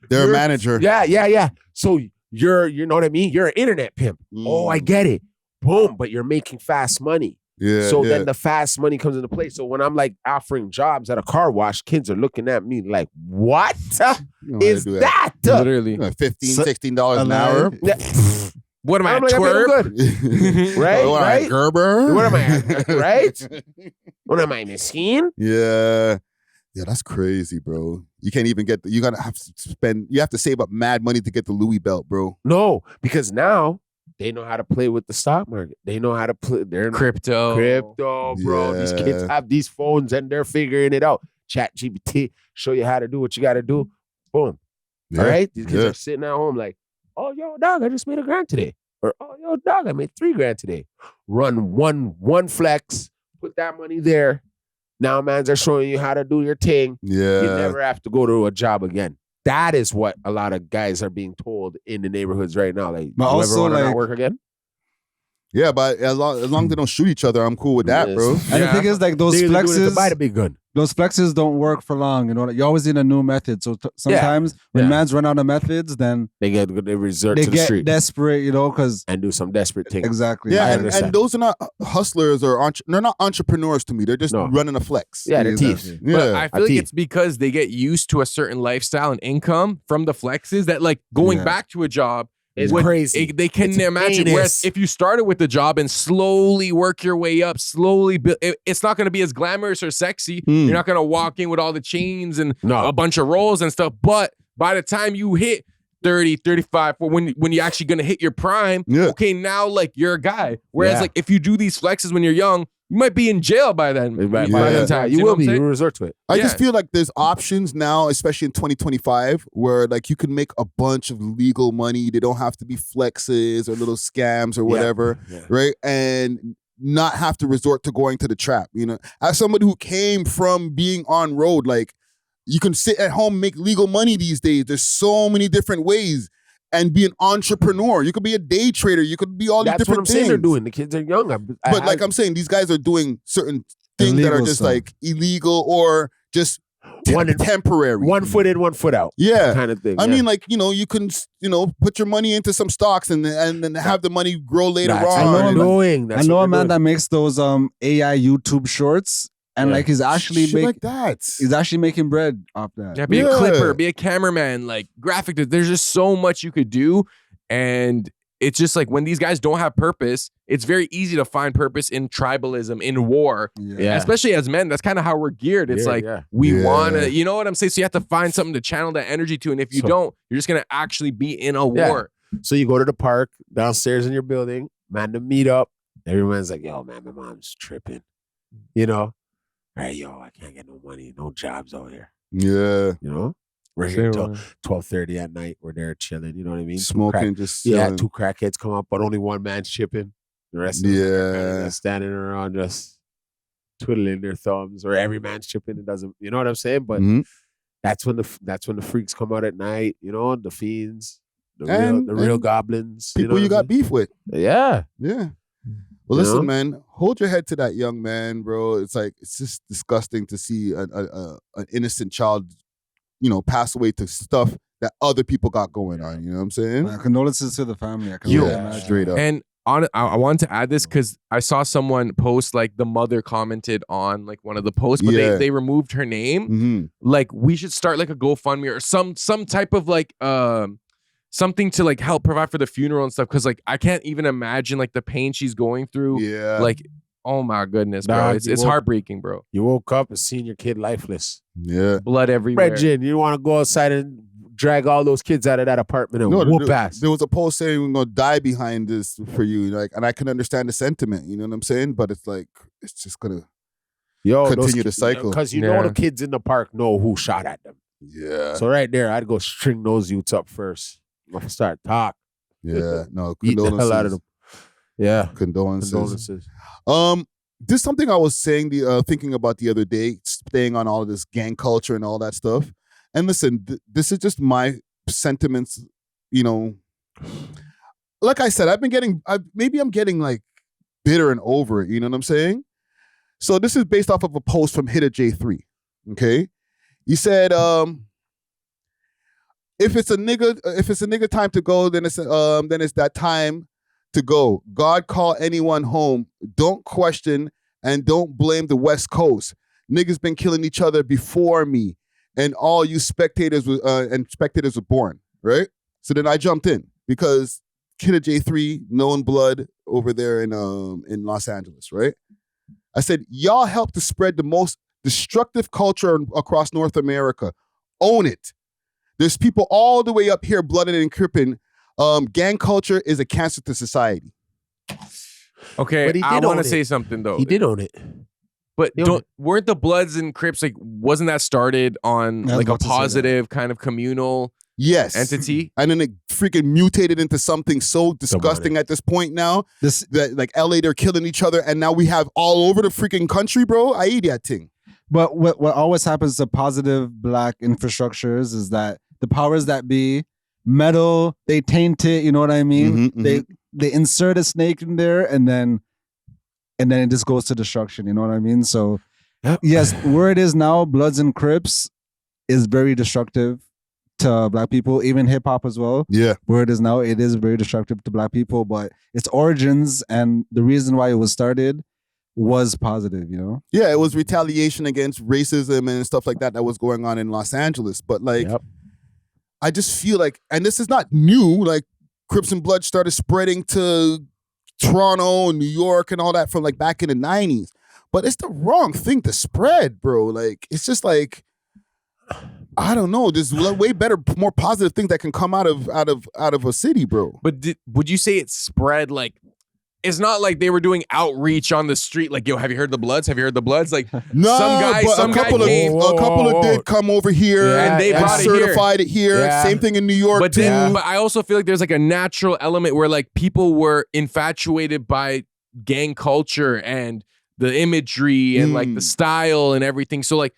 They're a manager. Yeah. So you know what I mean? You're an internet pimp. Oh, I get it. Boom, but you're making fast money. Yeah. So then the fast money comes into play. So when I'm like offering jobs at a car wash, kids are looking at me like, what is that? Literally. $15, $16 an hour. What am I, I'm like, twerp? Right? What am I, Right? Gerber? What am I, right? What am I, machine? Yeah. Yeah, that's crazy, bro. You can't even get you gotta have to spend, you have to save up mad money to get the Louis belt, bro. No, because now they know how to play with the stock market. They know how to play their Crypto, bro. These kids have these phones and they're figuring it out. ChatGPT show you how to do what you got to do. Boom. Yeah. All right. These kids are sitting at home like, oh, yo, dog, I just made $1,000 today. Or, oh, yo, dog, I made $3,000 today. Run one flex, put that money there. Now, mans are showing you how to do your thing. Yeah. You never have to go to a job again. That is what a lot of guys are being told in the neighborhoods right now. Like, But you also, ever want to like- not work again? Yeah, but as long as they don't shoot each other, I'm cool with that, bro. And the thing is, like those They only do it to buy the flexes, big gun. those flexes don't work for long. You know, you always need a new method. So sometimes when mans run out of methods, then they resort they to the get street desperate. You know, because and do some desperate things. Exactly. Yeah, and those are not hustlers or they're not entrepreneurs to me. They're just running a flex. Yeah, they're thieves. But I feel like it's because they get used to a certain lifestyle and income from the flexes that like going back to a job is when crazy. They can It's imagine. heinous. Whereas if you started with the job and slowly work your way up, slowly build, it's not going to be as glamorous or sexy. You're not going to walk in with all the chains and a bunch of rolls and stuff. But by the time you hit 30, 35, for when you're actually going to hit your prime, okay, now like you're a guy. Whereas like if you do these flexes when you're young, you might be in jail by then. By that time, you know will what I'm be. saying? You will resort to it. I just feel like there's options now, especially in 2025, where like you can make a bunch of legal money. They don't have to be flexes or little scams or whatever, right? And not have to resort to going to the trap. You know, as somebody who came from being on road, like you can sit at home, make legal money these days. There's so many different ways. And be an entrepreneur. You could be a day trader. You could be all these That's what different I'm things. saying they're doing. The kids are young. But like I'm saying, these guys are doing certain things that are Illegal just stuff. like illegal or just temporary. 1 foot in, 1 foot out. Yeah. Kind of thing. I mean, like, you know, you can, you know, put your money into some stocks and then have the money grow later That's on. what they're doing. I know a man that makes those AI YouTube shorts, and like he's actually Shit like that. He's actually making bread off that. Yeah, be a clipper, be a cameraman, like graphic. There's just so much you could do. And it's just like when these guys don't have purpose, it's very easy to find purpose in tribalism, in war. Yeah. Especially as men, that's kind of how we're geared. It's like we want to, you know what I'm saying? So you have to find something to channel that energy to. And if you don't, you're just going to actually be in a war. So you go to the park downstairs in your building, man, to meet up. Everyone's like, yo, man, my mom's tripping. You know? Hey, yo, I can't get no money, no jobs out here. Yeah. You know? We're here till 12:30 at night. We're there chilling. You know what I mean? Smoking, just yeah. chilling. 2 crackheads come up, but only one man's chipping. The rest of them are kinda just standing around, just twiddling their thumbs, or every man's chipping. It doesn't, you know what I'm saying? But that's when the freaks come out at night. You know, the fiends, the real goblins, People you got beef with. Yeah, yeah. Well, listen, man. Hold your head to that young man, bro. It's like it's just disgusting to see an innocent child, you know, pass away to stuff that other people got going on. You know what I'm saying? Condolences to the family. I can only imagine. Straight up. And I wanted to add this because I saw someone post, like the mother commented on like one of the posts, but they removed her name. Like we should start like a GoFundMe or some type of like something to like help provide for the funeral and stuff. Cause like I can't even imagine like the pain she's going through. Yeah. Like, oh my goodness, bro. It's heartbreaking, bro. You woke up and seen your kid lifeless. Yeah. Blood everywhere. Regin, you want to go outside and drag all those kids out of that apartment and whoop ass. There was a post saying we're gonna die behind this for you, like, and I can understand the sentiment. You know what I'm saying? But it's like it's just gonna continue the cycle because you know the kids in the park know who shot at them. Yeah. So right there, I'd go string those youths up first. I'm start talk. Yeah. No. Eat the Condolences. hell out of them. Yeah. Condolences. This is something I was saying, thinking about the other day, staying on all of this gang culture and all that stuff. And listen, this is just my sentiments, you know. Like I said, maybe I'm getting like bitter and over it. You know what I'm saying? So this is based off of a post from Hitter J3. Okay, he said, if it's a nigga time to go, then it's that time to go. God call anyone home. Don't question and don't blame the West Coast. Niggas been killing each other before me, and all you spectators were born, right? So then I jumped in because Kidda J3, known blood over there in Los Angeles, right? I said, y'all help to spread the most destructive culture across North America. Own it. There's people all the way up here blooded and crippin'. Gang culture is a cancer to society. Okay, But he I did want own to it. say something though. He did own it. But He owned it. weren't the Bloods and Crips like? Wasn't that started on I was like a about to say that. positive kind of communal Yes. entity? And then it freaking mutated into something so disgusting at this point now. That like LA, they're killing each other, and now we have all over the freaking country, bro. I eat that thing. But what always happens to positive black infrastructures is that the powers that be meddle, they taint it, you know what I mean? They insert a snake in there and then it just goes to destruction, you know what I mean? So yes, where it is now, Bloods and Crips is very destructive to black people, even hip hop as well. Yeah. Where it is now, it is very destructive to black people, but its origins and the reason why it was started was positive, you know? Yeah, it was retaliation against racism and stuff like that was going on in Los Angeles. But like, I just feel like, and this is not new, like Crips and Blood started spreading to Toronto and New York and all that from like back in the 90s. But it's the wrong thing to spread, bro. Like, it's just like, I don't know. There's way better, more positive things that can come out of a city, bro. But would you say it spread like? It's not like they were doing outreach on the street. Like, yo, have you heard the Bloods? Have you heard the Bloods? Like, No, but a couple of did come over here and they brought certified it here. Yeah. Same thing in New York But too. but I also feel like there's like a natural element where like people were infatuated by gang culture and the imagery and like the style and everything. So like,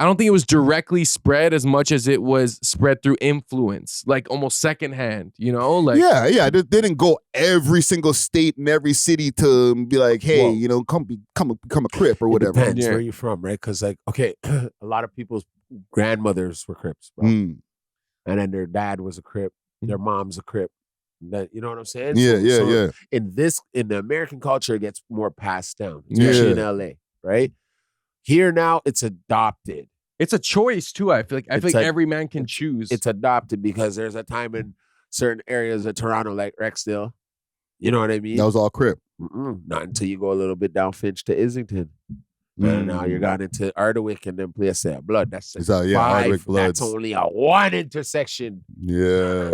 I don't think it was directly spread as much as it was spread through influence, like almost secondhand, you know? Like, yeah. They didn't go every single state and every city to be like, hey, you know, come become a Crip or whatever. It depends where you're from, right? Because like, okay, a lot of people's grandmothers were Crips, bro. And then their dad was a Crip, their mom's a Crip. That, you know what I'm saying? Yeah. In the American culture, it gets more passed down, especially in LA, right? Here now, it's adopted. It's a choice too. I feel like every man can choose. It's adopted because there's a time in certain areas of Toronto, like Rexdale. You know what I mean? That was all Crip. Not until you go a little bit down Finch to Islington. And now you're gone into Ardwick and then place there. Blood. That's Ardwick Bloods. That's only a one intersection. Yeah.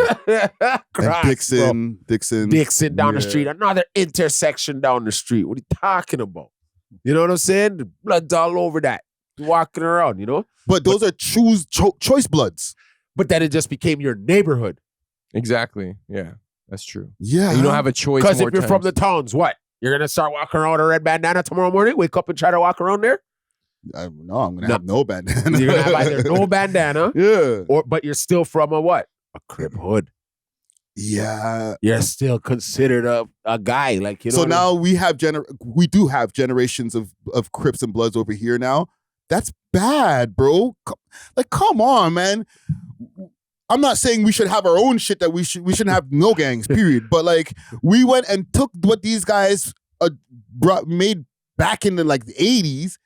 Cross, and Dixon down the street. Another intersection down the street. What are you talking about? You know what I'm saying? The blood's all over that. Walking around, you know? But those are choice Bloods. But then it just became your neighborhood. Exactly. Yeah, that's true. Yeah. And you don't have a choice. Because if you're from the towns, what? You're going to start walking around with a red bandana tomorrow morning? Wake up and try to walk around there? No, I'm going to have no bandana. You're going to have either no bandana, but you're still from a what? A Crip hood. Yeah. You're still considered a guy. Like, you know. So now we do have generations of Crips and Bloods over here now. That's bad, bro. Like, come on, man. I'm not saying we should have our own shit, that we shouldn't have no gangs, period. But like, we went and took what these guys made back in the like the 80s,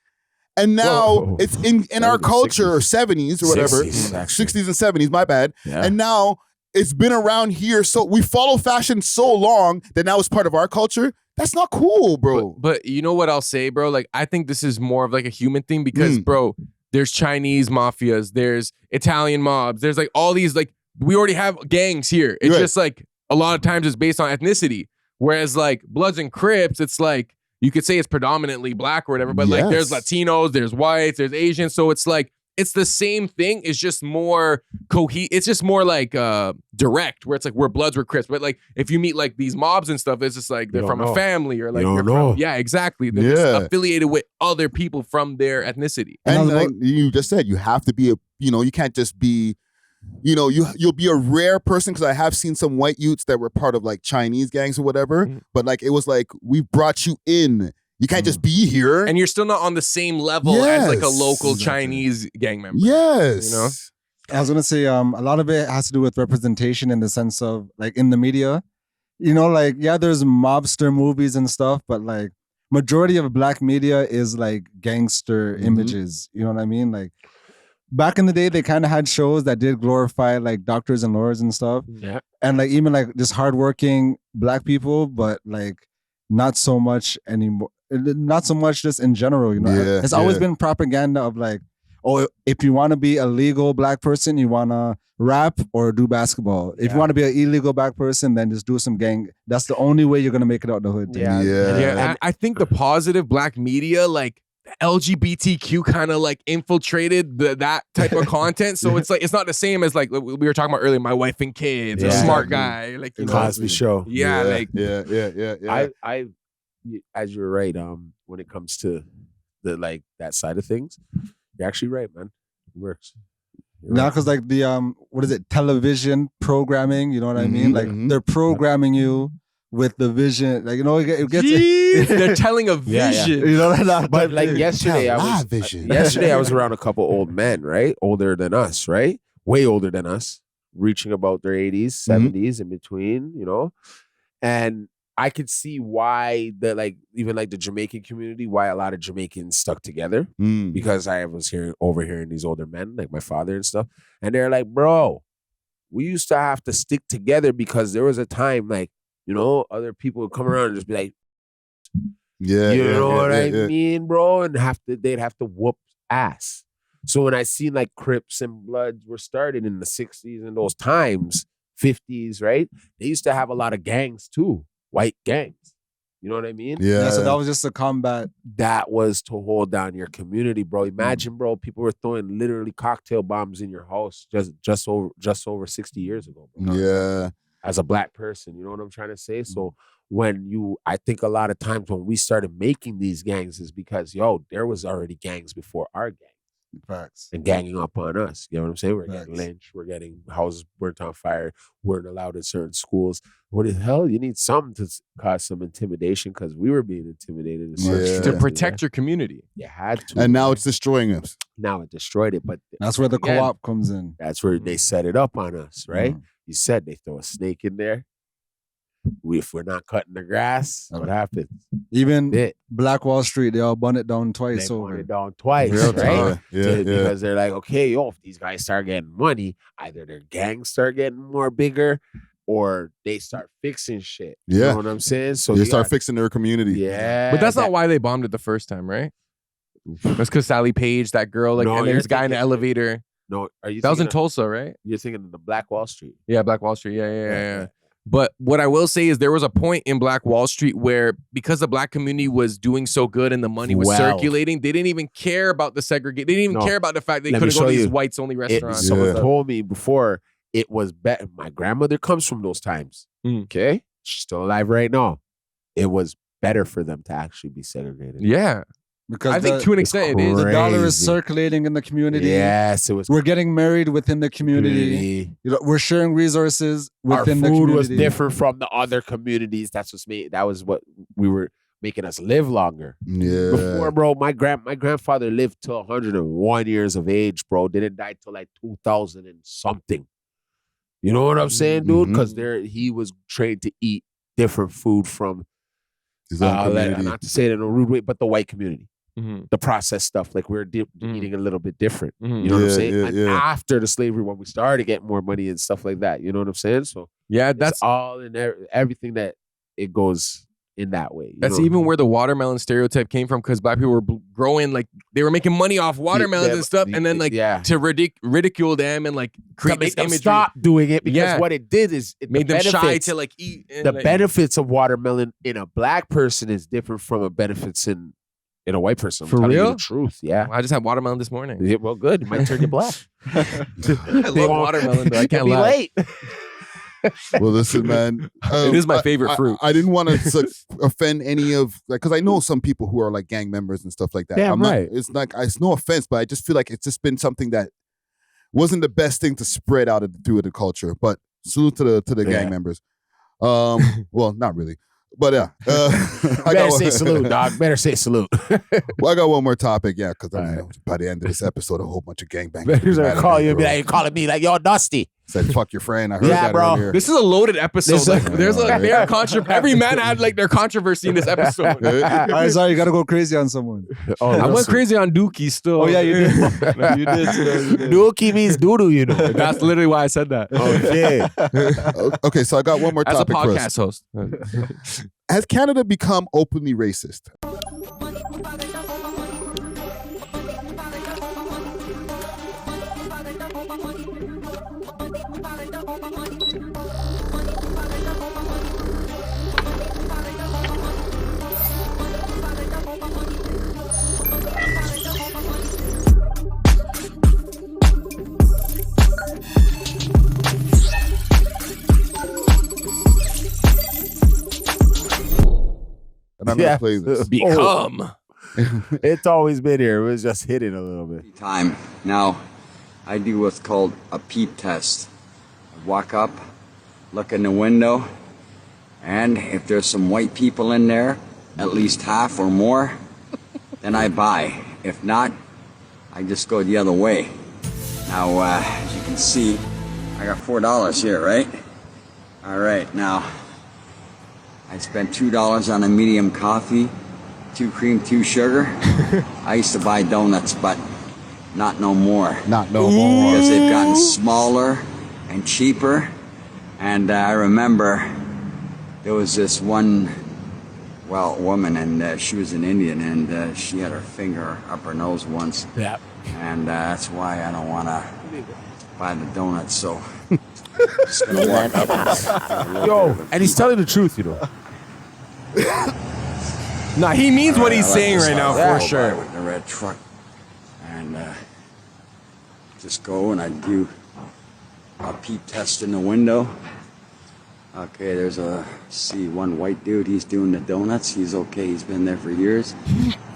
and now it's in our culture, 60s. Or 70s or whatever, 60s and 70s. My bad. Yeah. And now it's been around here, so we follow fashion so long that now it's part of our culture. That's not cool, bro. But you know what I'll say, bro? Like, I think this is more of like a human thing because, bro, there's Chinese mafias, there's Italian mobs, there's like all these, like, we already have gangs here. It's just like a lot of times it's based on ethnicity. Whereas like Bloods and Crips, it's like, you could say it's predominantly black or whatever, but like there's Latinos, there's whites, there's Asians. So it's like, it's the same thing. It's just more it's just more like direct, where it's like we're Bloods, we're Crips. But like if you meet like these mobs and stuff, it's just like they're from a family or like yeah, exactly. They're just affiliated with other people from their ethnicity. And like you just said, you have to be you can't just be you know, you'll be a rare person, because I have seen some white youths that were part of like Chinese gangs or whatever, but like it was like, we brought you in. You can't just be here. And you're still not on the same level as like a local Chinese gang member. Yes. You know? I was gonna say, a lot of it has to do with representation in the sense of like in the media. You know, like, yeah, there's mobster movies and stuff, but like majority of black media is like gangster images. You know what I mean? Like back in the day, they kind of had shows that did glorify like doctors and lawyers and stuff. Yeah. And like even like just hardworking black people, but like not so much anymore. Not so much just in general, you know. Yeah, it's always been propaganda of like, oh, if you want to be a legal black person, you want to rap or do basketball. If you want to be an illegal black person, then just do some gang. That's the only way you're going to make it out the hood. Yeah. I think the positive black media, like LGBTQ kind of like infiltrated that type of content. So it's like, it's not the same as like we were talking about earlier, My Wife and Kids, a smart guy. Like, you know, Cosby Show. Yeah. Like, yeah. I as you're right, when it comes to the like that side of things, you're actually right, man. It works. Now, because like the what is it, television programming? You know what I mean? Like they're programming you with the vision. Like, you know, it gets. They're telling a vision. You know that. But like yesterday, yesterday I was around a couple old men, right, older than us, right, way older than us, reaching about their 80s, 70s, in between, you know, and I could see why even the Jamaican community, why a lot of Jamaicans stuck together, because I was overhearing these older men, like my father and stuff, and they're like, bro, we used to have to stick together because there was a time, like, you know, other people would come around and just be like, you know what I mean, bro, and they'd have to whoop ass. So when I seen like Crips and Bloods were started in the 60s and those times, 50s, right, they used to have a lot of gangs too. White gangs. You know what I mean? Yeah. So that was just a combat. That was to hold down your community, bro. Imagine, bro, people were throwing literally cocktail bombs in your house just over 60 years ago, bro. Yeah. As a black person, you know what I'm trying to say? So I think a lot of times when we started making these gangs is because, there was already gangs before our gang. Facts. And ganging up on us. You know what I'm saying? We're getting lynched. We're getting houses burnt on fire. Weren't allowed in certain schools. What the hell? You need something to cause some intimidation, because we were being intimidated. To protect your community. You had to. And now it's destroying us. Now it destroyed it. But that's where the co-op comes in. That's where they set it up on us, right? You said they throw a snake in there. If we're not cutting the grass, what happens? Even Black Wall Street, they all burn it down twice over. Burn it down twice, right? Because they're like, okay, if these guys start getting money, either their gangs start getting more bigger, or they start fixing shit. You know what I'm saying? So they start fixing their community. Yeah. But that's not why they bombed it the first time, right? That's because Sally Page, that girl, and there's a guy in the elevator. No, that was in Tulsa, right? You're thinking of the Black Wall Street. Yeah, Black Wall Street. Yeah. But what I will say is there was a point in Black Wall Street where, because the black community was doing so good and the money was circulating, they didn't even care about the segregation. They didn't even care about the fact they couldn't go to these whites-only restaurants. Someone told me before, it was better. My grandmother comes from those times. Okay? She's still alive right now. It was better for them to actually be segregated. Yeah. Because I think to an extent it is. The dollar is circulating in the community. Yes, it was. We're getting married within the community. You know, we're sharing resources within the community. Our food was different from the other communities. That was what we were making us live longer. Yeah. Before, bro, my grandfather lived till 101 years of age, bro. Didn't die till like 2000 and something. You know what I'm saying, dude? Because he was trained to eat different food from his own community. Not to say it in a rude way, but the white community. The processed stuff, like we're eating a little bit different. You know what I'm saying? After the slavery, when we started getting more money and stuff like that, you know what I'm saying? So that's all in everything that it goes in that way. That's even where the watermelon stereotype came from, because black people were growing, like they were making money off watermelons and stuff, and then to ridicule them and like create this imagery. Stop doing it, because what it did is it made them shy to like eat. The benefits of watermelon in a black person is different from the benefits in a white person. For real? The truth, yeah. I just had watermelon this morning. Yeah, well, good. It might turn you black. I love watermelon, but I can't lie. Late. Well, listen, man. It is my favorite fruit. I didn't want to offend any of, because I know some people who are like gang members and stuff like that. Damn right. It's no offense, but I just feel like it's just been something that wasn't the best thing to spread out through the culture. But salute to the gang members. Well, not really. But yeah, better say salute, dog. Better say salute. Well, I got one more topic, yeah, because by the end of this episode, a whole bunch of gangbangers. Better gonna call you and be like, calling me like, yo, Dusty. Said, fuck your friend. I heard that earlier. This is a loaded episode. Every man had like their controversy in this episode. All right, sorry, you gotta go crazy on someone. I went crazy on Dookie still. Oh yeah, you did. You did. Dookie means doodoo, you know. That's literally why I said that. Okay. Okay, so I got one more As a topic, podcast Chris. host. Has Canada become openly racist? And I'm gonna play this. Become. It's always been here. It was just hidden a little bit. Time. Now, I do what's called a peep test. I walk up, look in the window, and if there's some white people in there, at least half or more, then I buy. If not, I just go the other way. Now, as you can see, I got $4 here, right? All right, now, I spent $2 on a medium coffee, 2 cream, 2 sugar. I used to buy donuts, but not no more. Not no more. Because they've gotten smaller and cheaper. And I remember there was this one, well, woman, and she was an Indian, and she had her finger up her nose once. Yeah. And that's why I don't want to buy the donuts, so just gonna walk up. Yo, and he's telling the truth, you know. Nah, he means what he's saying right now, for sure. With the red truck, and just go and I do a peep test in the window. Okay, there's one white dude. He's doing the donuts. He's okay. He's been there for years.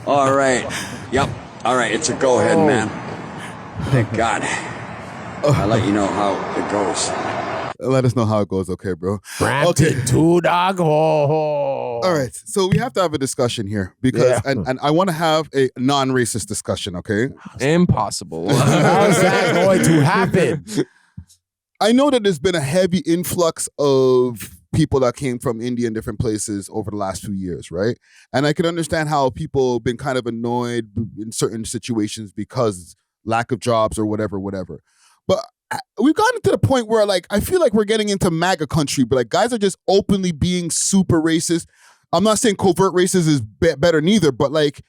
All right. Yep. All right. It's a go ahead, man. Thank God. I'll let you know how it goes. Let us know how it goes, okay, bro? Okay, 2 dog. Oh. All right, so we have to have a discussion here because, and I want to have a non-racist discussion, okay? Impossible. How's that going to happen? I know that there's been a heavy influx of people that came from India and different places over the last few years, right? And I can understand how people have been kind of annoyed in certain situations because lack of jobs or whatever. But we've gotten to the point where, like, I feel like we're getting into MAGA country, but like guys are just openly being super racist. I'm not saying covert racism is better neither, but like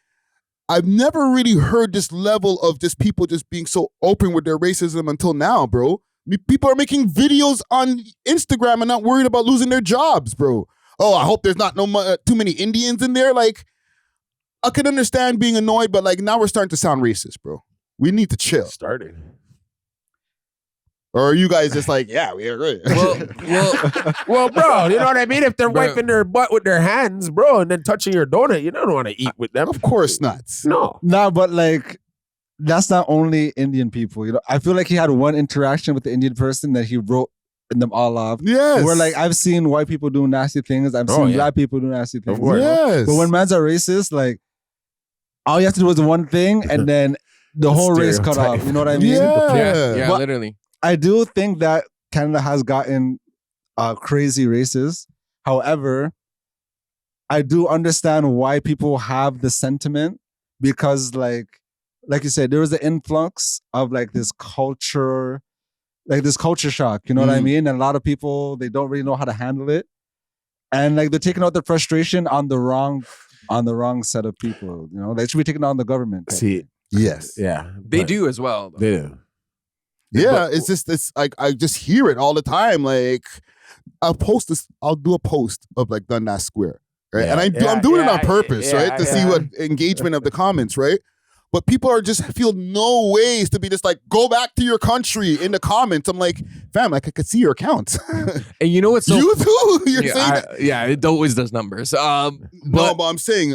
I've never really heard this level of just people just being so open with their racism until now, bro. People are making videos on Instagram and not worried about losing their jobs, bro. Oh, I hope there's not too many Indians in there. Like, I can understand being annoyed, but like now we're starting to sound racist, bro. We need to chill. Started. Or are you guys just like, yeah, we agree? Well, bro, you know what I mean? If they're wiping their butt with their hands, bro, and then touching your donut, you don't want to eat with them. Of course not. No. No, but like, that's not only Indian people. You know, I feel like he had one interaction with the Indian person that he wrote them all off. Yes. Where like, I've seen white people do nasty things. I've seen black people do nasty things. Yes. But when men's are racist, like, all you have to do is one thing and then the whole race cut off. You know what I mean? Yeah, But literally. I do think that Canada has gotten crazy racist. However, I do understand why people have the sentiment because, like you said, there was the influx of like this culture shock. You know what I mean? And a lot of people, they don't really know how to handle it, and like they're taking out their frustration on the wrong set of people. You know, they should be taking on the government. See, yes, yeah, they do as well. They do. Yeah, it's like I just hear it all the time. Like I'll do a post of like Dundas Square, right? Yeah, and I'm doing it on purpose, right? To see what engagement of the comments, right? But people are just feel no ways to be just like, go back to your country in the comments. I'm like, fam, like I could see your account. And you know what's so you too? You're saying it always does numbers. But I'm saying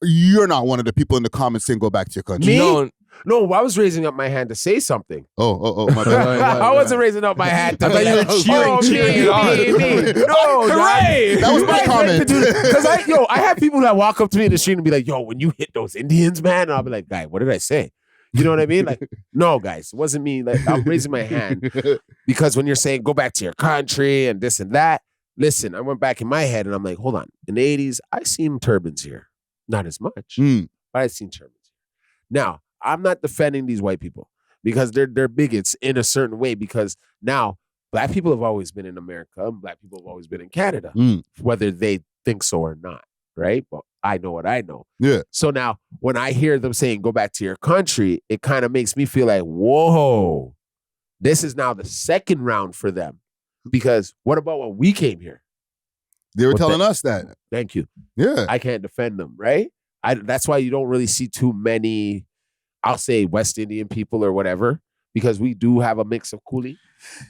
you're not one of the people in the comments saying go back to your country. Me? No. No, I was raising up my hand to say something. Oh, my bad. I wasn't raising up my hand to I thought you were cheering it on. No, Hooray! That was my comment. Because I have people that walk up to me in the street and be like, yo, when you hit those Indians, man, and I'll be like, guy, what did I say? You know what I mean? Like, no, guys, it wasn't me. Like, I'm raising my hand because when you're saying go back to your country and this and that, listen, I went back in my head and I'm like, hold on. In the 80s, I seen turbans here. Not as much, but I seen turbans here. Now, I'm not defending these white people because they're bigots in a certain way because now black people have always been in America and black people have always been in Canada, whether they think so or not, right? But I know what I know. Yeah. So now when I hear them saying go back to your country, it kind of makes me feel like, whoa, this is now the second round for them. Because what about when we came here? They were telling us that. Thank you. Yeah. I can't defend them, right? That's why you don't really see too many, I'll say West Indian people or whatever, because we do have a mix of coolie.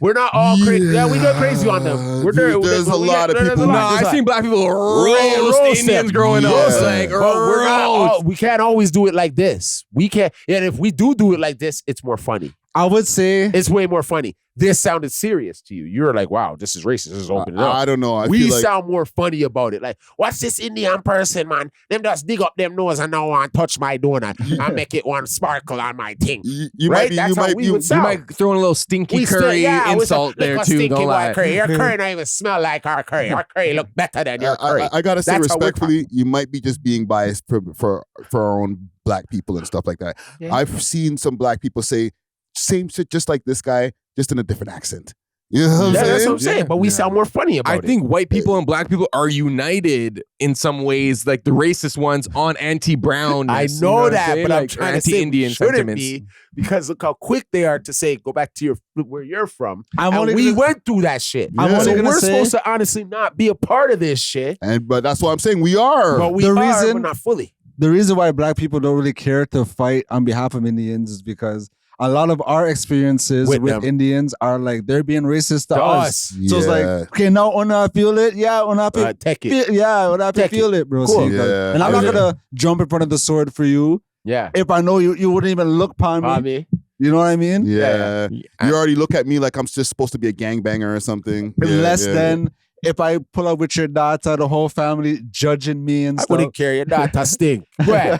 We're not all crazy. Yeah, we go crazy on them. There's a lot of people. No, I've seen black people roast Indians growing up. Like, we're not we can't always do it like this. We can't. And if we do it like this, it's more funny. I would say it's way more funny. This sounded serious to you. You're like, wow, this is racist. This is opening up. I don't know. We feel like sound more funny about it. Like, what's this Indian person, man? Them just dig up them nose and now want to touch my donut and make it one sparkle on my thing. You right? might, That's how we would sound. You might throw in a little stinky curry insult there too. Don't lie. Curry. Your curry don't even smell like our curry. Our curry look better than your curry. I gotta say That's how we're respectfully, you might be just being biased for our own black people and stuff like that. Yeah. I've seen some black people say same shit just like this guy, just in a different accent. You know what I'm saying? That's what I'm saying. But we sound more funny about it. I think white people and black people are united in some ways, like the racist ones on anti-brown. I know that, but I'm trying to say anti-Indian shouldn't sentiments. be because look how quick they are to say go back to where you're from. I'm and only we gonna- went through that shit. I'm only So gonna we're say- supposed to honestly not be a part of this shit. But that's why I'm saying we are. But we The are, reason- but not fully. the reason why black people don't really care to fight on behalf of Indians is because a lot of our experiences With with them. Indians are like they're being racist to us. So it's Yeah. like, okay, now Una feel it, yeah, Una feel take it. yeah, Una Take feel it, bro. Cool. See, Yeah. and I'm not Yeah. gonna jump in front of the sword for you Yeah. if I know you wouldn't even look upon me. You know what I mean? Yeah. You already look at me like I'm just supposed to be a gangbanger or something. Yeah, Less yeah. than if I pull up with your daughter, the whole family judging me and I stuff. wouldn't care. Your daughter stink. Where?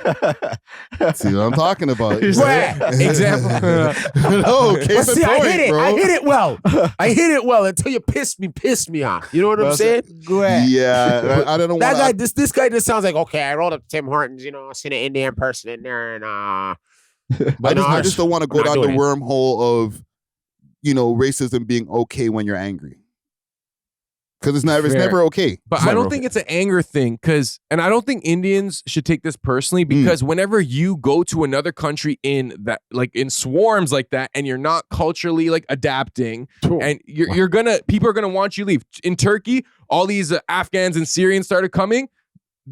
See what I'm talking about. Where? Example. No, case But in see, I point, hit it. bro. I hit it well. I hit it well until you pissed me off. You know what I'm saying? Yeah, I don't That want guy, this guy just sounds like, okay, I rolled up to Tim Hortons, you know, I seen an Indian person in there and but I just don't want to go I'm not down the doing it. wormhole of, racism being okay when you're angry. Because it's Fair. never okay. But I don't think it's an anger thing, and I don't think Indians should take this personally, because whenever you go to another country in that, like in swarms like that, and you're not culturally like adapting, and people are gonna want you to leave. In Turkey, all these Afghans and Syrians started coming.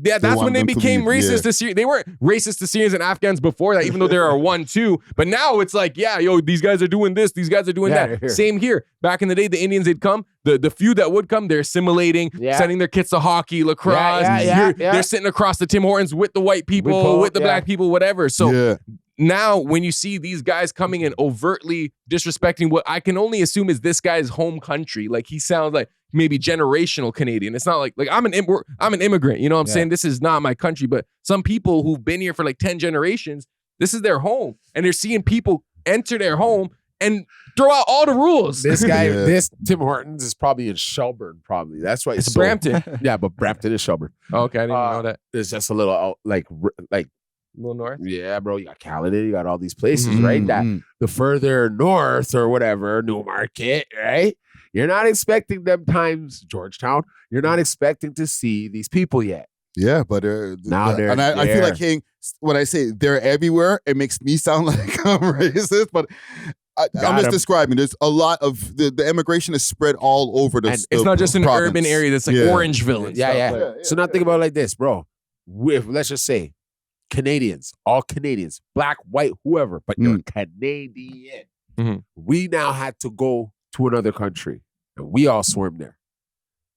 Yeah, that's when want they them to became leave, racist to Syrians. They weren't racist to Syrians and Afghans before that, even though there are 1-2. But now it's like, yeah, yo, these guys are doing this, these guys are doing Yeah, that. here. Same here. Back in the day, the Indians, they'd come. The few that would come, they're assimilating, Yeah. sending their kids to hockey, lacrosse. Yeah. They're sitting across the Tim Hortons with the white people, with the black people, whatever. So now when you see these guys coming and overtly disrespecting what I can only assume is this guy's home country, like he sounds like maybe generational Canadian. It's not like I'm an immigrant, you know what I'm saying? This is not my country, but some people who've been here for like 10 generations, this is their home, and they're seeing people enter their home and throw out all the rules. This guy, this Tim Hortons is probably in Shelburne, probably. That's why It's Brampton. Yeah, but Brampton is Shelburne. Okay, I didn't even know that. It's just a little out, like A little north. yeah, bro. You got Caledon, you got all these places, right? That the further north or whatever, Newmarket, right? You're not expecting them times Georgetown. You're not expecting to see these people yet. Yeah, but Now they're and I feel there. like when I say they're everywhere, it makes me sound like I'm racist, but I'm just 'em. describing. There's a lot of the immigration is spread all over the. And it's not just an province. urban area that's like Orangeville. And Yeah. stuff. So now think about it like this, bro. Let's just say Canadians, all Canadians, black, white, whoever, but you're Canadian. We now had to go to another country, and we all swarmed there.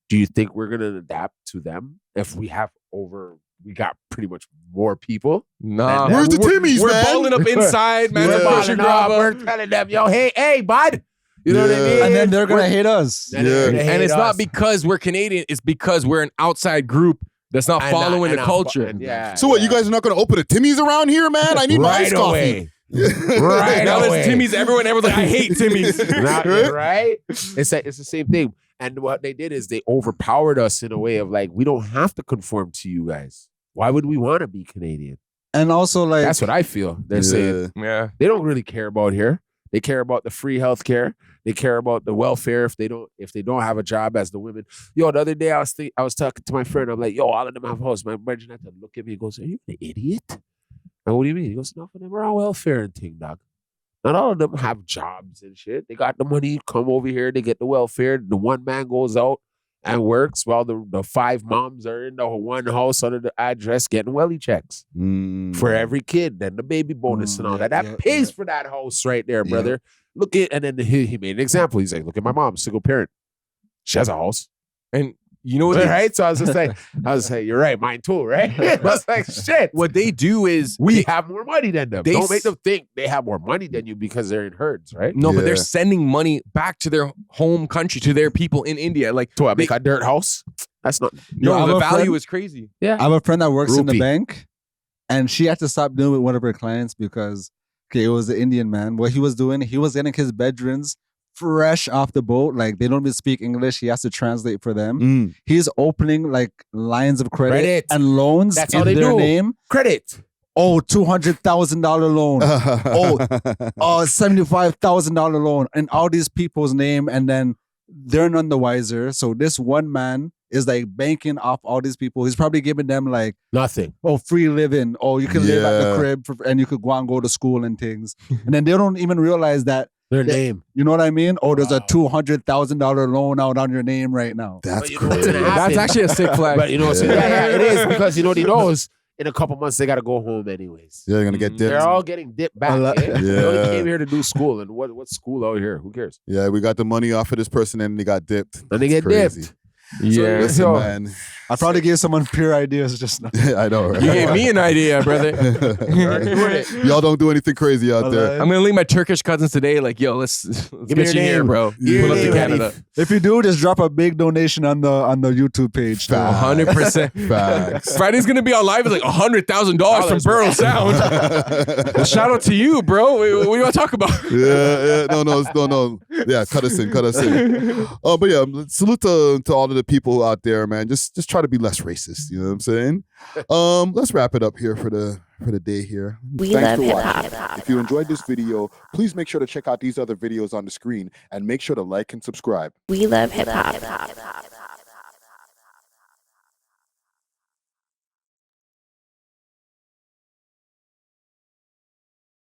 Do you think we're gonna adapt to them if we have over we got pretty much more people. Nah, where's the Timmies, we're man? balling up inside, man. We're telling them, yo, hey, bud. You know what I mean? And then they're gonna hate us. And it's not because we're Canadian. It's because we're an outside group that's not following the culture. So what? You guys are not gonna open a Timmy's around here, man? I need my iced coffee. Right now away. there's Timmy's everywhere, and everyone's like, I hate Timmy's. Right? It's the same thing. And what they did is they overpowered us in a way of like, we don't have to conform to you guys. Why would we want to be Canadian? And also, like, that's what I feel. They're saying, they don't really care about here. They care about the free health care. They care about the welfare if they don't have a job as the women. Yo, the other day I was talking to my friend. I'm like, yo, all of them have houses. My brother had to look at me and goes, are you an idiot? And what do you mean? He goes, no, for them are on welfare and thing, dog. Not all of them have jobs and shit. They got the money, come over here, they get the welfare. The one man goes out and works while the 5 moms are in the one house under the address getting welly checks for every kid. Then the baby bonus and all that. That pays for that house right there, brother. Look at, and then he made an example. He's like, look at my mom, single parent. She has a house. And you know what? Right? So I was like, you're right, mine too, right? I was like, shit. What they do is we have more money than them. Don't make them think they have more money than you because they're in herds, right? No, but they're sending money back to their home country, to their people in India. Like, to make a dirt house? That's not. No, the value is crazy. I have a friend that works in the bank, and she had to stop dealing with one of her clients because it was the Indian man. What he was doing, he was getting his veterans fresh off the boat. Like, they don't even speak English. He has to translate for them. He's opening like lines of credit and loans That's in how they their do. name. Credit. Oh, $200,000 loan. $75,000 loan in all these people's name, and then they're none the wiser. So this one man is like banking off all these people. He's probably giving them like nothing. Oh, free living. Oh, you can live at the crib and you could go and go to school and things. And then they don't even realize that their name. You know what I mean? Oh, there's a $200,000 loan out on your name right now. That's crazy. That's actually a sick flag. But you know, it is, because you know what he knows. In a couple months, they got to go home anyways. Yeah, they're gonna get dipped. They're all getting dipped back. They only came here to do school, and what school out here? Who cares? Yeah, we got the money off of this person, and they got dipped. And they get dipped. Yeah, listen, man. I probably gave someone pure ideas just now. I know, right? You gave me an idea, brother. Y'all don't do anything crazy out there. I'm gonna leave my Turkish cousins today. Like, yo, let's Give me get your you here, name. bro. Yeah. Pull up to Canada. If you do, just drop a big donation on the YouTube page. 100%. Facts. Friday's gonna be on live. It's like $100,000 from Burrow Sound. Well, shout out to you, bro. What do you want to talk about? No. Yeah, cut us in. But yeah, salute to all of the people out there, man. Just try to be less racist. You know what I'm saying? Let's wrap it up here for the day here. Thanks for watching. If you enjoyed this video, please make sure to check out these other videos on the screen and make sure to like and subscribe. We love hip hop.